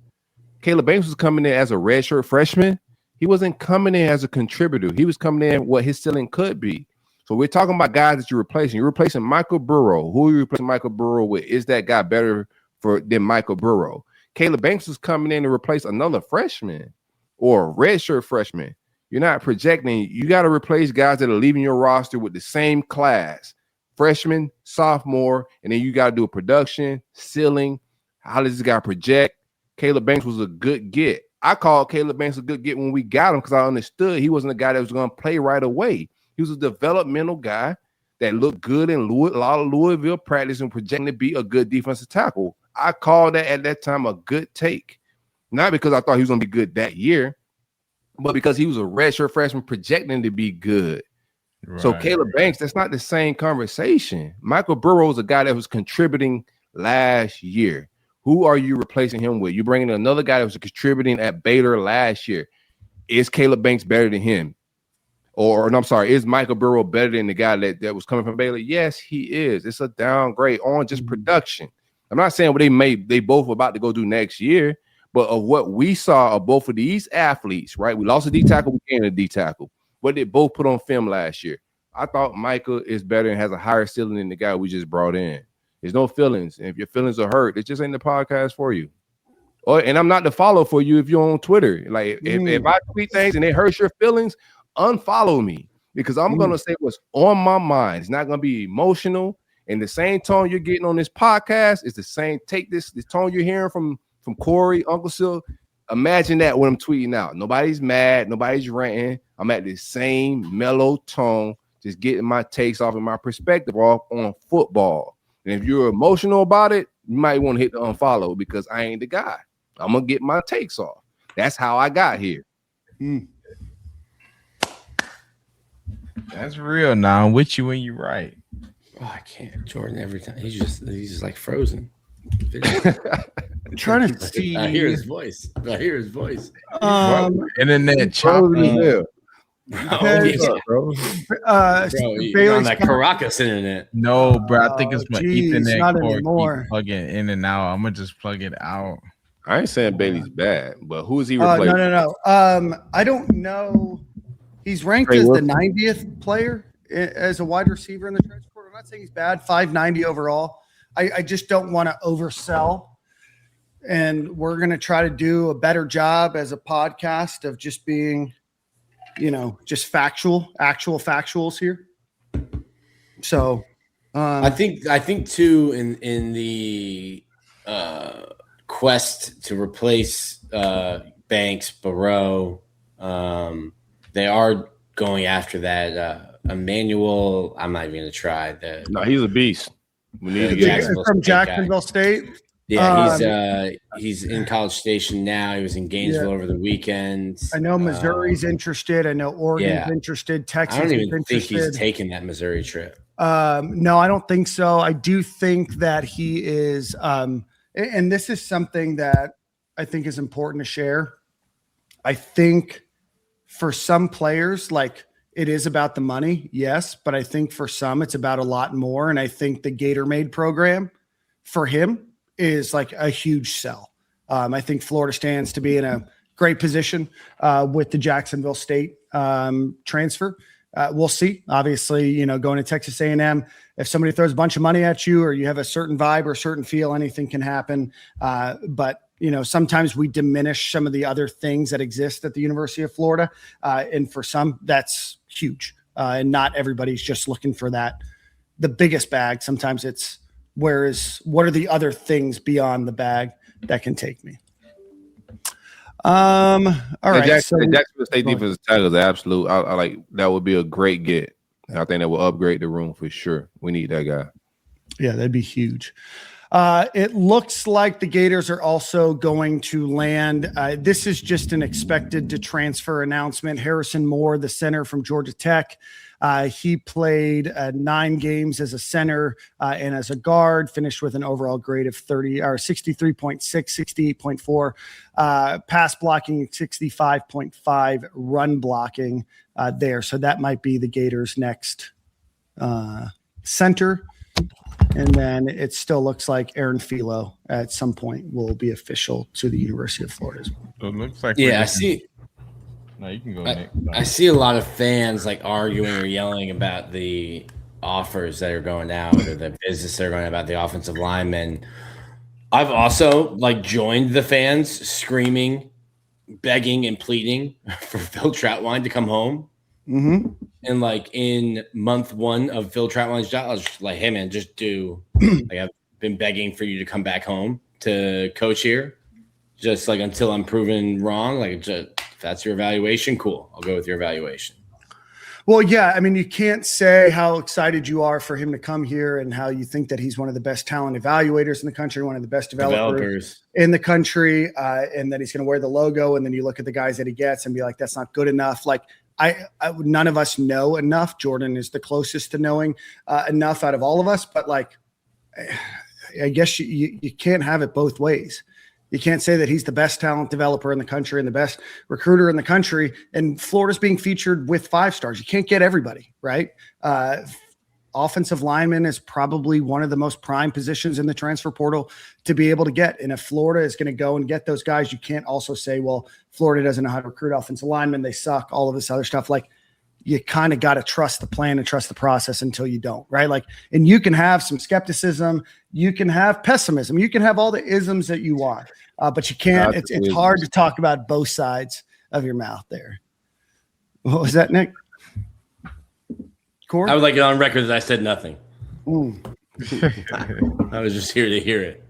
Caleb Banks was coming in as a redshirt freshman. He wasn't coming in as a contributor. He was coming in what his ceiling could be. So we're talking about guys that you're replacing. You're replacing Michael Burrow. Who are you replacing Michael Burrow with? Is that guy better than Michael Burrow? Caleb Banks was coming in to replace another freshman or a redshirt freshman. You're not projecting. You got to replace guys that are leaving your roster with the same class. Freshman, sophomore, and then you got to do a production, ceiling. How does this guy project? Caleb Banks was a good get. I called Caleb Banks a good get when we got him because I understood he wasn't a guy that was going to play right away. He was a developmental guy that looked good in a lot of Louisville practice and projecting to be a good defensive tackle. I called that at that time a good take. Not because I thought he was going to be good that year, but because he was a redshirt freshman projecting to be good.
Right.
So Caleb Banks, that's not the same conversation. Michael Burrow's a guy that was contributing last year. Who are you replacing him with? You bringing another guy that was contributing at Baylor last year. Is Caleb Banks better than him? Or I'm sorry, is Michael Burrow better than the guy that was coming from Baylor? Yes, he is. It's a downgrade on just production. I'm not saying what they both about to go do next year, but of what we saw of both of these athletes, right? We lost a D tackle, we gained a D tackle. What did both put on film last year? I thought Michael is better and has a higher ceiling than the guy we just brought in. There's no feelings. And if your feelings are hurt, it just ain't the podcast for you. And I'm not the follow for you if you're on Twitter. Like if I tweet things and it hurts your feelings, unfollow me because I'm gonna say what's on my mind. It's not gonna be emotional. And the same tone you're getting on this podcast is the same. Take this tone you're hearing from Corey, Uncle Sil. Imagine that when I'm tweeting out. Nobody's mad, nobody's ranting. I'm at the same mellow tone, just getting my takes off and my perspective off on football. And if you're emotional about it, you might want to hit the unfollow because I ain't the guy. I'm gonna get my takes off. That's how I got here.
That's real now. I'm with you when you're right.
Oh, I can't. Jordan, every time he's just like frozen.
I'm trying to see.
I hear his voice.
Internet chopping.
Bailey's
Bro, on that Caracas internet.
No, bro. I think it's my
geez, not
Ethernet
anymore.
cord keep plugging in and out. I'm gonna just plug it out.
I ain't saying Bailey's bad, but who is he replacing?
No. I don't know. He's ranked as the 90th player as a wide receiver in the transfer portal. I'm not saying he's bad. 590 overall. I just don't want to oversell. And we're going to try to do a better job as a podcast of just being, just actual factuals here. So
I think too in the quest to replace Banks, Burrow, they are going after that Emmanuel. I'm not even going to try.
No, he's a beast. We need to get
from Jacksonville State.
Yeah, he's in College Station now. He was in Gainesville over the weekend.
I know Missouri's interested. I know Oregon's interested. Texas.
I don't even think he's taking that Missouri trip.
No, I don't think so. I do think that he is, and this is something that I think is important to share. I think for some players, like it is about the money, yes, but I think for some it's about a lot more. And I think the Gator Made program for him is like a huge sell. I think Florida stands to be in a great position with the Jacksonville State transfer. We'll see. Obviously, going to Texas A&M, if somebody throws a bunch of money at you or you have a certain vibe or a certain feel, anything can happen. But sometimes we diminish some of the other things that exist at the University of Florida. And for some, that's huge. And not everybody's just looking for the biggest bag. Sometimes it's what are the other things beyond the bag that can take me? All right.
Jacksonville State defensive tackle is absolute. I like that would be a great get. I think that will upgrade the room for sure. We need that guy.
Yeah, that'd be huge. It looks like the Gators are also going to land. This is just an expected to transfer announcement. Harrison Moore, the center from Georgia Tech. He played 9 games as a center and as a guard, finished with an overall grade of 63.6, 68.4, pass blocking, 65.5, run blocking there. So that might be the Gators' next center. And then it still looks like Aaron Philo at some point will be official to the University of Florida as well.
So it looks like
I see.
No, you can go, Nick.
I see a lot of fans like arguing or yelling about the offers that are going out or the business that are going about the offensive linemen. I've also joined the fans screaming, begging, and pleading for Phil Trautwein to come home.
Mm-hmm.
And in month 1 of Phil Trautwein's job, I was just like, hey man, just do I've been begging for you to come back home to coach here. Just until I'm proven wrong. If that's your evaluation, cool. I'll go with your evaluation.
Well, yeah. I mean, you can't say how excited you are for him to come here and how you think that he's one of the best talent evaluators in the country, one of the best developers in the country, and that he's going to wear the logo. And then you look at the guys that he gets and be like, that's not good enough. none of us know enough. Jordan is the closest to knowing enough out of all of us, but like, I guess you can't have it both ways. You can't say that he's the best talent developer in the country and the best recruiter in the country, and Florida's being featured with 5 stars. You can't get everybody, right? Offensive lineman is probably one of the most prime positions in the transfer portal to be able to get. And if Florida is going to go and get those guys, you can't also say, well, Florida doesn't know how to recruit offensive linemen. They suck, all of this other stuff. Like, you kind of got to trust the plan and trust the process until you don't, right? Like, and you can have some skepticism, you can have pessimism, you can have all the isms that you want, but you can't. It's hard to talk about both sides of your mouth there. What was that, Nick? Corey?
I would like it on record that I said nothing.
I was just here to hear it.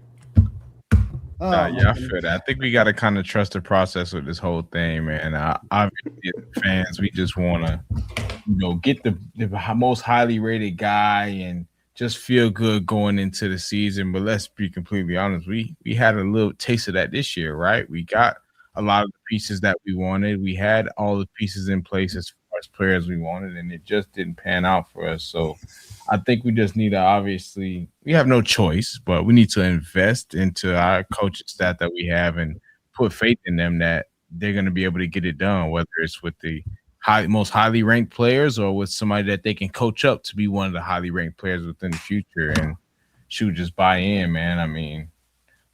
Yeah, I feel that. I think we got to kind of trust the process with this whole thing, man. Obviously, as fans, we just want to, get the most highly rated guy and just feel good going into the season. But let's be completely honest, we had a little taste of that this year, right? We got a lot of the pieces that we wanted. We had all the pieces in place as far as players we wanted, and it just didn't pan out for us. So I think we just need to, obviously, we have no choice, but we need to invest into our coaching staff that we have and put faith in them that they're going to be able to get it done, whether it's with the most highly ranked players or with somebody that they can coach up to be one of the highly ranked players within the future. And just buy in, man. I mean,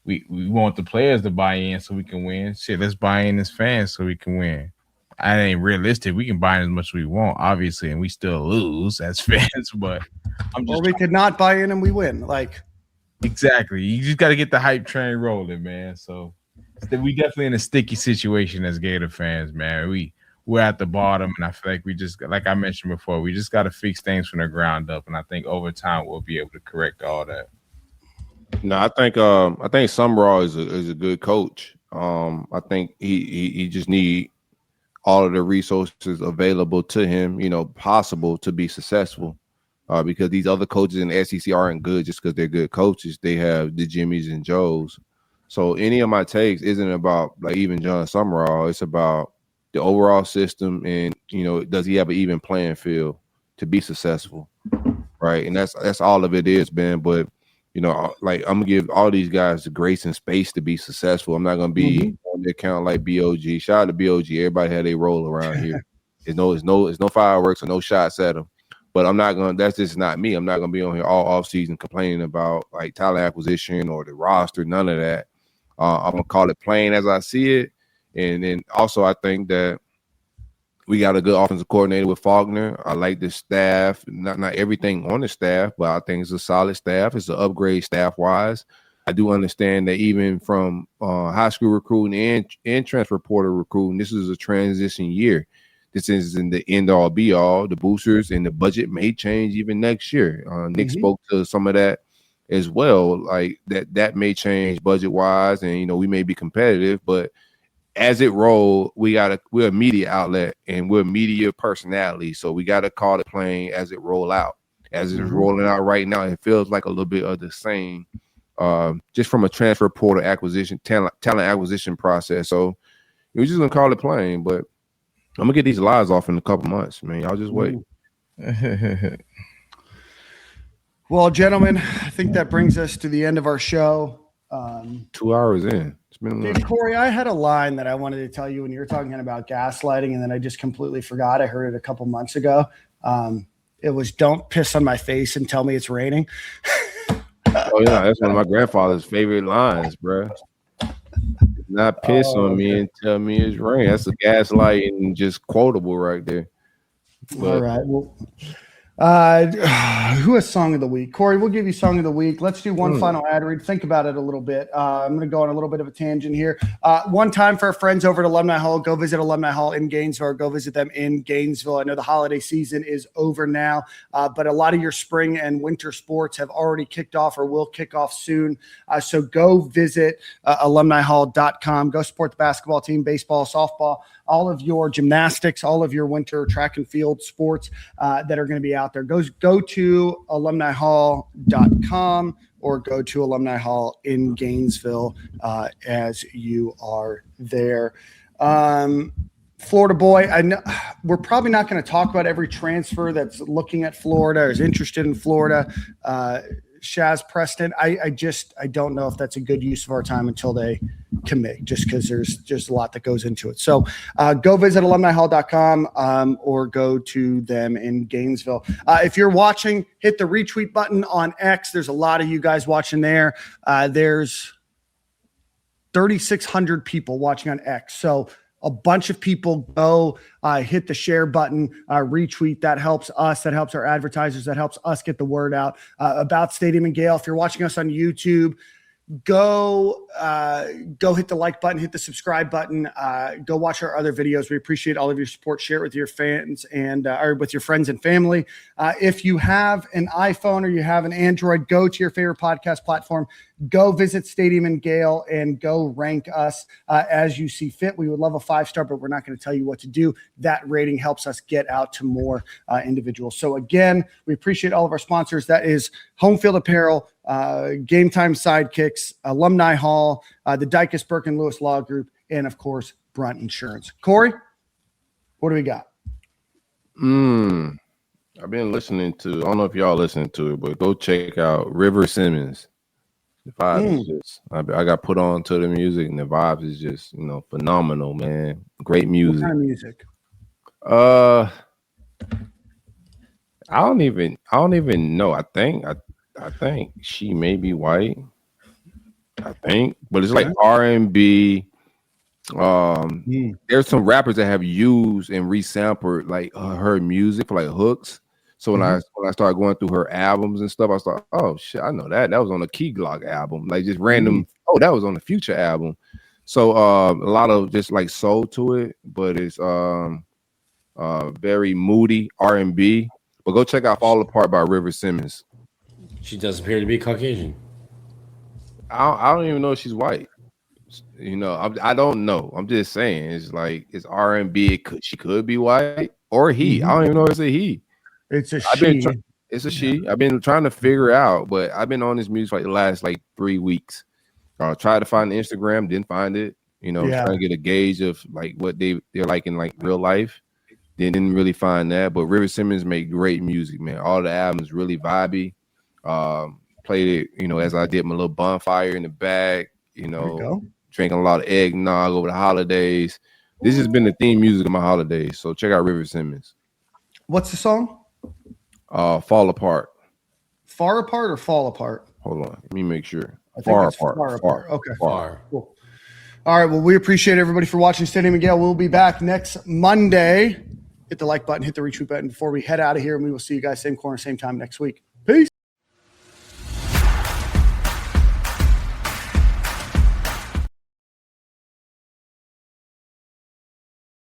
we want the players to buy in so we can win. Shit, let's buy in as fans so we can win. I ain't realistic. We can buy in as much as we want, obviously, and we still lose as fans. But
we could not buy in and we win. Like,
exactly. You just got to get the hype train rolling, man. So we definitely in a sticky situation as Gator fans, man. We're at the bottom, and I feel like we just, like I mentioned before, we just got to fix things from the ground up, and I think over time we'll be able to correct all that.
No, I think Summerall is a good coach. I think he just need all of the resources available to him, possible to be successful. Because these other coaches in the SEC aren't good just because they're good coaches. They have the Jimmys and Joes. So any of my takes isn't about like even John Summerall. It's about the overall system and, does he have an even playing field to be successful, right? And that's all of it is, Ben. But like, I'm gonna give all these guys the grace and space to be successful. I'm not gonna be on the account like BOG. Shout out to BOG. Everybody had a role around here. There's no fireworks or no shots at them. But I'm not gonna. That's just not me. I'm not gonna be on here all off season complaining about like talent acquisition or the roster. None of that. I'm gonna call it plain as I see it. And then also, I think that we got a good offensive coordinator with Faulkner. I like the staff. Not everything on the staff, but I think it's a solid staff. It's an upgrade staff-wise. I do understand that even from high school recruiting and transfer portal recruiting, this is a transition year. This isn't the end-all, be-all. The boosters and the budget may change even next year. Nick spoke to some of that as well. Like that may change budget-wise, and we may be competitive, but as it rolls, we're a media outlet and we're media personality. So we got to call it plain as it roll out. As it's rolling out right now, it feels like a little bit of the same, just from a transfer portal acquisition, talent acquisition process. So we're just going to call it plain, but I'm going to get these lies off in a couple months, man. Y'all just wait.
Well, gentlemen, I think that brings us to the end of our show.
2 hours in.
Dude, Corey, I had a line that I wanted to tell you when you were talking about gaslighting, and then I just completely forgot. I heard it a couple months ago. It was, "Don't piss on my face and tell me it's raining."
Oh yeah, that's one of my grandfather's favorite lines, bro. Not piss on me and tell me it's rain. That's a gaslighting, just quotable right there. But,
all right. Well, who has song of the week? Corey, we'll give you song of the week. Let's do one final ad read. Think about it a little bit. I'm going to go on a little bit of a tangent here. One time for our friends over at Alumni Hall, go visit Alumni Hall in Gainesville, or go visit them in Gainesville. I know the holiday season is over now, but a lot of your spring and winter sports have already kicked off or will kick off soon. So go visit alumnihall.com. Go support the basketball team, baseball, softball, all of your gymnastics, all of your winter track and field sports that are going to be out there. Go to alumnihall.com or go to Alumni Hall in Gainesville as you are there. Florida boy. I know we're probably not going to talk about every transfer that's looking at Florida or is interested in Florida. Shaz Preston. I don't know if that's a good use of our time until they commit, just because there's just a lot that goes into it. So go visit alumnihall.com or go to them in Gainesville. If you're watching, hit the retweet button on X. There's a lot of you guys watching there. There's 3,600 people watching on X. So a bunch of people go hit the share button, retweet. That helps us. That helps our advertisers. That helps us get the word out about Stadium and Gale. If you're watching us on YouTube, go hit the like button, hit the subscribe button, go watch our other videos. We appreciate all of your support. Share it with your fans and or with your friends and family. If you have an iPhone or you have an Android, go to your favorite podcast platform. Go visit Stadium and Gale and go rank us as you see fit. We would love a 5-star, but we're not going to tell you what to do. That rating helps us get out to more individuals. So again, we appreciate all of our sponsors. That is Home Field Apparel, Game Time Sidekicks, Alumni Hall, the Dykus Burke & Lewis Law Group, and of course, Brunt Insurance. Corey, what do we got?
I've been listening to, I don't know if y'all listening to it, but go check out River Simmons. The vibe is just, I got put on to the music, and the vibe is just, phenomenal, man. Great music.
What kind of music?
I don't even know. I think she may be white. I think, but it's like R&B. There's some rappers that have used and resampled like her music for like hooks. So when I started going through her albums and stuff, I thought, oh shit, I know that was on a Key Glock album, like just random. Oh, that was on the Future album. So a lot of just like soul to it, but it's very moody R&B. But go check out "Fall Apart" by River Simmons.
She does appear to be Caucasian.
I don't even know if she's white. I don't know. I'm just saying it's like it's R&B. She could be white or he. I don't even know if it's a he.
It's a she.
It's a she. I've been trying to figure out, but I've been on this music for like the last 3 weeks. Tried to find the Instagram, didn't find it. Trying to get a gauge of like what they're like in like real life. Didn't really find that. But River Simmons make great music, man. All the albums really vibey. Played it, as I did my little bonfire in the back. Drinking a lot of eggnog over the holidays. This has been the theme music of my holidays. So check out River Simmons.
What's the song?
Fall Apart.
Far Apart or Fall Apart?
Hold on. Let me make sure.
Far Apart. Okay.
Far.
Cool. All right. Well, we appreciate everybody for watching Stadium and Gale. We'll be back next Monday. Hit the like button, hit the retweet button before we head out of here, and we will see you guys same corner, same time next week.